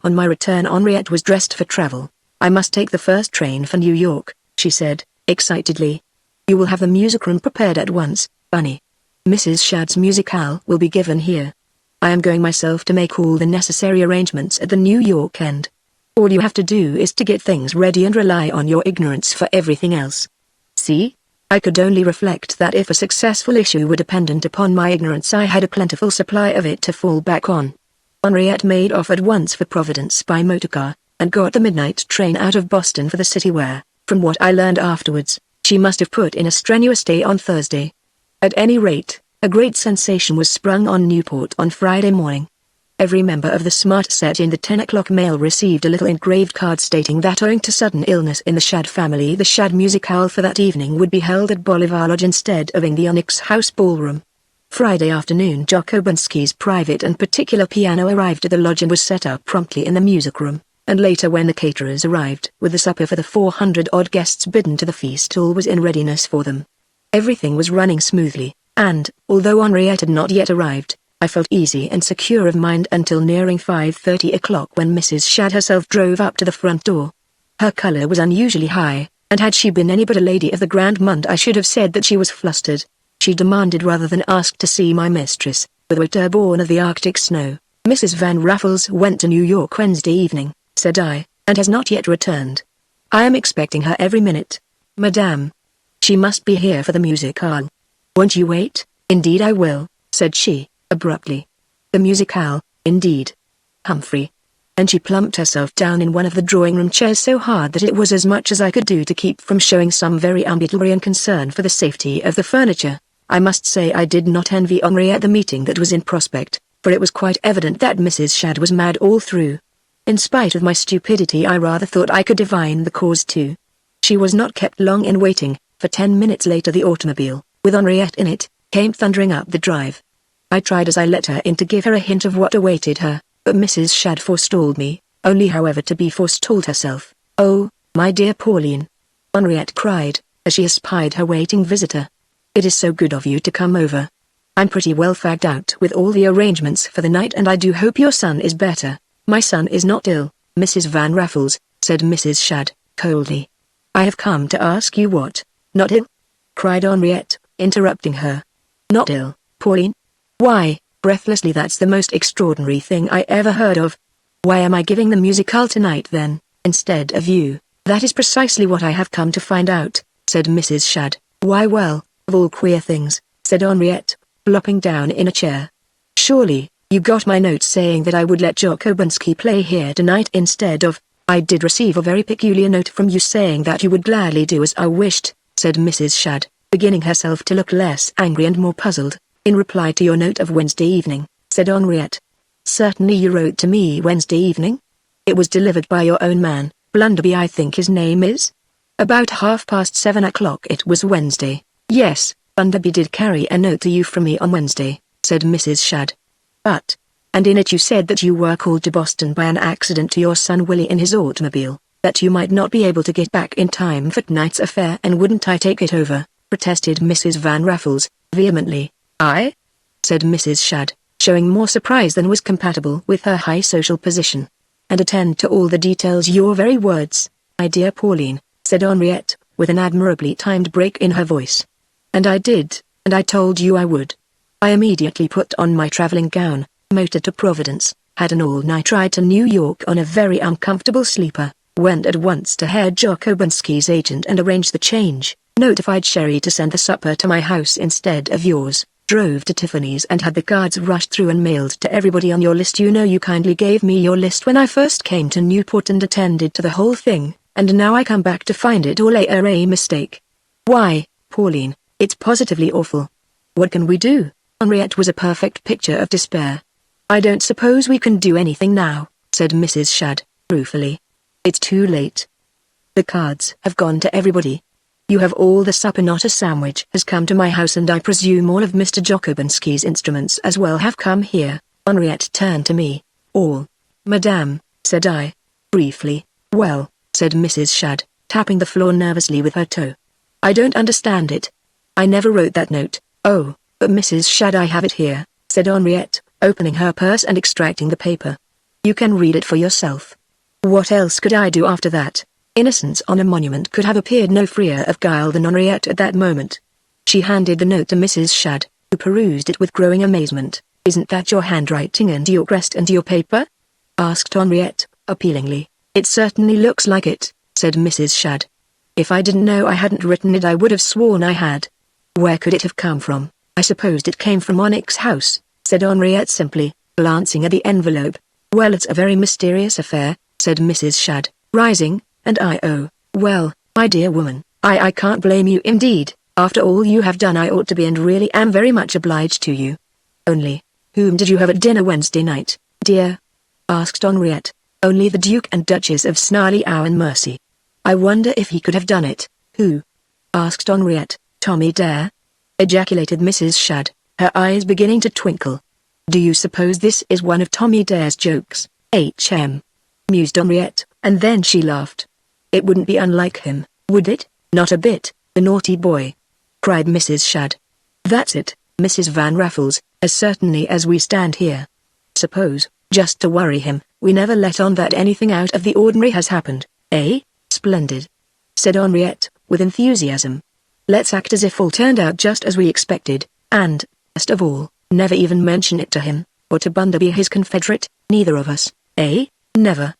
On my return Henriette was dressed for travel. I must take the first train for New York, she said, excitedly. You will have the music room prepared at once, Bunny. Mrs. Shadd's musicale will be given here. I am going myself to make all the necessary arrangements at the New York end. All you have to do is to get things ready and rely on your ignorance for everything else. See? I could only reflect that if a successful issue were dependent upon my ignorance I had a plentiful supply of it to fall back on. Henriette made off at once for Providence by motorcar, and got the midnight train out of Boston for the city where, from what I learned afterwards, she must have put in a strenuous day on Thursday. At any rate, a great sensation was sprung on Newport on Friday morning. Every member of the smart set in the 10 o'clock mail received a little engraved card stating that owing to sudden illness in the Shadd family the Shadd musicale for that evening would be held at Bolivar Lodge instead of in the Onyx House ballroom. Friday afternoon Jokobinsky's private and particular piano arrived at the lodge and was set up promptly in the music room, and later when the caterers arrived with the supper for the 400-odd guests bidden to the feast all was in readiness for them. Everything was running smoothly, and, although Henriette had not yet arrived, I felt easy and secure of mind until nearing 5:30 o'clock when Mrs. Shadd herself drove up to the front door. Her color was unusually high, and had she been any but a lady of the Grand Monde I should have said that she was flustered. She demanded rather than asked to see my mistress, the winter born of the Arctic snow, Mrs. Van Raffles went to New York Wednesday evening, said I, and has not yet returned. I am expecting her every minute. Madame. She must be here for the musicale. Won't you wait? Indeed I will, said she, abruptly. The musicale, indeed. Humphrey. And she plumped herself down in one of the drawing-room chairs so hard that it was as much as I could do to keep from showing some very ambulatory concern for the safety of the furniture. I must say I did not envy Henriette the meeting that was in prospect, for it was quite evident that Mrs. Shadd was mad all through. In spite of my stupidity I rather thought I could divine the cause too. She was not kept long in waiting, for 10 minutes later the automobile, with Henriette in it, came thundering up the drive. I tried as I let her in to give her a hint of what awaited her, but Mrs. Shadd forestalled me, only however to be forestalled herself. "Oh, my dear Pauline," Henriette cried, as she espied her waiting visitor. "It is so good of you to come over. I'm pretty well fagged out with all the arrangements for the night and I do hope your son is better." "My son is not ill, Mrs. Van Raffles," said Mrs. Shadd, coldly. "I have come to ask you what." "Not ill?" cried Henriette, interrupting her. "Not ill, Pauline? Why?" breathlessly, "that's the most extraordinary thing I ever heard of. Why am I giving the musicale tonight then, instead of you?" "That is precisely what I have come to find out," said Mrs. Shadd. "Why, well, of all queer things," said Henriette, flopping down in a chair. "Surely, you got my note saying that I would let Jokobunsky play here tonight instead of—" "I did receive a very peculiar note from you saying that you would gladly do as I wished," said Mrs. Shadd, beginning herself to look less angry and more puzzled. "In reply to your note of Wednesday evening," said Henriette. "Certainly you wrote to me Wednesday evening? It was delivered by your own man, Blunderby I think his name is? About 7:30 it was Wednesday." "Yes, Blunderby did carry a note to you from me on Wednesday," said Mrs. Shadd. "But, and in it you said that you were called to Boston by an accident to your son Willie in his automobile, that you might not be able to get back in time for tonight's affair and wouldn't I take it over?" protested Mrs. Van Raffles, vehemently. "I?" said Mrs. Shadd, showing more surprise than was compatible with her high social position. "And attend to all the details." "Your very words, my dear Pauline," said Henriette, with an admirably timed break in her voice. "And I did, and I told you I would. I immediately put on my traveling gown, motored to Providence, had an all-night ride to New York on a very uncomfortable sleeper, went at once to Herr Jokobunsky's agent and arranged the change, notified Sherry to send the supper to my house instead of yours, drove to Tiffany's and had the cards rushed through and mailed to everybody on your list. You know you kindly gave me your list when I first came to Newport and attended to the whole thing, and now I come back to find it all a mistake. Why, Pauline, it's positively awful. What can we do?" Henriette was a perfect picture of despair. "I don't suppose we can do anything now," said Mrs. Shadd, ruefully. "It's too late. The cards have gone to everybody. You have all the supper, not a sandwich has come to my house, and I presume all of Mr. Jokobunsky's instruments as well have come here." Henriette turned to me. "All, Madame," said I, briefly. "Well," said Mrs. Shadd, tapping the floor nervously with her toe. "I don't understand it. I never wrote that note." "Oh, but Mrs. Shadd, I have it here," said Henriette, opening her purse and extracting the paper. "You can read it for yourself." What else could I do after that? Innocence on a monument could have appeared no freer of guile than Henriette at that moment. She handed the note to Mrs. Shadd, who perused it with growing amazement. "Isn't that your handwriting and your crest and your paper?" asked Henriette, appealingly. "It certainly looks like it," said Mrs. Shadd. "If I didn't know I hadn't written it I would have sworn I had." "Where could it have come from?" "I supposed it came from Onyx House," said Henriette simply, glancing at the envelope. "Well, it's a very mysterious affair," said Mrs. Shadd, rising. "And well, my dear woman, I can't blame you indeed. After all you have done I ought to be and really am very much obliged to you. Only, whom did you have at dinner Wednesday night, dear?" asked Henriette. "Only the Duke and Duchess of Snarley and Mercy." "I wonder if he could have done it." "Who?" asked Henriette. "Tommy Dare?" ejaculated Mrs. Shadd, her eyes beginning to twinkle. "Do you suppose this is one of Tommy Dare's jokes, H.M.?" mused Henriette, and then she laughed. "It wouldn't be unlike him, would it?" "Not a bit, the naughty boy!" cried Mrs. Shadd. "That's it, Mrs. Van Raffles, as certainly as we stand here. Suppose, just to worry him, we never let on that anything out of the ordinary has happened, eh?" "Splendid!" said Henriette, with enthusiasm. "Let's act as if all turned out just as we expected, and, best of all, never even mention it to him. or to Bunderby his confederate, neither of us, eh? Never,"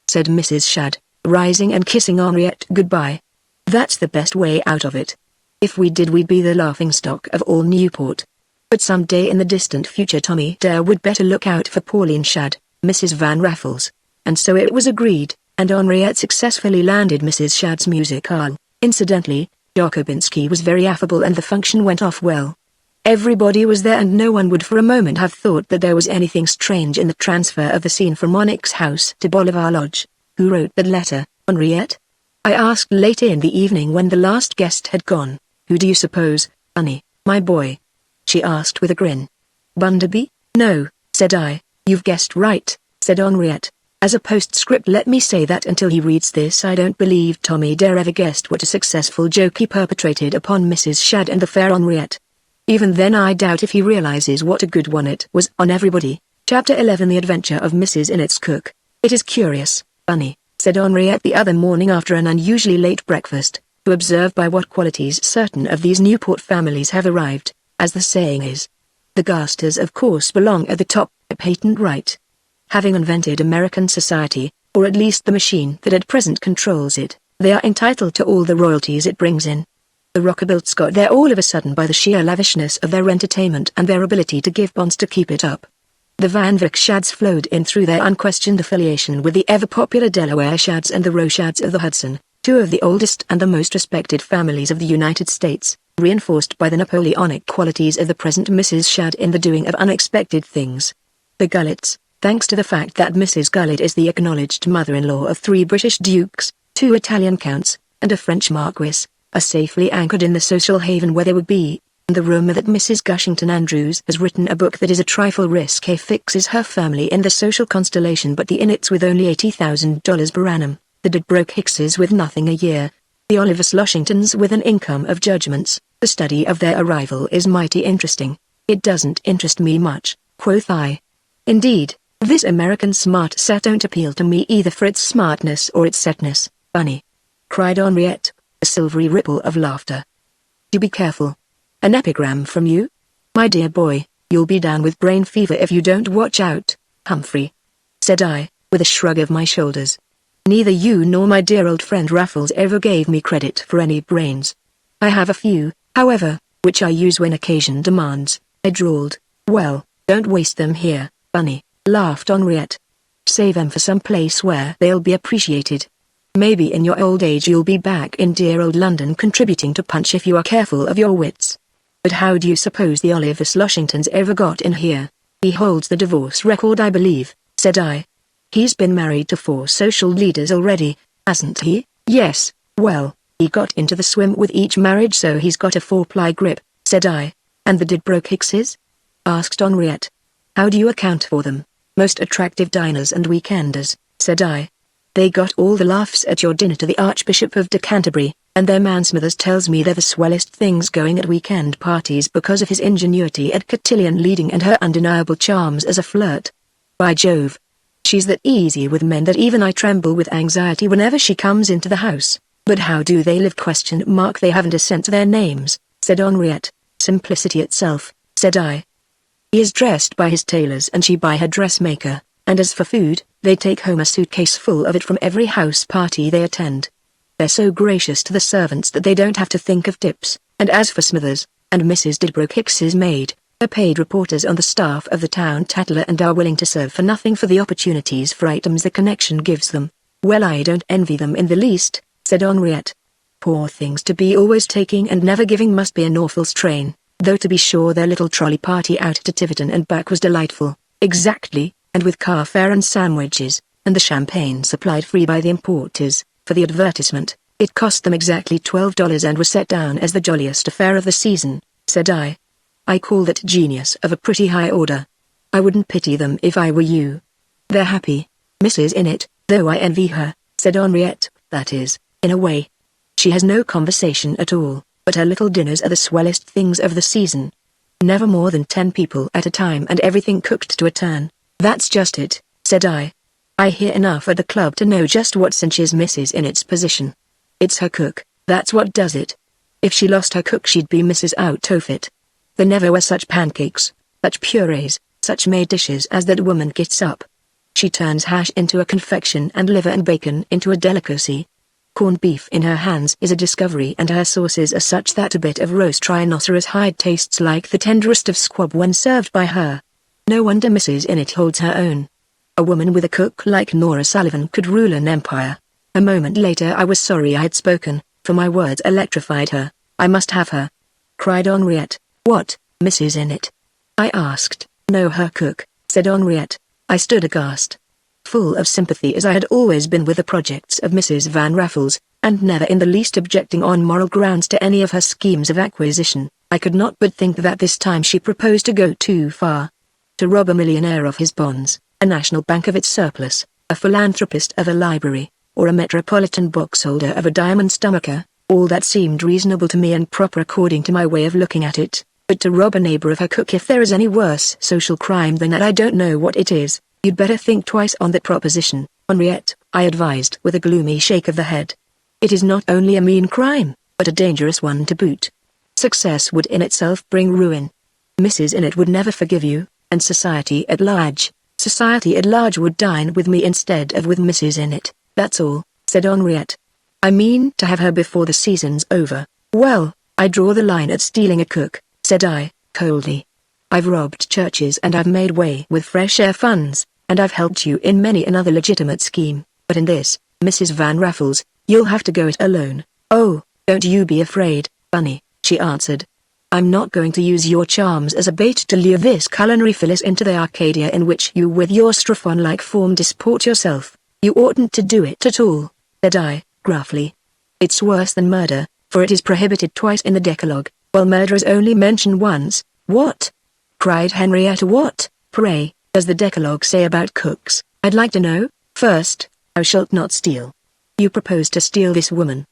said Mrs. Shadd, rising and kissing Henriette goodbye. "That's the best way out of it. If we did, we'd be the laughingstock of all Newport. But some day in the distant future Tommy Dare would better look out for Pauline Shadd, Mrs. Van Raffles." And so it was agreed, and Henriette successfully landed Mrs. Shadd's musicale. Incidentally, Jakobinski was very affable and the function went off well. Everybody was there and no one would for a moment have thought that there was anything strange in the transfer of the scene from Onyx House to Bolivar Lodge. "Who wrote that letter, Henriette?" I asked late in the evening when the last guest had gone. "Who do you suppose, Bunny, my boy?" she asked with a grin. "Bunderby?" "No," said I. "You've guessed right," said Henriette. "As a postscript, let me say that until he reads this I don't believe Tommy Dare ever guessed what a successful joke he perpetrated upon Mrs. Shadd and the fair Henriette. Even then I doubt if he realizes what a good one it was on everybody." Chapter 11 The Adventure of Mrs. Innit's Cook. "It is curious, Bunny," said Henriette the other morning after an unusually late breakfast, "to observe by what qualities certain of these Newport families have arrived, as the saying is. The Gasters of course belong at the top, a patent right. Having invented American society, or at least the machine that at present controls it, they are entitled to all the royalties it brings in. The Rockabilts got there all of a sudden by the sheer lavishness of their entertainment and their ability to give bonds to keep it up. The Van Vyck Shadds flowed in through their unquestioned affiliation with the ever-popular Delaware Shadds and the Roe Shadds of the Hudson, two of the oldest and the most respected families of the United States, reinforced by the Napoleonic qualities of the present Mrs. Shadd in the doing of unexpected things. The Gullets, thanks to the fact that Mrs. Gullet is the acknowledged mother-in-law of 3 British dukes, 2 Italian counts, and a French marquis, are safely anchored in the social haven where they would be, and the rumor that Mrs. Gushington Andrews has written a book that is a trifle risque fixes her firmly in the social constellation, but the Innits with only $80,000 per annum, the Dedbroke Hickses with nothing a year, the Oliver Sloshingtons with an income of judgments. The study of their arrival is mighty interesting. "It doesn't interest me much," quoth I. "Indeed, this American smart set don't appeal to me either for its smartness or its setness, Bunny," cried Henriette, a silvery ripple of laughter. "Do be careful. An epigram from you? My dear boy, you'll be down with brain fever if you don't watch out, Humphrey," said I, with a shrug of my shoulders. "Neither you nor my dear old friend Raffles ever gave me credit for any brains. I have a few, however, which I use when occasion demands," I drawled. "Well, don't waste them here, Bunny," laughed Henriette. "Save them for some place where they'll be appreciated. Maybe in your old age you'll be back in dear old London contributing to Punch if you are careful of your wits. But how do you suppose the Oliver Sloshingtons ever got in here?" "He holds the divorce record, I believe," said I. "He's been married to 4 social leaders already, hasn't he?" "Yes, well, he got into the swim with each marriage, so he's got a 4-ply grip," said I. "And the Dedbroke Hickses?" asked Henriette. "How do you account for them?" "Most attractive diners and weekenders," said I. "They got all the laughs at your dinner to the Archbishop of Canterbury, and their man Smithers tells me they're the swellest things going at weekend parties because of his ingenuity at cotillion leading and her undeniable charms as a flirt. By Jove! She's that easy with men that even I tremble with anxiety whenever she comes into the house. But how do they live? They haven't a cent to their names," said Henriette. "Simplicity itself," said I. "He is dressed by his tailors and she by her dressmaker, and as for food, they take home a suitcase full of it from every house party they attend. They're so gracious to the servants that they don't have to think of tips, and as for Smithers, and Mrs. Dedbroke Hicks's maid, they're paid reporters on the staff of the Town Tattler and are willing to serve for nothing for the opportunities for items the connection gives them. Well, I don't envy them in the least," said Henriette. "Poor things, to be always taking and never giving must be an awful strain, though to be sure their little trolley party out to Tiverton and back was delightful." "Exactly, and with car fare and sandwiches, and the champagne supplied free by the importers. For the advertisement, it cost them exactly $12 and was set down as the jolliest affair of the season," said I. "I call that genius of a pretty high order. I wouldn't pity them if I were you." "They're happy, Mrs. Innit, though I envy her," said Henriette. "That is, in a way. She has no conversation at all, but her little dinners are the swellest things of the season. Never more than 10 people at a time and everything cooked to a turn." "That's just it," said I. "I hear enough at the club to know just what cinches Mrs. Innit's position. It's her cook, that's what does it. If she lost her cook she'd be Mrs. Out of it. There never were such pancakes, such purees, such made dishes as that woman gets up. She turns hash into a confection and liver and bacon into a delicacy. Corned beef in her hands is a discovery, and her sauces are such that a bit of roast rhinoceros hide tastes like the tenderest of squab when served by her. No wonder Mrs. Init holds her own. A woman with a cook like Nora Sullivan could rule an empire. A moment later I was sorry I had spoken, for my words electrified her. "I must have her!" cried Henriette. "What, Mrs. Init?" I asked. "No, her cook," said Henriette. I stood aghast. Full of sympathy as I had always been with the projects of Mrs. Van Raffles, and never in the least objecting on moral grounds to any of her schemes of acquisition, I could not but think that this time she proposed to go too far. To rob a millionaire of his bonds, a national bank of its surplus, a philanthropist of a library, or a metropolitan boxholder of a diamond stomacher, all that seemed reasonable to me and proper according to my way of looking at it. But to rob a neighbor of her cook, if there is any worse social crime than that, I don't know what it is. You'd better think twice on that proposition, Henriette, I advised with a gloomy shake of the head. It is not only a mean crime, but a dangerous one to boot. Success would in itself bring ruin. Mrs. Init would never forgive you, and society at large would dine with me instead of with Mrs. Init, that's all, said Henriette. I mean to have her before the season's over. Well, I draw the line at stealing a cook, said I, coldly. I've robbed churches and I've made way with fresh air funds, and I've helped you in many another legitimate scheme, but in this, Mrs. Van Raffles, you'll have to go it alone. Oh, don't you be afraid, Bunny, she answered. I'm not going to use your charms as a bait to lure this culinary Phyllis into the Arcadia in which you with your Strephon-like form disport yourself. You oughtn't to do it at all, said I, gruffly. It's worse than murder, for it is prohibited twice in the Decalogue, while murder is only mentioned once. What? Cried Henriette. What, pray, does the Decalogue say about cooks? I'd like to know. First, thou shalt not steal. You propose to steal this woman.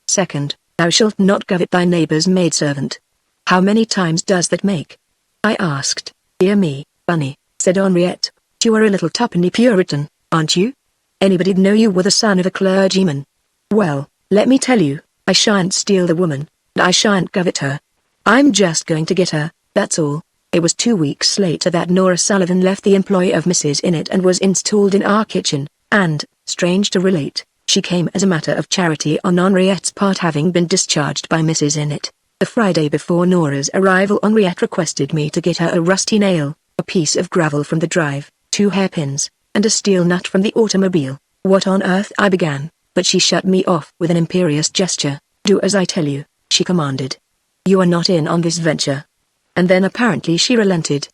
Second, thou shalt not covet thy neighbor's maidservant. How many times does that make? I asked. Dear me, Bunny, said Henriette, you are a little tuppenny Puritan, aren't you? Anybody'd know you were the son of a clergyman. Well, let me tell you, I shan't steal the woman, and I shan't covet her. I'm just going to get her, that's all. It was 2 weeks later that Nora Sullivan left the employ of Mrs. Init and was installed in our kitchen, and, strange to relate, she came as a matter of charity on Henriette's part, having been discharged by Mrs. Init. The Friday before Nora's arrival, Henriette requested me to get her a rusty nail, a piece of gravel from the drive, 2 hairpins, and a steel nut from the automobile. What on earth, I began, but she shut me off with an imperious gesture. Do as I tell you, she commanded. You are not in on this venture. And then apparently she relented.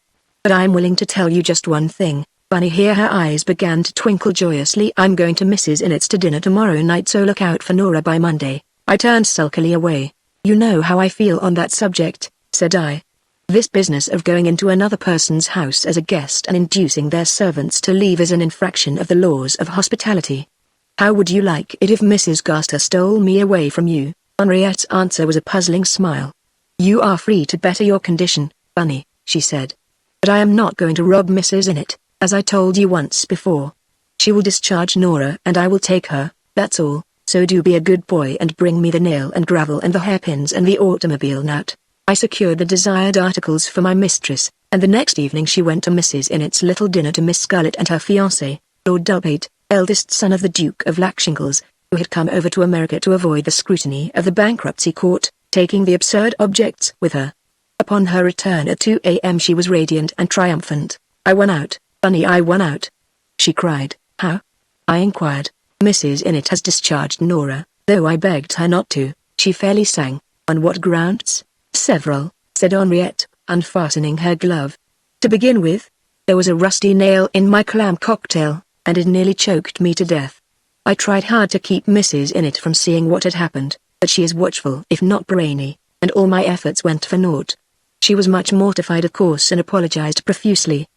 But I'm willing to tell you just one thing, Bunny. Here her eyes began to twinkle joyously. I'm going to Mrs. Init's to dinner tomorrow night, so look out for Nora by Monday. I turned sulkily away. You know how I feel on that subject, said I. This business of going into another person's house as a guest and inducing their servants to leave is an infraction of the laws of hospitality. How would you like it if Mrs. Gaster stole me away from you? Henriette's answer was a puzzling smile. You are free to better your condition, Bunny, she said. But I am not going to rob Mrs. Init, as I told you once before. She will discharge Nora and I will take her, that's all, so do be a good boy and bring me the nail and gravel and the hairpins and the automobile nut. I secured the desired articles for my mistress, and the next evening she went to Mrs. Init's little dinner to Miss Scarlett and her fiancé, Lord Dubate, eldest son of the Duke of Lackshingles, who had come over to America to avoid the scrutiny of the bankruptcy court, taking the absurd objects with her. Upon her return at 2 a.m. she was radiant and triumphant. I won out, Bunny, I won out. She cried. How? I inquired. Mrs. Init has discharged Nora, though I begged her not to, she fairly sang. On what grounds? Several, said Henriette, unfastening her glove. To begin with, there was a rusty nail in my clam cocktail, and it nearly choked me to death. I tried hard to keep Mrs. Init from seeing what had happened, but she is watchful if not brainy, and all my efforts went for naught. She was much mortified of course and apologized profusely.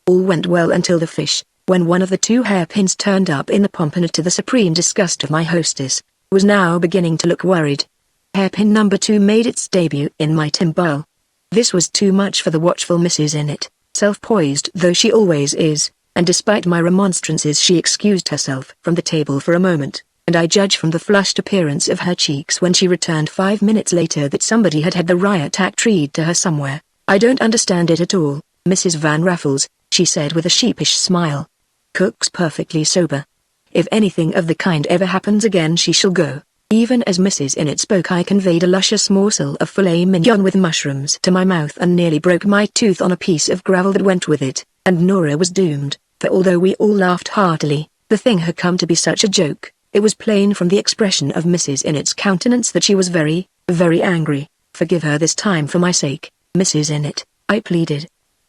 All went well until the fish, when one of the 2 hairpins turned up in the pompon to the supreme disgust of my hostess, who was now beginning to look worried. Hairpin number 2 made its debut in my timbale. This was too much for the watchful Mrs. Init, self-poised though she always is, and despite my remonstrances she excused herself from the table for a moment, and I judge from the flushed appearance of her cheeks when she returned 5 minutes later that somebody had had the riot act read to her somewhere. I don't understand it at all, Mrs. Van Raffles, she said with a sheepish smile. "Cook's perfectly sober. If anything of the kind ever happens again she shall go." Even as Mrs. Innet spoke I conveyed a luscious morsel of filet mignon with mushrooms to my mouth and nearly broke my tooth on a piece of gravel that went with it, and Nora was doomed, for although we all laughed heartily, the thing had come to be such a joke. It was plain from the expression of Mrs. Innet's countenance that she was very, very angry. "Forgive her this time for my sake, Mrs. Innet," I pleaded.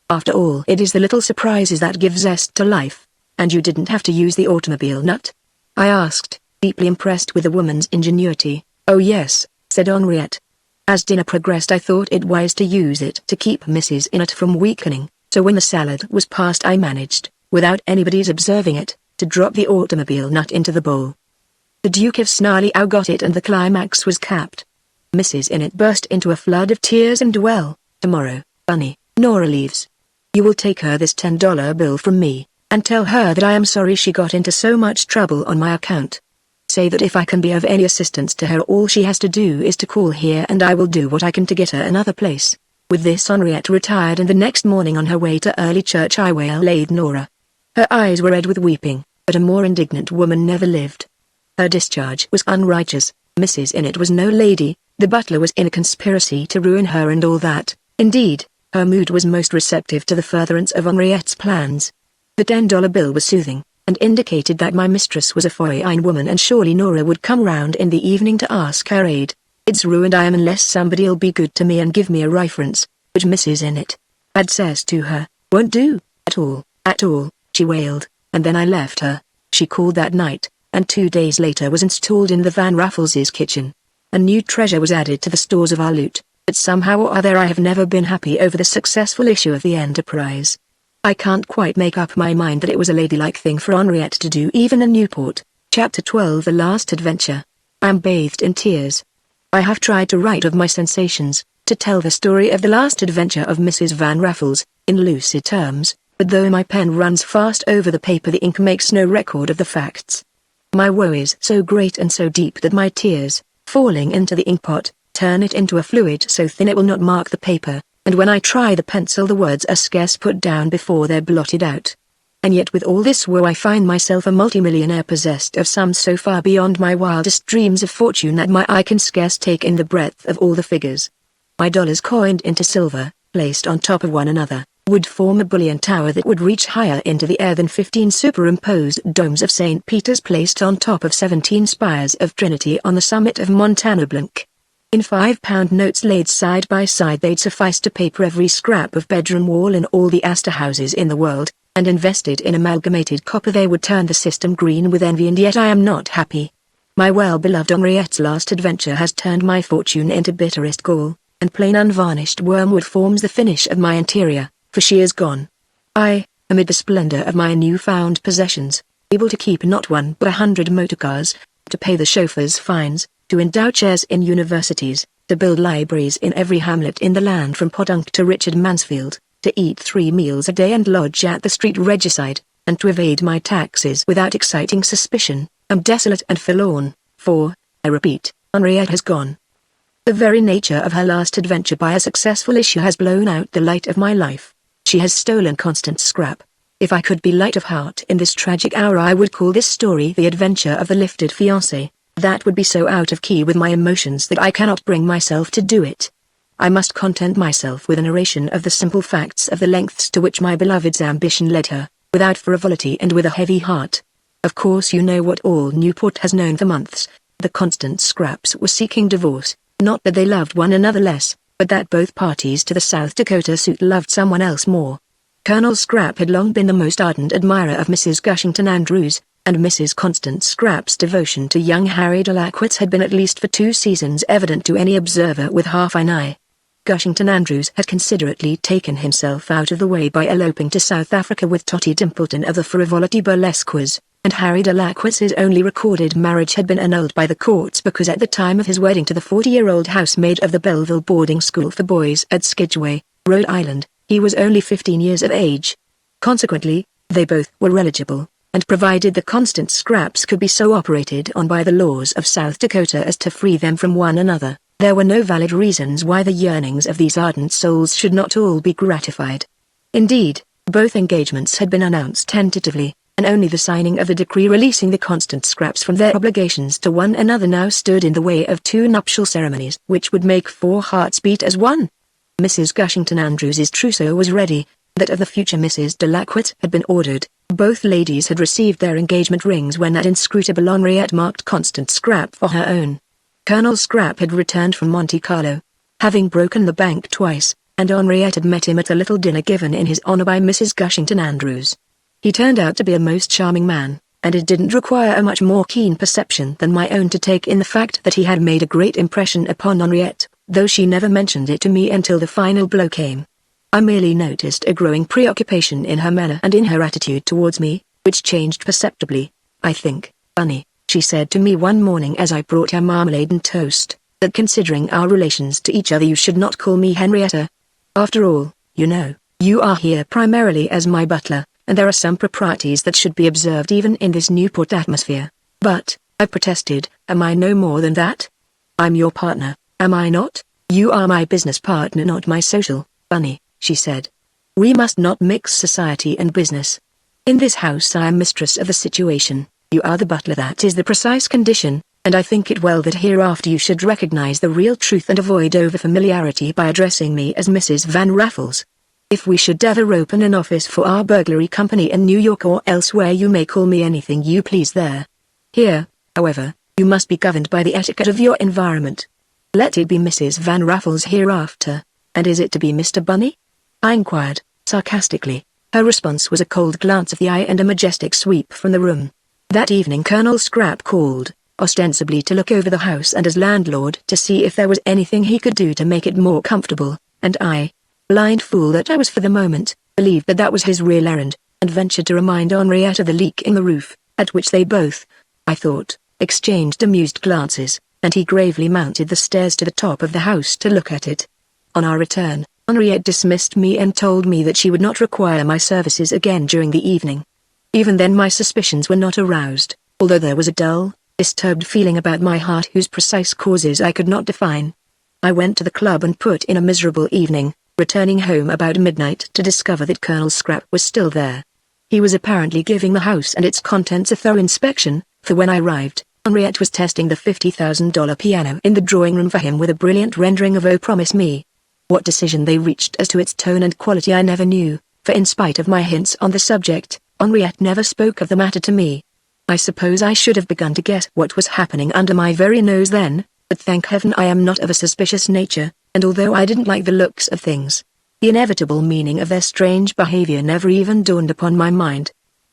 "After all, it is the little surprises that give zest to life. And you didn't have to use the automobile nut?" I asked, deeply impressed with the woman's ingenuity. "Oh yes," said Henriette. "As dinner progressed I thought it wise to use it to keep Mrs. Innet from weakening, so when the salad was passed I managed, without anybody's observing it, to drop the automobile nut into the bowl. The Duke of Snarley-Ow got it and the climax was capped. Mrs. Innet burst into a flood of tears and well, tomorrow, Bunny, Nora leaves. You will take her this $10 bill from me, and tell her that I am sorry she got into so much trouble on my account. Say that if I can be of any assistance to her all she has to do is to call here and I will do what I can to get her another place." With this Henriette retired and the next morning on her way to early church I waylaid Nora. Her eyes were red with weeping, but a more indignant woman never lived. Her discharge was unrighteous, Mrs. Innet was no lady, the butler was in a conspiracy to ruin her and all that. Indeed, her mood was most receptive to the furtherance of Henriette's plans. The $10 bill was soothing, and indicated that my mistress was a fine woman and surely Nora would come round in the evening to ask her aid. "It's ruined I am unless somebody'll be good to me and give me a reference," which Mrs. Innet had says to her, "won't do, at all, she wailed, and then I left her. She called that night, and 2 days later was installed in the Van Raffles's kitchen. A new treasure was added to the stores of our loot, but somehow or other I have never been happy over the successful issue of the Enterprise. I can't quite make up my mind that it was a ladylike thing for Henriette to do even in Newport." Chapter 12 The Last Adventure. I am bathed in tears. I have tried to write of my sensations, to tell the story of the last adventure of Mrs. Van Raffles, in lucid terms, but though my pen runs fast over the paper the ink makes no record of the facts. My woe is so great and so deep that my tears, falling into the inkpot, turn it into a fluid so thin it will not mark the paper, and when I try the pencil the words are scarce put down before they're blotted out. And yet with all this woe I find myself a multimillionaire possessed of sums so far beyond my wildest dreams of fortune that my eye can scarce take in the breadth of all the figures. My dollars coined into silver, placed on top of one another, would form a bullion tower that would reach higher into the air than 15 superimposed domes of St. Peter's placed on top of 17 spires of Trinity on the summit of Montana Blanc. In £5 notes laid side by side they'd suffice to paper every scrap of bedroom wall in all the Astor houses in the world, and invested in amalgamated copper they would turn the system green with envy, and yet I am not happy. My well-beloved Henriette's last adventure has turned my fortune into bitterest gall, and plain unvarnished wormwood forms the finish of my interior, for she is gone. I, amid the splendor of my newfound possessions, able to keep not one but 100 motorcars, to pay the chauffeurs' fines, to endow chairs in universities, to build libraries in every hamlet in the land from Podunk to Richard Mansfield, to eat 3 meals a day and lodge at the street regicide, and to evade my taxes without exciting suspicion, am desolate and forlorn, for, I repeat, Henriette has gone. The very nature of her last adventure by a successful issue has blown out the light of my life. She has stolen Constance Scrap. If I could be light of heart in this tragic hour I would call this story The Adventure of the Lifted Fiancé. That would be so out of key with my emotions that I cannot bring myself to do it. I must content myself with a narration of the simple facts of the lengths to which my beloved's ambition led her, without frivolity and with a heavy heart. Of course you know what all Newport has known for months. The Constance Scraps were seeking divorce, not that they loved one another less, but that both parties to the South Dakota suit loved someone else more. Colonel Scrap had long been the most ardent admirer of Mrs. Gushington Andrews, and Mrs. Constance Scrap's devotion to young Harry Delacquitz had been at least for 2 seasons evident to any observer with half an eye. Gushington Andrews had considerately taken himself out of the way by eloping to South Africa with Tottie Dimpleton of the Frivolity Burlesquers, and Harry Delacquitz's only recorded marriage had been annulled by the courts because at the time of his wedding to the 40-year-old housemaid of the Belleville boarding school for boys at Skidgeway, Rhode Island, he was only 15 years of age. Consequently, they both were eligible, and provided the Constance Scraps could be so operated on by the laws of South Dakota as to free them from one another, there were no valid reasons why the yearnings of these ardent souls should not all be gratified. Indeed, Both engagements had been announced tentatively, and only the signing of the decree releasing the constant Scraps from their obligations to one another now stood in the way of two nuptial ceremonies which would make 4 hearts beat as one. Mrs. Gushington Andrews's trousseau was ready, that of the future Mrs. Delaquette had been ordered. Both ladies had received their engagement rings when that inscrutable Henriette marked Constant Scrap for her own. Colonel Scrap had returned from Monte Carlo, having broken the bank twice, and Henriette had met him at a little dinner given in his honor by Mrs. Gushington Andrews. He turned out to be a most charming man, and it didn't require a much more keen perception than my own to take in the fact that he had made a great impression upon Henriette, though she never mentioned it to me until the final blow came. I merely noticed a growing preoccupation in her manner and in her attitude towards me, which changed perceptibly. "I think, Bunny," she said to me one morning as I brought her marmalade and toast, "that considering our relations to each other you should not call me Henrietta. After all, you know, you are here primarily as my butler, and there are some proprieties that should be observed even in this Newport atmosphere." "But," I protested, "am I no more than that? I'm your partner, am I not?" "You are my business partner, not my social, Bunny," she said. "We must not mix society and business. In this house I am mistress of the situation, you are the butler. That is the precise condition, and I think it well that hereafter you should recognize the real truth and avoid over-familiarity by addressing me as Mrs. Van Raffles. If we should ever open an office for our burglary company in New York or elsewhere you may call me anything you please there. Here, however, you must be governed by the etiquette of your environment. Let it be Mrs. Van Raffles hereafter, and is it to be Mr. Bunny?" I inquired, sarcastically. Her response was a cold glance of the eye and a majestic sweep from the room. That evening Colonel Scrap called, ostensibly to look over the house and as landlord to see if there was anything he could do to make it more comfortable, and I, blind fool that I was for the moment, believed that that was his real errand, and ventured to remind Henriette of the leak in the roof, at which they both, I thought, exchanged amused glances, and he gravely mounted the stairs to the top of the house to look at it. On our return, Henriette dismissed me and told me that she would not require my services again during the evening. Even then my suspicions were not aroused, although there was a dull, disturbed feeling about my heart whose precise causes I could not define. I went to the club and put in a miserable evening, returning home about midnight to discover that Colonel Scrap was still there. He was apparently giving the house and its contents a thorough inspection, for when I arrived, Henriette was testing the $50,000 piano in the drawing room for him with a brilliant rendering of "Oh Promise Me." What decision they reached as to its tone and quality I never knew, for in spite of my hints on the subject, Henriette never spoke of the matter to me. I suppose I should have begun to guess what was happening under my very nose then, but thank heaven I am not of a suspicious nature, and although I didn't like the looks of things, the inevitable meaning of their strange behavior never even dawned upon my mind.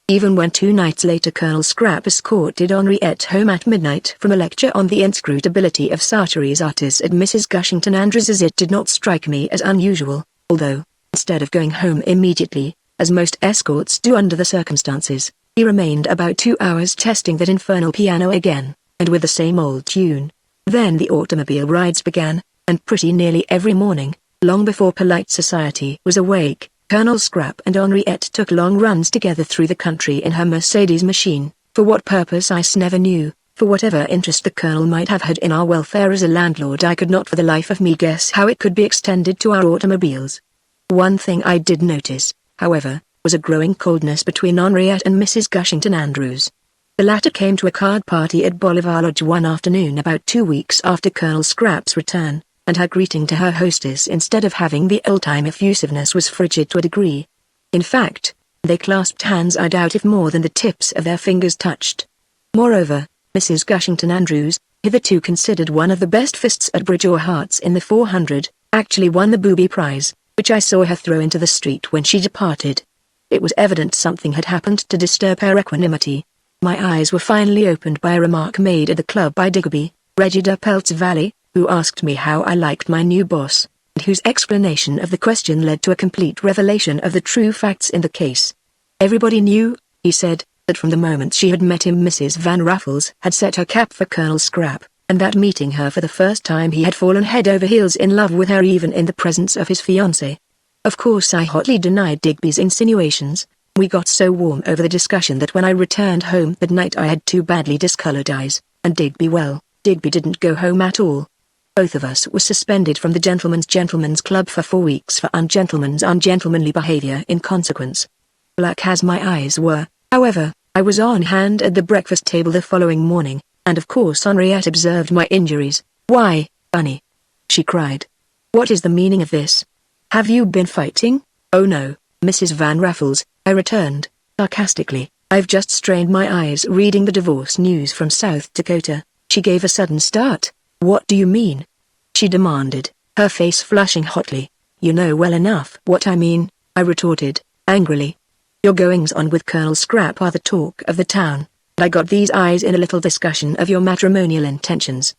Even when 2 nights later Colonel Scrap escorted Henriette home at midnight from a lecture on the inscrutability of Sartori's artists at Mrs. Gushington Andrews's, it did not strike me as unusual, although, instead of going home immediately, as most escorts do under the circumstances, he remained about 2 hours testing that infernal piano again, and with the same old tune. Then the automobile rides began, and pretty nearly every morning, long before polite society was awake, Colonel Scrap and Henriette took long runs together through the country in her Mercedes machine. For what purpose I never knew, for whatever interest the Colonel might have had in our welfare as a landlord I could not for the life of me guess how it could be extended to our automobiles. One thing I did notice, however, was a growing coldness between Henriette and Mrs. Gushington Andrews. The latter came to a card party at Bolivar Lodge one afternoon about 2 weeks after Colonel Scrap's return, and her greeting to her hostess instead of having the old-time effusiveness was frigid to a degree. In fact, they clasped hands I doubt if more than the tips of their fingers touched. Moreover, Mrs. Gushington Andrews, hitherto considered one of the best fists at bridge or hearts in the 400, actually won the booby prize, which I saw her throw into the street when she departed. It was evident something had happened to disturb her equanimity. My eyes were finally opened by a remark made at the club by Digby, Regida Pelt's valet, who asked me how I liked my new boss, and whose explanation of the question led to a complete revelation of the true facts in the case. Everybody knew, he said, that from the moment she had met him Mrs. Van Raffles had set her cap for Colonel Scrap, and that meeting her for the first time he had fallen head over heels in love with her even in the presence of his fiancée. Of course I hotly denied Digby's insinuations. We got so warm over the discussion that when I returned home that night I had 2 badly discolored eyes, and Digby didn't go home at all. Both of us were suspended from the Gentlemen's Club for 4 weeks for ungentlemanly behavior in consequence. Black as my eyes were, however, I was on hand at the breakfast table the following morning, and of course Henriette observed my injuries. "Why, Bunny?" she cried. "What is the meaning of this? Have you been fighting?" "Oh no, Mrs. Van Raffles," I returned, sarcastically. "I've just strained my eyes reading the divorce news from South Dakota." She gave a sudden start. "What do you mean?" she demanded, her face flushing hotly. "You know well enough what I mean," I retorted, angrily. "Your goings-on with Colonel Scrap are the talk of the town, and I got these eyes in a little discussion of your matrimonial intentions.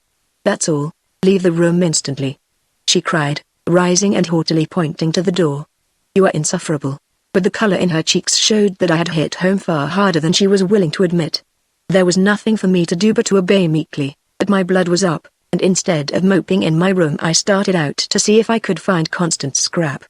That's all. Leave the room instantly," she cried, rising and haughtily pointing to the door. "You are insufferable." But the color in her cheeks showed that I had hit home far harder than she was willing to admit. There was nothing for me to do but to obey meekly, but my blood was up, and instead of moping in my room I started out to see if I could find Constance Scrap.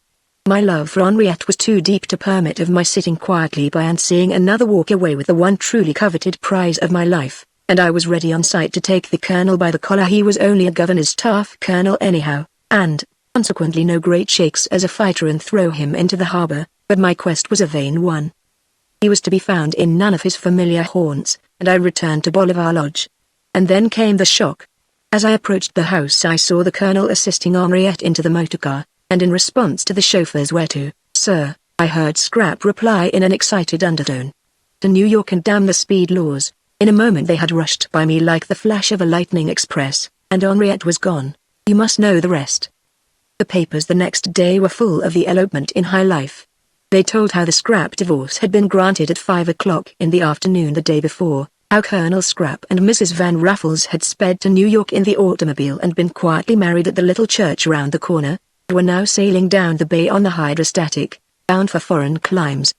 My love for Henriette was too deep to permit of my sitting quietly by and seeing another walk away with the one truly coveted prize of my life, and I was ready on sight to take the colonel by the collar. He was only a governor's staff colonel anyhow, and, consequently no great shakes as a fighter, and throw him into the harbor, but my quest was a vain one. He was to be found in none of his familiar haunts, and I returned to Bolivar Lodge. And then came the shock. As I approached the house I saw the colonel assisting Henriette into the motorcar, and in response to the chauffeur's "Where to, sir?" I heard Scrap reply in an excited undertone. "To New York, and damn the speed laws." In a moment they had rushed by me like the flash of a lightning express, and Henriette was gone. You must know the rest. The papers the next day were full of the elopement in high life. They told how the Scrap divorce had been granted at 5 o'clock in the afternoon the day before, how Colonel Scrap and Mrs. Van Raffles had sped to New York in the automobile and been quietly married at the little church round the corner, and were now sailing down the bay on the hydrostatic, bound for foreign climes.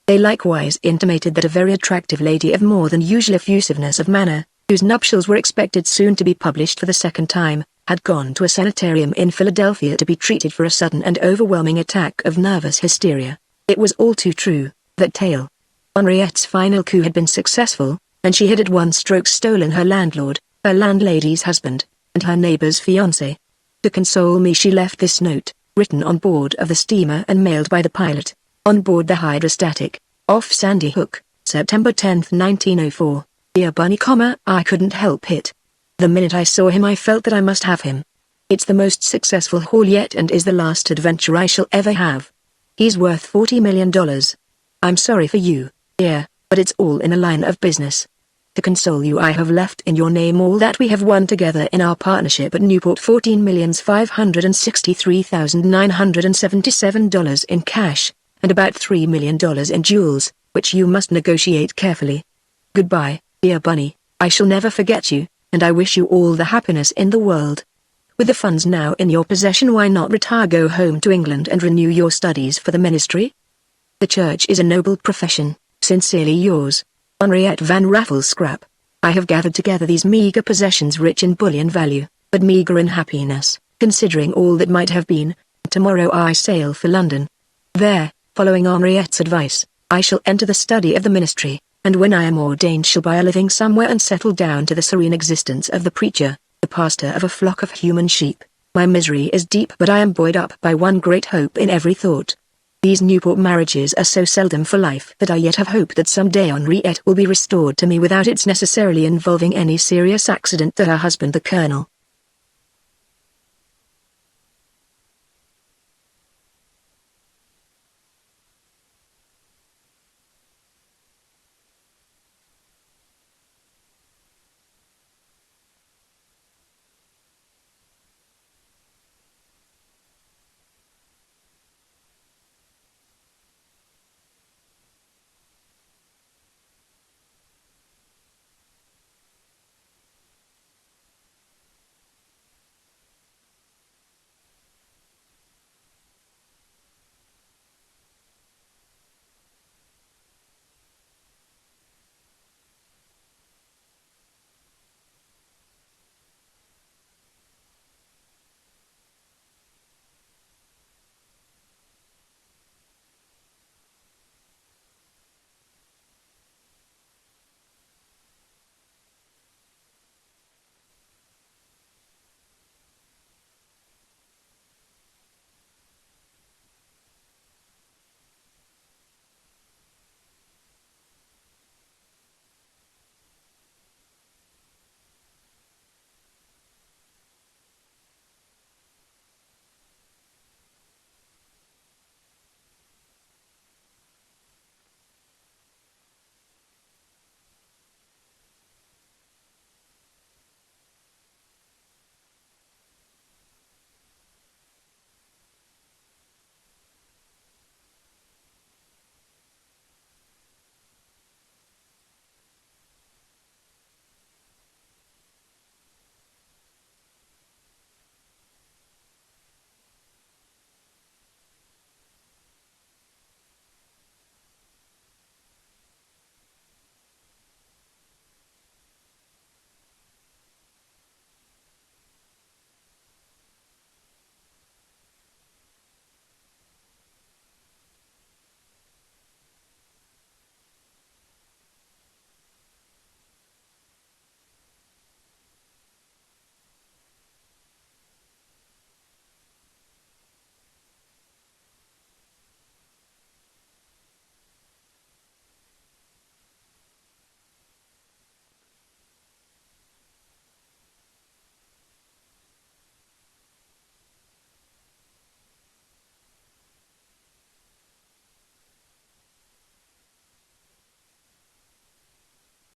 They likewise intimated that a very attractive lady of more than usual effusiveness of manner, whose nuptials were expected soon to be published for the second time, had gone to a sanitarium in Philadelphia to be treated for a sudden and overwhelming attack of nervous hysteria. It was all too true, that tale. Henriette's final coup had been successful, and she had at one stroke stolen her landlord, her landlady's husband, and her neighbor's fiancé. To console me she left this note, written on board of the steamer and mailed by the pilot, on board the hydrostatic, off Sandy Hook, September 10, 1904. "Dear Bunny, I couldn't help it. The minute I saw him I felt that I must have him. It's the most successful haul yet and is the last adventure I shall ever have. He's worth $40 million. I'm sorry for you, dear, but it's all in a line of business. To console you I have left in your name all that we have won together in our partnership at Newport, $14,563,977 in cash, and about $3 million in jewels, which you must negotiate carefully. Goodbye, dear Bunny, I shall never forget you, and I wish you all the happiness in the world. With the funds now in your possession, why not retire, go home to England and renew your studies for the ministry? The church is a noble profession. Sincerely yours, Henriette Van Raffles Scrap. I have gathered together these meager possessions, rich in bullion value, but meager in happiness, considering all that might have been. Tomorrow I sail for London. There, following Henriette's advice, I shall enter the study of the ministry, and when I am ordained shall buy a living somewhere and settle down to the serene existence of the preacher, the pastor of a flock of human sheep. My misery is deep, but I am buoyed up by one great hope in every thought. These Newport marriages are so seldom for life that I yet have hope that some day Henriette will be restored to me without its necessarily involving any serious accident to her husband the colonel.